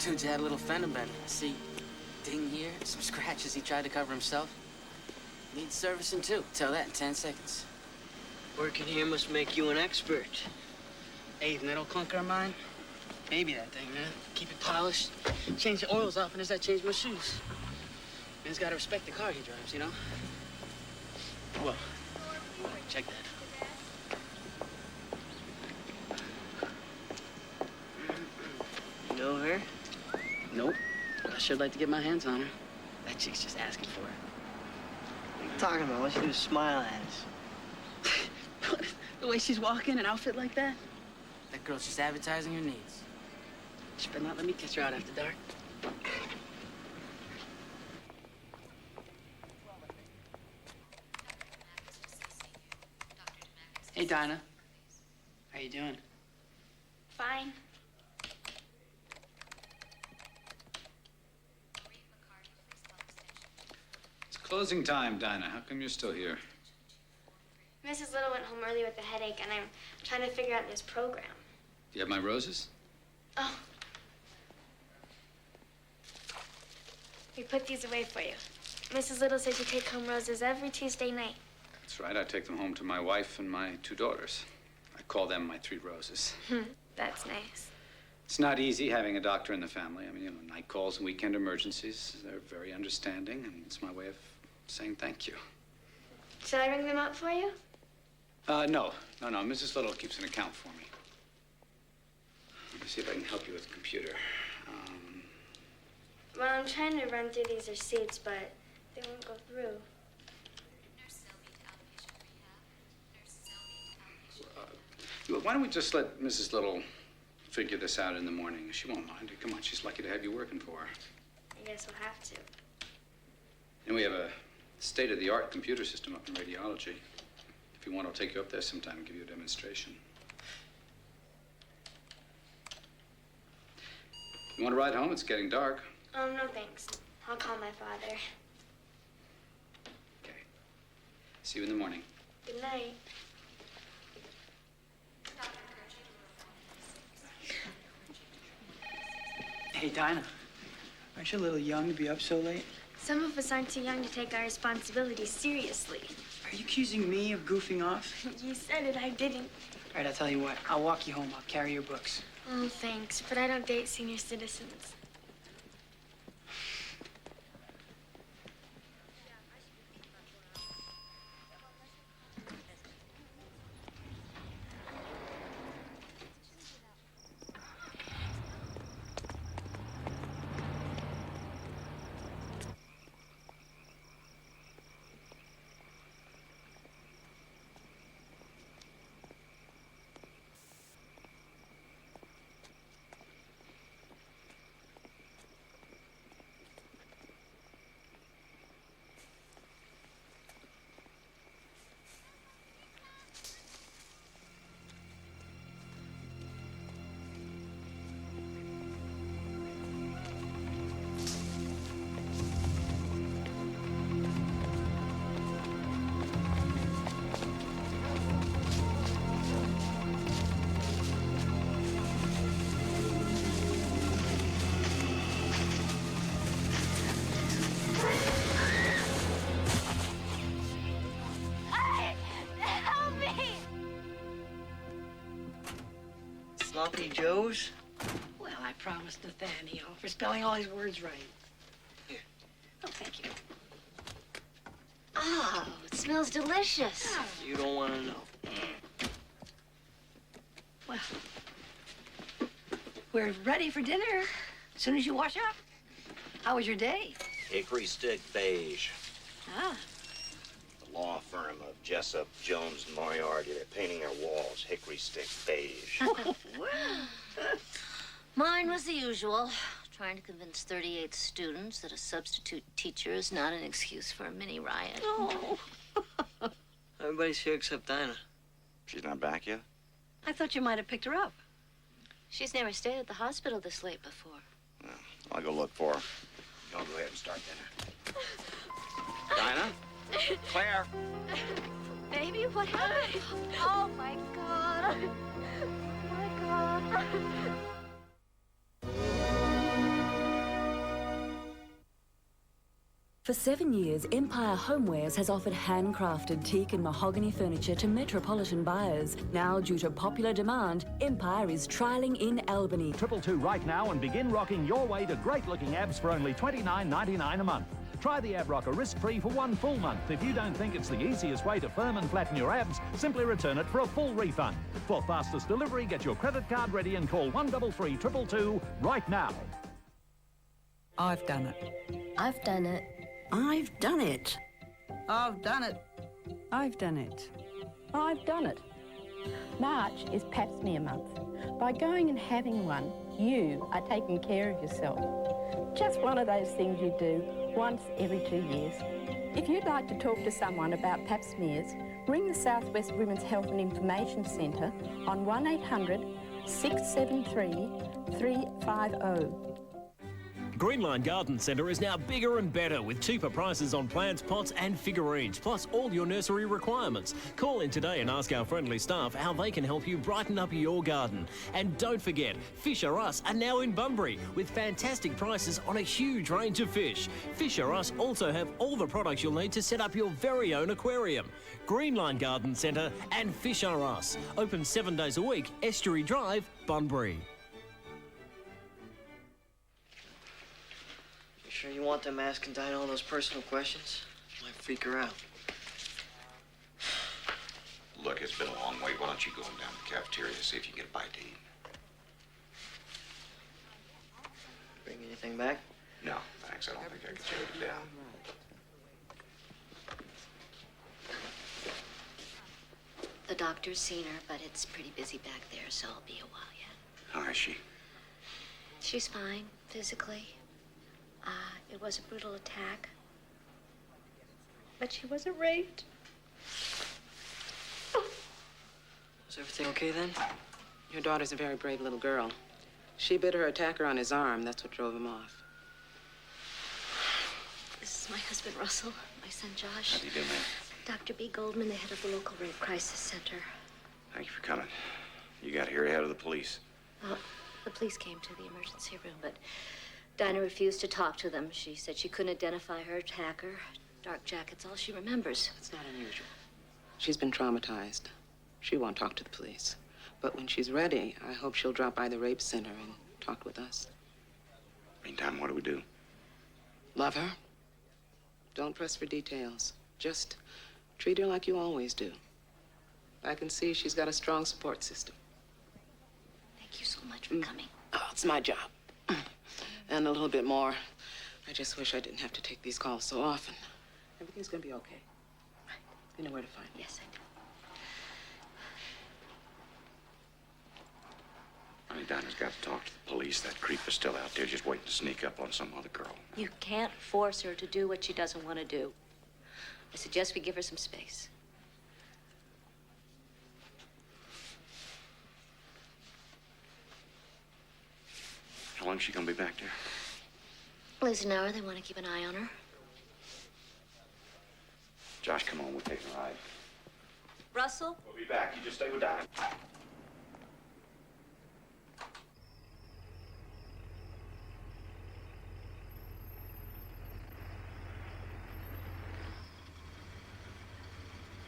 Dude's had a little fender bender. I see ding here, some scratches he tried to cover himself. Needs servicing too. Tell that in 10 seconds. Working here must make you an expert. Hey, isn't that old clunker of mine? Baby that thing, man. Keep it polished. Change the oils often as I change my shoes. Man's gotta respect the car he drives, you know? Well, check that. You know her? Nope. But I sure like to get my hands on her. That chick's just asking for it. What are you talking about? All she do is smile at us. The way she's walking, an outfit like that? That girl's just advertising her needs. She better not let me kiss her out after dark. Hey, Dinah. How you doing? Fine. It's closing time, Dinah. How come you're still here? Mrs. Little went home early with a headache, and I'm trying to figure out this program. Do you have my roses? Oh. We put these away for you. Mrs. Little says you take home roses every Tuesday night. That's right. I take them home to my wife and my 2 daughters. I call them my 3 roses. That's nice. It's not easy having a doctor in the family. I mean, you know, night calls and weekend emergencies. They're very understanding, and it's my way of saying thank you. Should I ring them up for you? No. Mrs. Little keeps an account for me. Let me see if I can help you with the computer. Well, I'm trying to run through these receipts, but they won't go through. Why don't we just let Mrs. Little figure this out in the morning? She won't mind. Come on, she's lucky to have you working for her. I guess we'll have to. And we have a state-of-the-art computer system up in radiology. If you want, I'll take you up there sometime and give you a demonstration. You want to ride home? It's getting dark. No thanks. I'll call my father. Okay. See you in the morning. Good night. Hey, Dinah. Aren't you a little young to be up so late? Some of us aren't too young to take our responsibilities seriously. Are you accusing me of goofing off? You said it, I didn't. All right, I'll tell you what. I'll walk you home. I'll carry your books. Oh, thanks, but I don't date senior citizens. Sloppy Joes? Well, I promised Nathaniel for spelling all his words right. Here. Oh, thank you. Oh, it smells delicious. You don't want to know. Well, we're ready for dinner as soon as you wash up. How was your day? Hickory Stick Beige. Ah, The law firm of Jessup, Jones, and Moriarty. They're painting their walls Hickory Stick Beige. Mine was the usual. Trying to convince 38 students that a substitute teacher is not an excuse for a mini riot. Oh. Everybody's here except Dinah. She's not back yet? I thought you might have picked her up. She's never stayed at the hospital this late before. No, I'll go look for her. Y'all go ahead and start dinner. Dinah? Claire? Baby, what happened? Oh, my God. My God. For 7 years, Empire Homewares has offered handcrafted teak and mahogany furniture to metropolitan buyers. Now, due to popular demand, Empire is trialling in Albany. 222 right now and begin rocking your way to great-looking abs for only $29.99 a month. Try the Ab Rocker risk-free for 1 full month. If you don't think it's the easiest way to firm and flatten your abs, simply return it for a full refund. For fastest delivery, get your credit card ready and call 133 222 right now. I've done it. I've done it. I've done it. I've done it. I've done it. I've done it. March is Pap smear month. By going and having one, you are taking care of yourself. Just one of those things you do once every 2 years. If you'd like to talk to someone about Pap smears, ring the Southwest Women's Health and Information Centre on 1-800-673-350. Greenline Garden Centre is now bigger and better with cheaper prices on plants, pots and figurines, plus all your nursery requirements. Call in today and ask our friendly staff how they can help you brighten up your garden. And don't forget, Fish R Us are now in Bunbury with fantastic prices on a huge range of fish. Fish R Us also have all the products you'll need to set up your very own aquarium. Greenline Garden Centre and Fish R Us. Open 7 days a week, Estuary Drive, Bunbury. Sure you want them asking Dinah all those personal questions? Might freak her out. Look, it's been a long wait. Why don't you go on down to the cafeteria to see if you can get a bite to eat? Bring anything back? No, thanks. I don't think I can choke it down. The doctor's seen her, but it's pretty busy back there, so it'll be a while yet. How is she? She's fine, physically. It was a brutal attack. But she wasn't raped. Is everything okay then? Your daughter's a very brave little girl. She bit her attacker on his arm. That's what drove him off. This is my husband, Russell, my son, Josh. How do you do, man? Dr. B. Goldman, the head of the local rape crisis center. Thank you for coming. You got here ahead of the police. Well, the police came to the emergency room, but Dinah refused to talk to them. She said she couldn't identify her attacker. Dark jacket's all she remembers. It's not unusual. She's been traumatized. She won't talk to the police. But when she's ready, I hope she'll drop by the rape center and talk with us. Meantime, what do we do? Love her. Don't press for details. Just treat her like you always do. I can see she's got a strong support system. Thank you so much for coming. Oh, it's my job. And a little bit more. I just wish I didn't have to take these calls so often. Everything's gonna be okay. Right. You know where to find me. Yes, I do. I mean, Dinah's got to talk to the police. That creep is still out there just waiting to sneak up on some other girl. You can't force her to do what she doesn't want to do. I suggest we give her some space. How long is she going to be back there? At least an hour. They want to keep an eye on her. Josh, come on. We'll take a ride. Russell? We'll be back. You just stay with Dinah.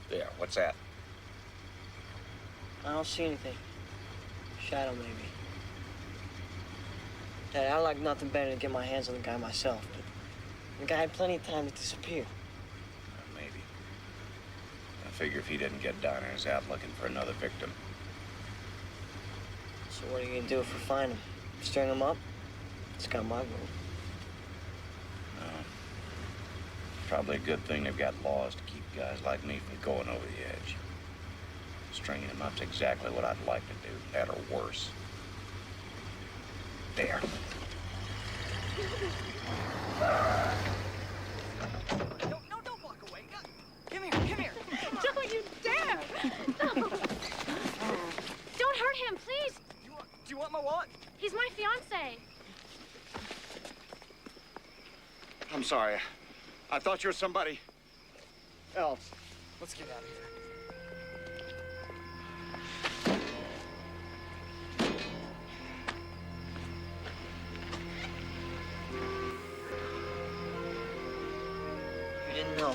There. What's that? I don't see anything. Shadow, maybe. Dad, I like nothing better than get my hands on the guy myself, but the guy had plenty of time to disappear. Maybe. I figure if he didn't get Dinah, he's out looking for another victim. So what are you gonna do if we find him? String him up? It's got my vote. No. Probably a good thing they've got laws to keep guys like me from going over the edge. Stringing him up's exactly what I'd like to do, that or worse. There. Don't walk away. Come here. Don't you dare! No. Don't hurt him, please. Do you want my wallet? He's my fiancé. I'm sorry. I thought you were somebody else. Let's get out of here. You didn't know.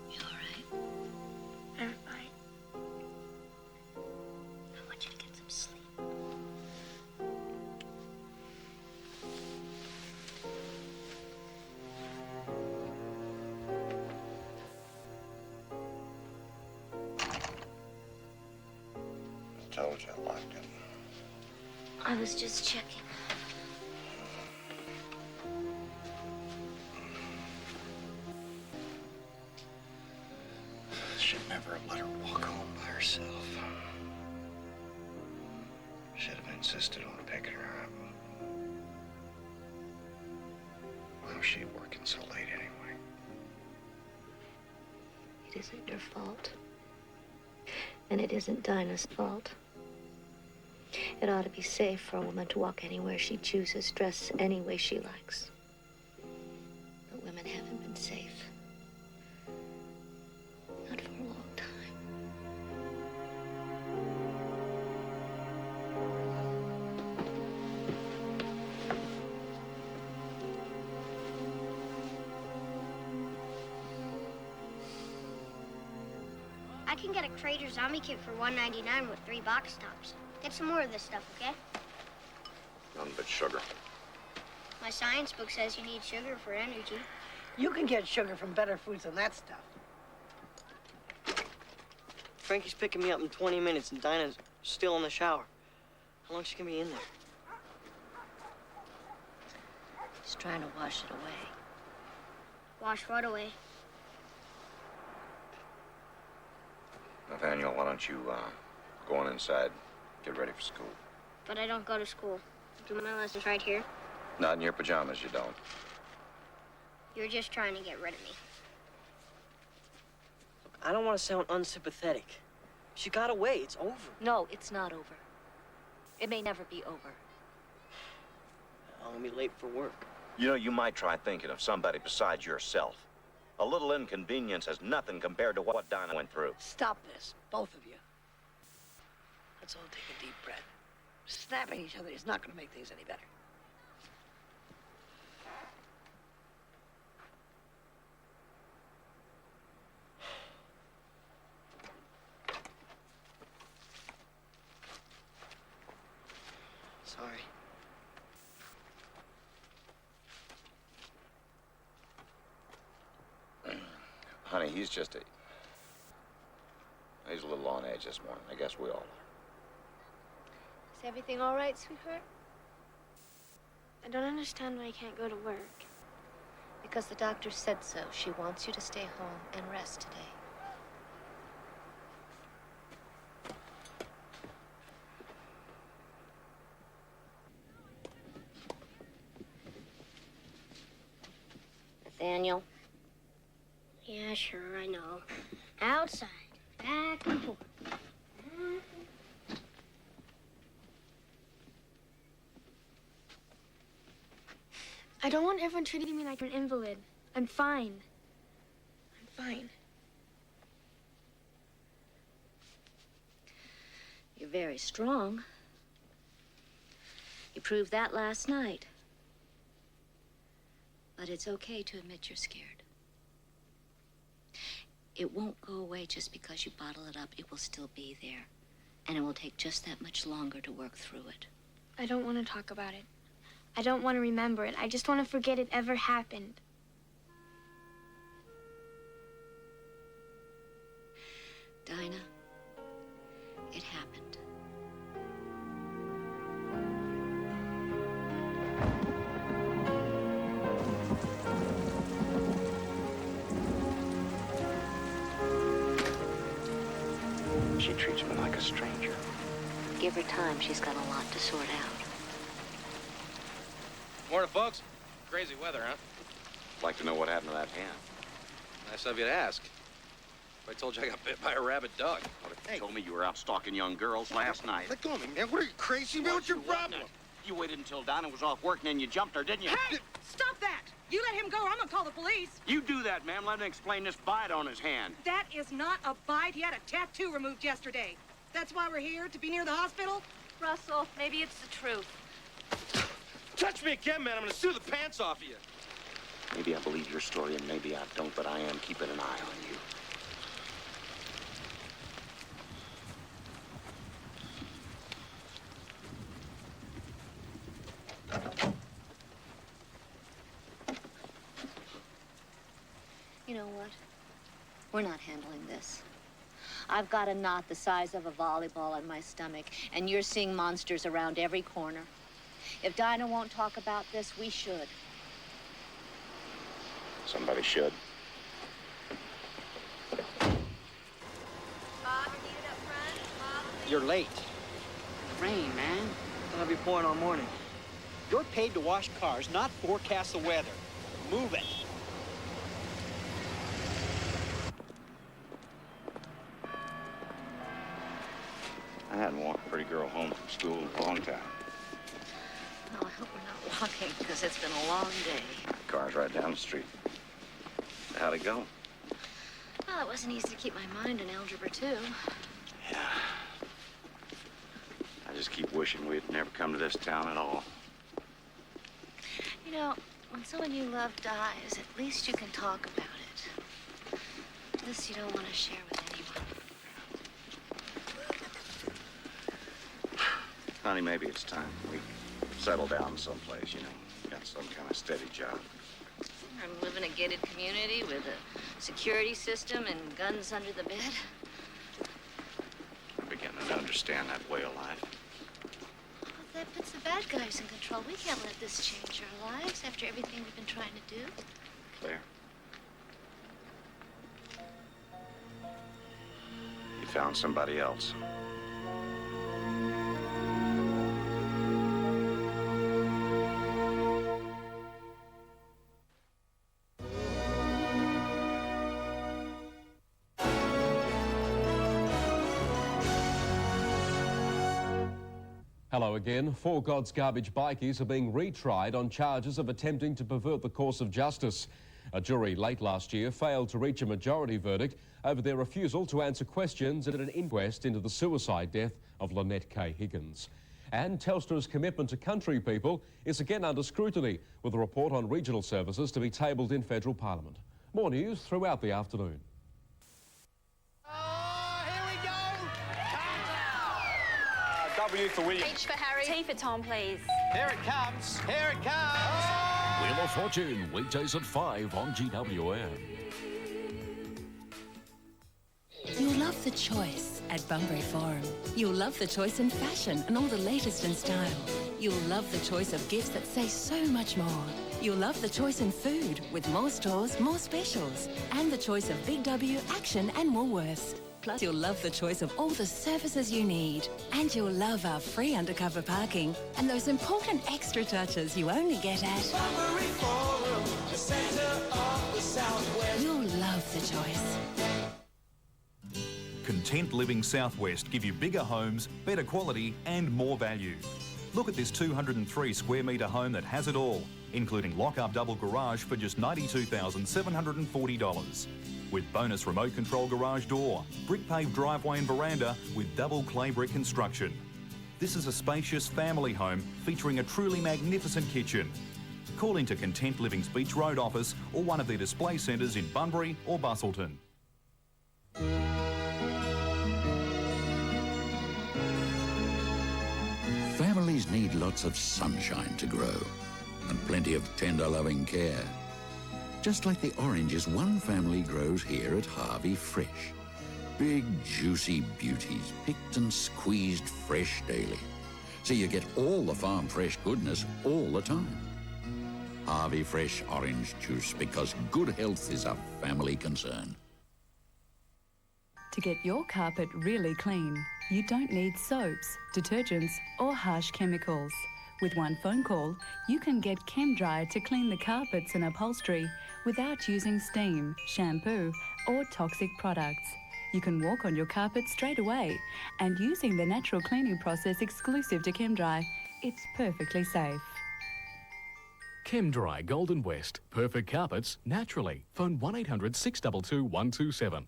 You all right? I'm fine. I want you to get some sleep. I told you I liked him. I was just checking. Should never have let her walk home by herself. Should have insisted on picking her up. Why was she working so late anyway? It isn't your fault. And it isn't Dinah's fault. It ought to be safe for a woman to walk anywhere she chooses, dress any way she likes. But women haven't been safe. Not for a long time. I can get a Crater Zombie kit for $1.99 with 3 box tops. Get some more of this stuff, okay? None but sugar. My science book says you need sugar for energy. You can get sugar from better foods than that stuff. Frankie's picking me up in 20 minutes and Dinah's still in the shower. How long is she gonna be in there? She's trying to wash it away. Wash what away? Nathaniel, why don't you go on inside, get ready for school? But I don't go to school. Do my lessons right here. Not in your pajamas, you don't. You're just trying to get rid of me. I don't want to sound unsympathetic. She got away. It's over. No, it's not over. It may never be over. I'm gonna be late for work. You know, you might try thinking of somebody besides yourself. A little inconvenience is nothing compared to what Dinah went through. Stop this, both of you. Let's all take a deep breath. Snapping each other is not going to make things any better. Sorry. Honey, he's a little on edge this morning. I guess we all are. Is everything all right, sweetheart? I don't understand why I can't go to work. Because the doctor said so. She wants you to stay home and rest today. Nathaniel? Yeah, sure, I know. Outside, back and forth. I don't want everyone treating me like an invalid. I'm fine. I'm fine. You're very strong. You proved that last night. But it's okay to admit you're scared. It won't go away just because you bottle it up. It will still be there. And it will take just that much longer to work through it. I don't want to talk about it. I don't want to remember it. I just want to forget it ever happened. Dinah, it happened. She treats me like a stranger. Give her time. She's got a lot to sort out. Morning, folks. Crazy weather, huh? I'd like to know what happened to that hand. Nice of you to ask. If I told you I got bit by a rabid dog. What if you told me you were out stalking young girls last night? Let go of me, man. What are you, crazy, man? What's your problem? You waited until Dinah was off work and then you jumped her, didn't you? Hey! Stop that! You let him go or I'm gonna call the police. You do that, ma'am. Let me explain this bite on his hand. That is not a bite. He had a tattoo removed yesterday. That's why we're here, to be near the hospital? Russell, maybe it's the truth. Touch me again, man. I'm gonna sue the pants off of you. Maybe I believe your story and maybe I don't, but I am keeping an eye on you. You know what? We're not handling this. I've got a knot the size of a volleyball in my stomach, and you're seeing monsters around every corner. If Dinah won't talk about this, we should. Somebody should. You're late. Rain, man. It's gonna be pouring all morning. You're paid to wash cars, not forecast the weather. Move it. I hadn't walked a pretty girl home from school in a long time. Oh, I hope we're not walking, because it's been a long day. The car's right down the street. How'd it go? Well, it wasn't easy to keep my mind in algebra, too. Yeah. I just keep wishing we'd never come to this town at all. You know, when someone you love dies, at least you can talk about it. This you don't want to share with anyone. Honey, maybe it's time we settle down someplace, you know. Got some kind of steady job. And live in a gated community with a security system and guns under the bed. I'm beginning to understand that way of life. Well, if that puts the bad guys in control, we can't let this change our lives after everything we've been trying to do. Claire. You found somebody else. Hello again. 4 God's Garbage bikies are being retried on charges of attempting to pervert the course of justice. A jury late last year failed to reach a majority verdict over their refusal to answer questions at an inquest into the suicide death of Lynette K. Higgins. And Telstra's commitment to country people is again under scrutiny, with a report on regional services to be tabled in federal parliament. More news throughout the afternoon. W for William. H for Harry. T for Tom, please. Here it comes. Here it comes. Wheel of Fortune, weekdays at 5 on GWN. You'll love the choice at Bunbury Forum. You'll love the choice in fashion and all the latest in style. You'll love the choice of gifts that say so much more. You'll love the choice in food with more stores, more specials, and the choice of Big W, Action and Woolworths. Plus, you'll love the choice of all the services you need. And you'll love our free undercover parking and those important extra touches you only get at Bunbury Forum, the centre of the Southwest. You'll love the choice. Content Living Southwest give you bigger homes, better quality and more value. Look at this 203 square metre home that has it all, including lock-up double garage for just $92,740. With bonus remote control garage door, brick paved driveway and veranda with double clay brick construction. This is a spacious family home featuring a truly magnificent kitchen. Call into Content Living's Beach Road office or one of their display centres in Bunbury or Bustleton. Families need lots of sunshine to grow and plenty of tender loving care. Just like the oranges one family grows here at Harvey Fresh. Big, juicy beauties, picked and squeezed fresh daily. So you get all the farm fresh goodness all the time. Harvey Fresh orange juice, because good health is a family concern. To get your carpet really clean, you don't need soaps, detergents, or harsh chemicals. With one phone call, you can get ChemDry to clean the carpets and upholstery without using steam, shampoo, or toxic products. You can walk on your carpet straight away, and using the natural cleaning process exclusive to ChemDry, it's perfectly safe. ChemDry Golden West. Perfect carpets, naturally. Phone 1800 622 127.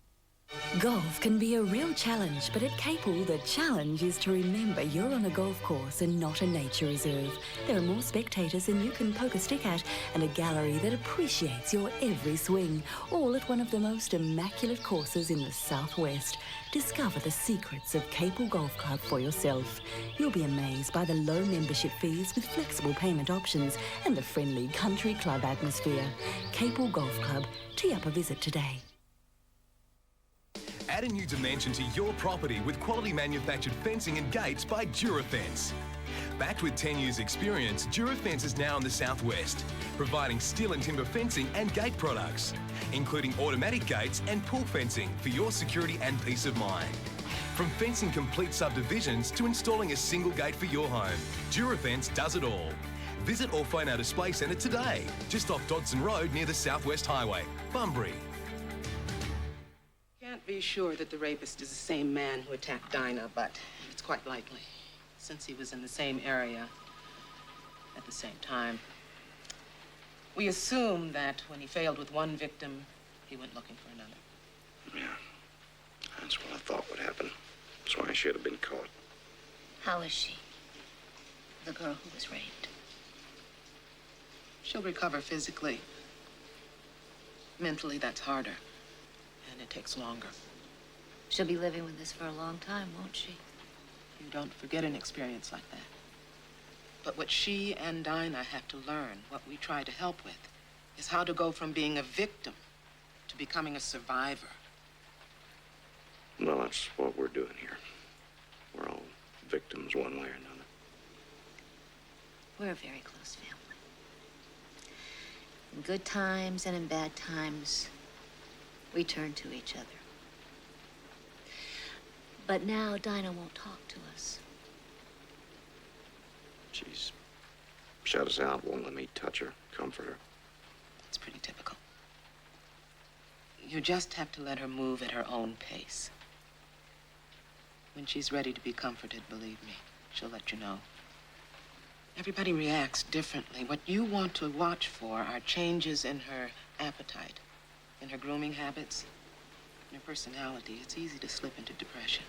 Golf can be a real challenge, but at Capel, the challenge is to remember you're on a golf course and not a nature reserve. There are more spectators than you can poke a stick at, and a gallery that appreciates your every swing, all at one of the most immaculate courses in the southwest. Discover the secrets of Capel Golf Club for yourself. You'll be amazed by the low membership fees with flexible payment options and the friendly country club atmosphere. Capel Golf Club. Tee up a visit today. Add a new dimension to your property with quality manufactured fencing and gates by Durafence. Backed with 10 years experience, Durafence is now in the southwest, providing steel and timber fencing and gate products, including automatic gates and pull fencing for your security and peace of mind. From fencing complete subdivisions to installing a single gate for your home, Durafence does it all. Visit or phone our display centre today, just off Dodson Road near the Southwest Highway, Bunbury. Can't be sure that the rapist is the same man who attacked Dinah, but it's quite likely, since he was in the same area at the same time. We assume that when he failed with one victim, he went looking for another. Yeah, that's what I thought would happen. That's why I should have been caught. How is she? The girl who was raped. She'll recover physically. Mentally, that's harder. And it takes longer. She'll be living with this for a long time, won't she? You don't forget an experience like that. But what she and Dinah have to learn, what we try to help with, is how to go from being a victim to becoming a survivor. Well, that's what we're doing here. We're all victims one way or another. We're a very close family. In good times and in bad times, we turn to each other. But now Dinah won't talk to us. She's shut us out, won't let me touch her, comfort her. It's pretty typical. You just have to let her move at her own pace. When she's ready to be comforted, believe me, she'll let you know. Everybody reacts differently. What you want to watch for are changes in her appetite, in her grooming habits, in her personality. It's easy to slip into depression.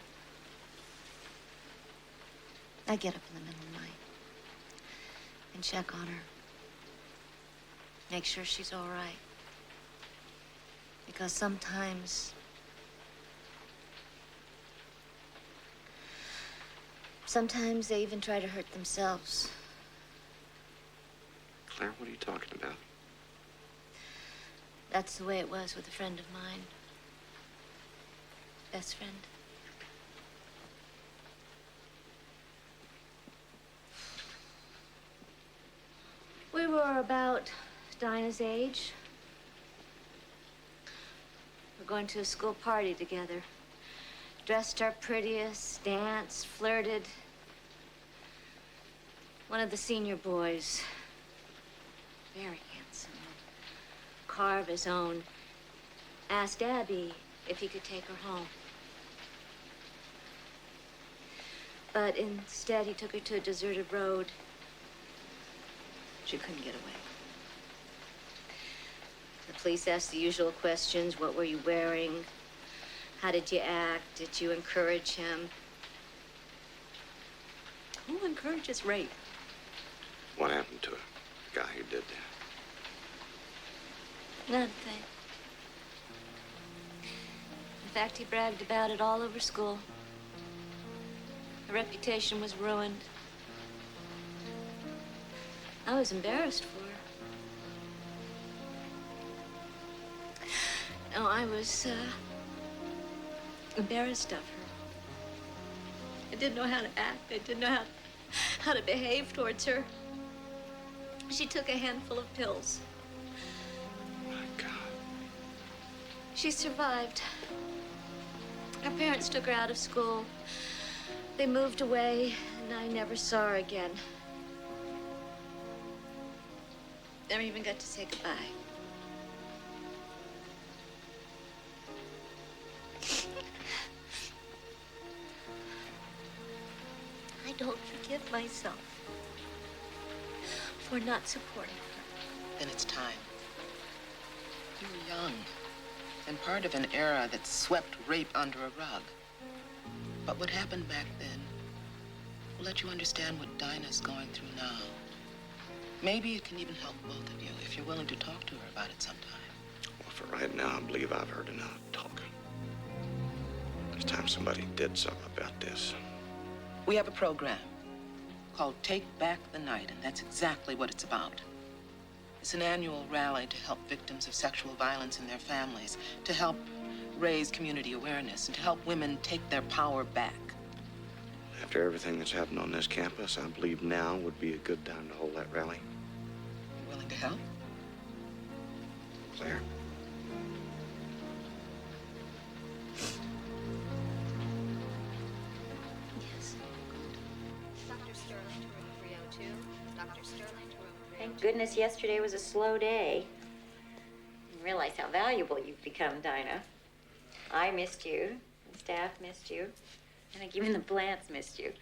I get up in the middle of the night and check on her. Make sure she's all right. Because sometimes they even try to hurt themselves. Claire, what are you talking about? That's the way it was with a friend of mine. Best friend. We were about Dinah's age. We're going to a school party together. Dressed our prettiest, danced, flirted. One of the senior boys, very handsome, car of his own, asked Abby if he could take her home. But instead, he took her to a deserted road. She couldn't get away. The police asked the usual questions. What were you wearing? How did you act? Did you encourage him? Who encourages rape? What happened to the guy who did that? Nothing. In fact, he bragged about it all over school. Her reputation was ruined. I was embarrassed for her. No, I was embarrassed of her. I didn't know how to act. I didn't know how to behave towards her. She took a handful of pills. My God. She survived. Her parents took her out of school. They moved away, and I never saw her again. Never even got to say goodbye. I don't forgive myself for not supporting her. Then it's time. You were young, and part of an era that swept rape under a rug. But what happened back then will let you understand what Dinah's going through now. Maybe it can even help both of you if you're willing to talk to her about it sometime. Well, for right now, I believe I've heard enough talking. It's time somebody did something about this. We have a program called Take Back the Night, and that's exactly what it's about. It's an annual rally to help victims of sexual violence and their families, to help raise community awareness and to help women take their power back. After everything that's happened on this campus, I believe now would be a good time to hold that rally. You willing to help? Claire? Yes. Dr. Sterling to room 302. Dr. Sterling to room 302. Thank goodness yesterday was a slow day. I didn't realize how valuable you've become, Dinah. I missed you. The staff missed you. I think even the plants missed you. It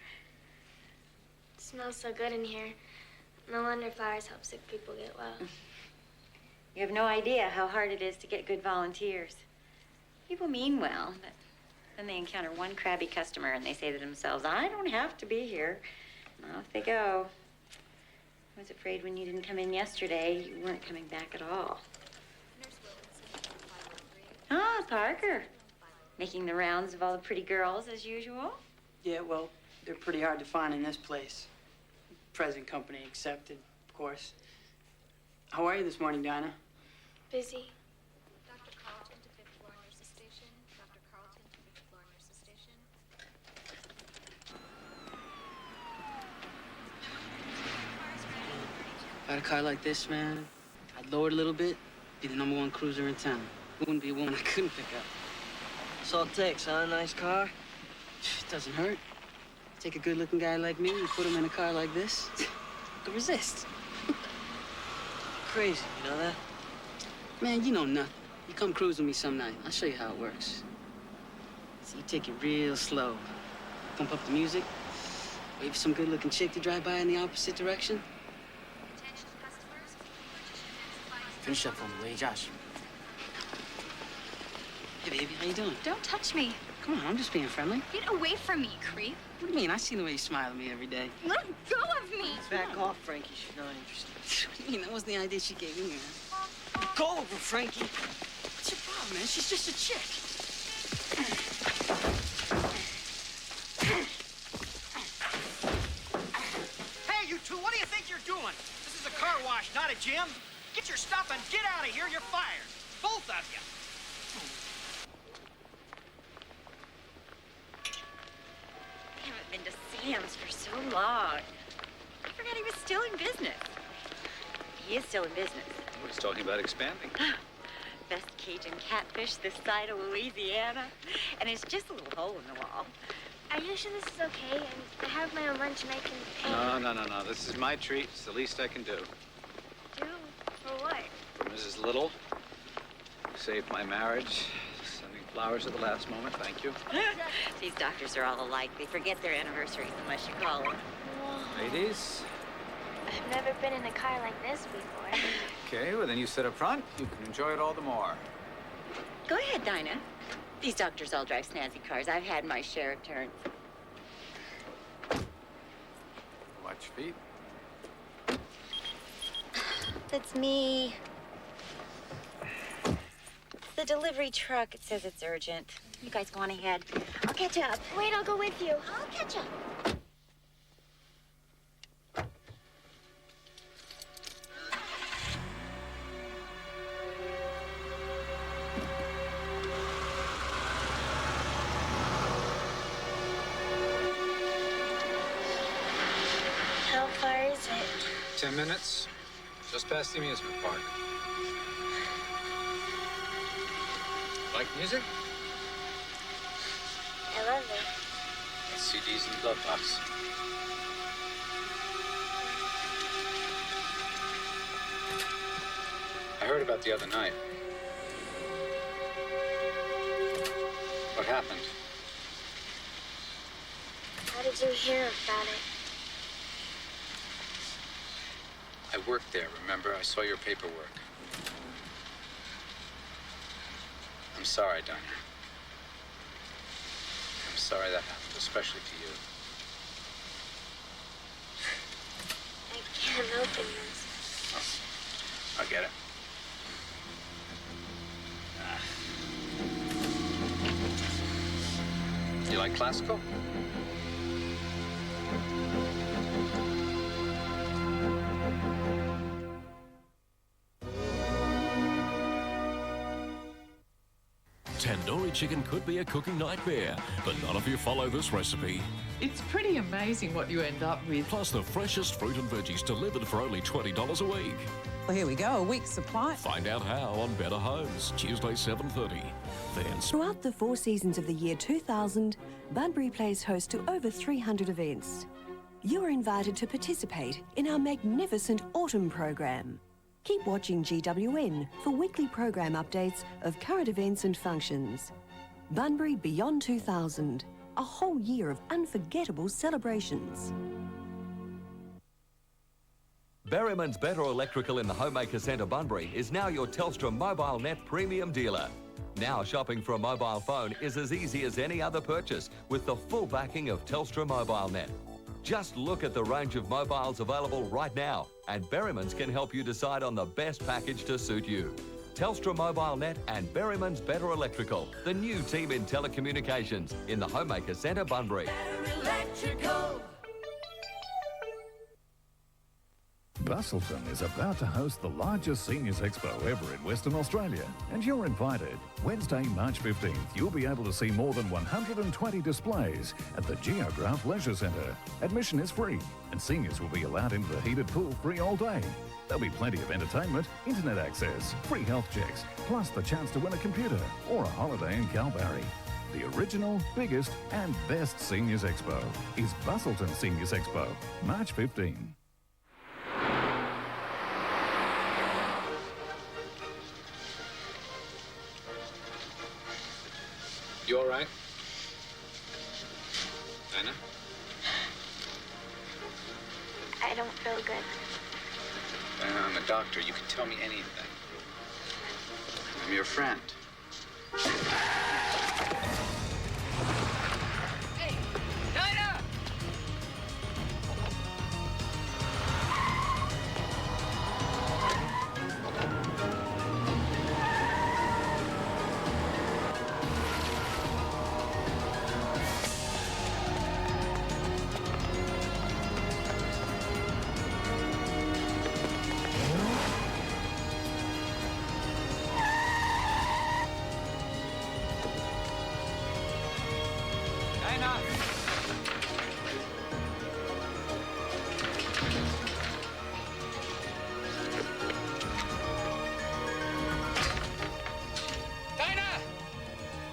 smells so good in here. No wonder flowers help sick people get well. You have no idea how hard it is to get good volunteers. People mean well, but then they encounter one crabby customer and they say to themselves, I don't have to be here. And off they go. I was afraid when you didn't come in yesterday, you weren't coming back at all. Ah, Parker. Making the rounds of all the pretty girls as usual? Yeah, well, they're pretty hard to find in this place. Present company accepted, of course. How are you this morning, Dinah? Busy. Dr. Carlton to 5th floor nurses station. Dr. Carlton to 5th floor nurses station. If I had a car like this, man, I'd lower it a little bit, be the #1 cruiser in town. It wouldn't be a woman I couldn't pick up. That's all it takes, huh? A nice car? It doesn't hurt. Take a good-looking guy like me and put him in a car like this. Who could resist? Crazy, you know that? Man, you know nothing. You come cruise with me some night. I'll show you how it works. So you take it real slow. Pump up the music. Wait for some good-looking chick to drive by in the opposite direction. Finish up for me, will you, Josh? Hey, baby, how you doing? Don't touch me. Come on, I'm just being friendly. Get away from me, creep. What do you mean? I see the way you smile at me every day. Let go of me. Back off, Frankie. She's not interested. What do you mean? That wasn't the idea she gave me, man. Go over, Frankie. What's your problem, man? She's just a chick. Hey, you two, what do you think you're doing? This is a car wash, not a gym. Get your stuff and get out of here. You're fired. Both of you. I haven't been to Sam's for so long. I forgot he was still in business. He is still in business. He's talking about expanding. Best Cajun catfish this side of Louisiana. And it's just a little hole in the wall. Are you sure this is okay? I have my own lunch and I can pay. No. This is my treat. It's the least I can do. Do? For what? For Mrs. Little, who saved my marriage. Sending flowers at the last moment. Thank you. These doctors are all alike. They forget their anniversaries unless you call them. Whoa. Ladies. I've never been in a car like this before. Okay, well then you sit up front. You can enjoy it all the more. Go ahead, Dinah. These doctors all drive snazzy cars. I've had my share of turns. Watch your feet. That's me. It's the delivery truck. It says it's urgent. You guys go on ahead. I'll catch up. Wait, I'll go with you. I'll catch up. How far is it? 10 minutes. Just past the amusement park. Like music? I love it. CDs in the glove box. I heard about the other night. What happened? How did you hear about it? I worked there, remember? I saw your paperwork. I'm sorry, Dinah. I'm sorry that happened, especially to you. I can't open this. Oh, I get it. You like classical? Tandoori chicken could be a cooking nightmare, but not if you follow this recipe. It's pretty amazing what you end up with. Plus the freshest fruit and veggies delivered for only $20 a week. Well, here we go, a week's supply. Find out how on Better Homes, Tuesday 7:30. Then Throughout the 4 seasons of the year 2000, Bunbury plays host to over 300 events. You are invited to participate in our magnificent autumn program. Keep watching GWN for weekly program updates of current events and functions. Bunbury Beyond 2000, a whole year of unforgettable celebrations. Berryman's Better Electrical in the Homemaker Centre Bunbury is now your Telstra Mobile Net Premium dealer. Now shopping for a mobile phone is as easy as any other purchase with the full backing of Telstra Mobile Net. Just look at the range of mobiles available right now, and Berryman's can help you decide on the best package to suit you. Telstra Mobile Net and Berryman's Better Electrical, the new team in telecommunications in the Homemaker Centre Bunbury. Busselton is about to host the largest seniors expo ever in Western Australia, and you're invited. Wednesday, March 15th, you'll be able to see more than 120 displays at the Geograph Leisure Centre. Admission is free, and seniors will be allowed into the heated pool free all day. There'll be plenty of entertainment, internet access, free health checks, plus the chance to win a computer or a holiday in Kalbarri. The original, biggest and best Seniors Expo is Busselton Seniors Expo, March 15. You all right? Dinah? I don't feel good. Dinah, I'm a doctor. You can tell me anything. I'm your friend. Hey, Dinah!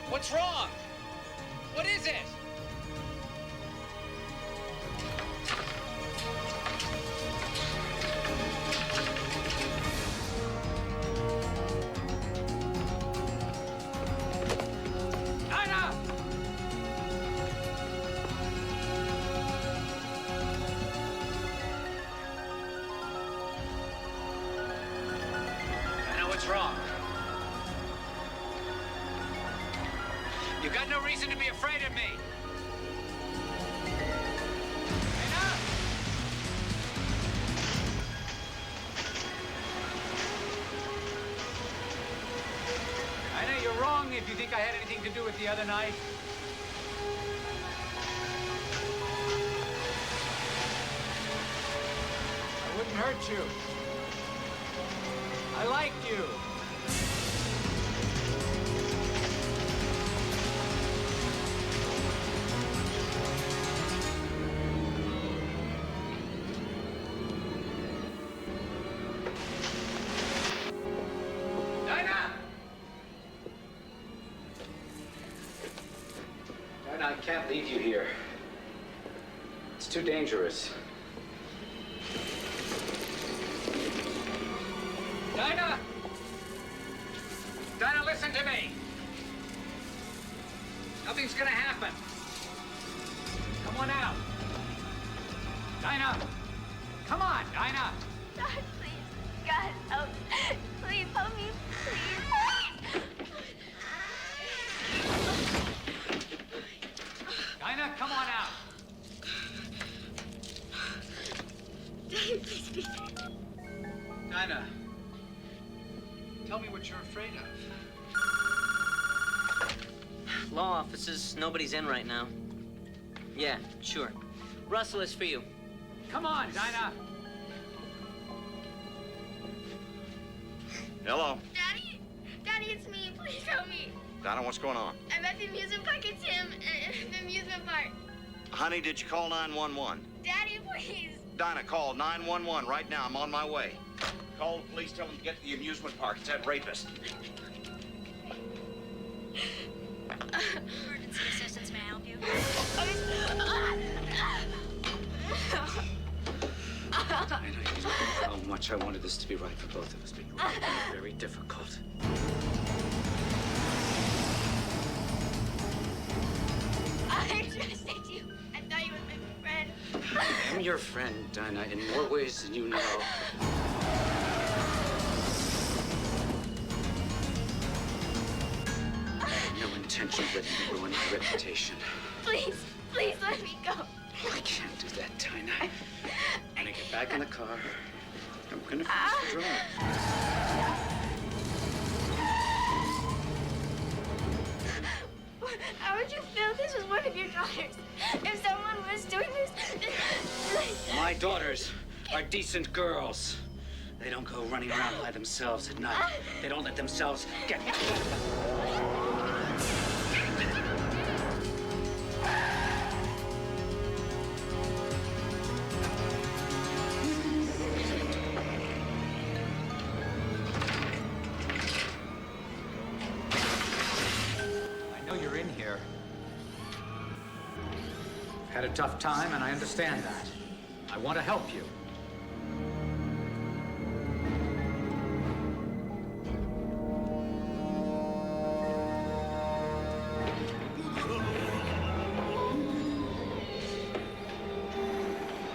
What's wrong? What is it? Dinah! Dinah, what's wrong? You got no reason to be afraid of me. Dinah! Dinah, you're wrong if you think I had anything to do with the other night. I wouldn't hurt you. I liked you. I can't leave you here. It's too dangerous. Dinah! Dinah, listen to me. Nothing's gonna happen. Come on out. Dinah! Come on, Dinah! God, please. God, help. Please help me, please. Dinah, come on out. Dinah, tell me what you're afraid of. Law offices, nobody's in right now. Yeah, sure. Russell is for you. Come on, Dinah. Hello. Daddy, it's me. Please help me. Dinah, what's going on? I'm at the amusement park. It's him. The amusement park. Honey, did you call 911? Daddy, please. Dinah, call 911 right now. I'm on my way. Call the police, tell them to get to the amusement park. It's that rapist. Emergency assistance, may I help you? I know you don't know how much I wanted this to be right for both of us, but you were making it very difficult. I trusted you. I thought you were my friend. I am your friend, Dinah, in more ways than you know. I have no intention of letting you ruin your reputation. Please, please let me go. I can't do that, Dinah. I'm gonna get back in the car. I'm gonna finish the drive. How would you feel if this was one of your daughters? If someone was doing this? My daughters are decent girls. They don't go running around by themselves at night. They don't let themselves get... I know you're in here. Had a tough time, and I understand that. I want to help you.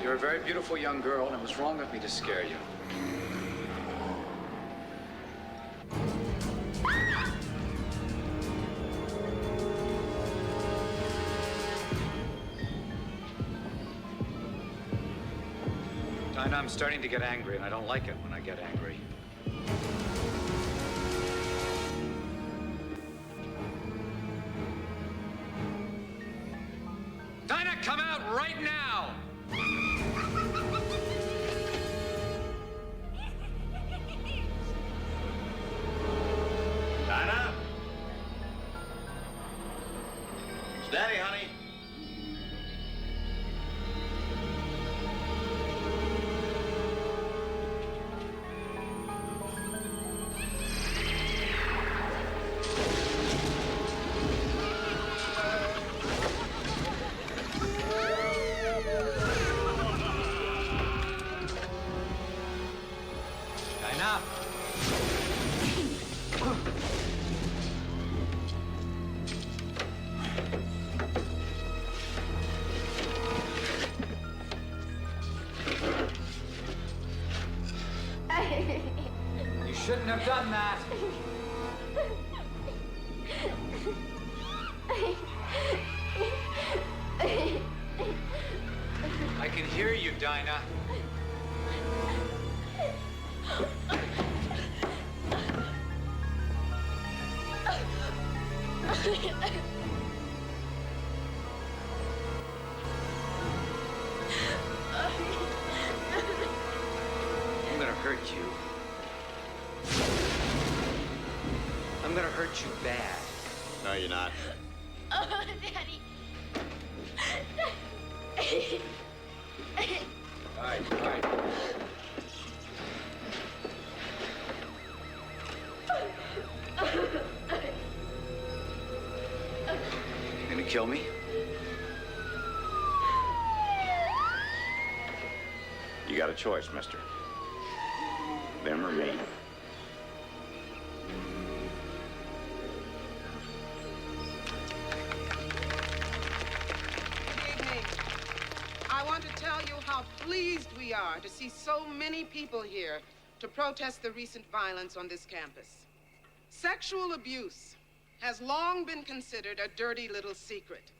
You're a very beautiful young girl, and it was wrong of me to scare you. Dinah, I'm starting to get angry, and I don't like it when I get angry. Dinah, come out right now! Dinah? It's Daddy, honey. Dinah! You shouldn't have done that. I can hear you, Dinah. I'm gonna hurt you. I'm gonna hurt you bad. No, you're not. Oh, Daddy. All right, all right. You gonna kill me? You got a choice, mister. Them or me. I want to tell you how pleased we are to see so many people here to protest the recent violence on this campus. Sexual abuse has long been considered a dirty little secret.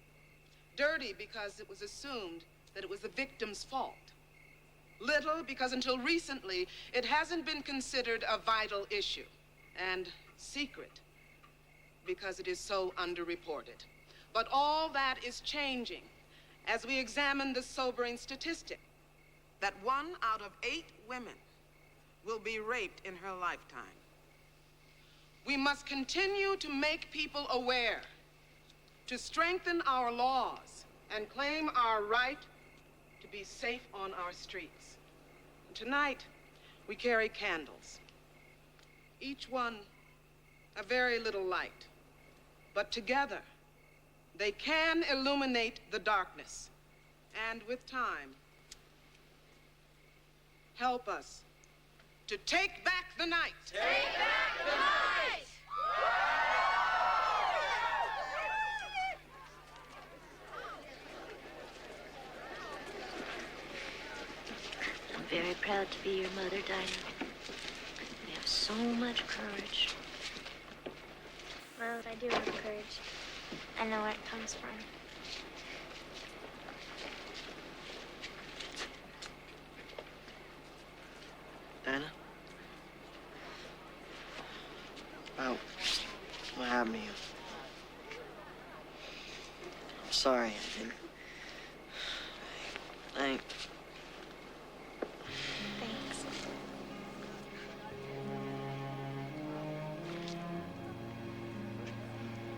Dirty because it was assumed that it was the victim's fault. Little because until recently, it hasn't been considered a vital issue. And secret because it is so underreported. But all that is changing as we examine the sobering statistic that 1 out of 8 women will be raped in her lifetime. We must continue to make people aware, to strengthen our laws, and claim our right to be safe on our streets. Tonight, we carry candles, each one a very little light, but together, they can illuminate the darkness, and with time, help us to take back the night. Take back the night! I'm very proud to be your mother, Dinah. You have so much courage. Well, I do have courage. I know where it comes from. Dinah? Well, what happened to you? I'm sorry, I didn't. Thanks.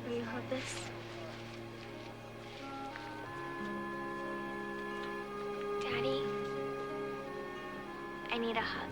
Will you hold this? Daddy, I need a hug.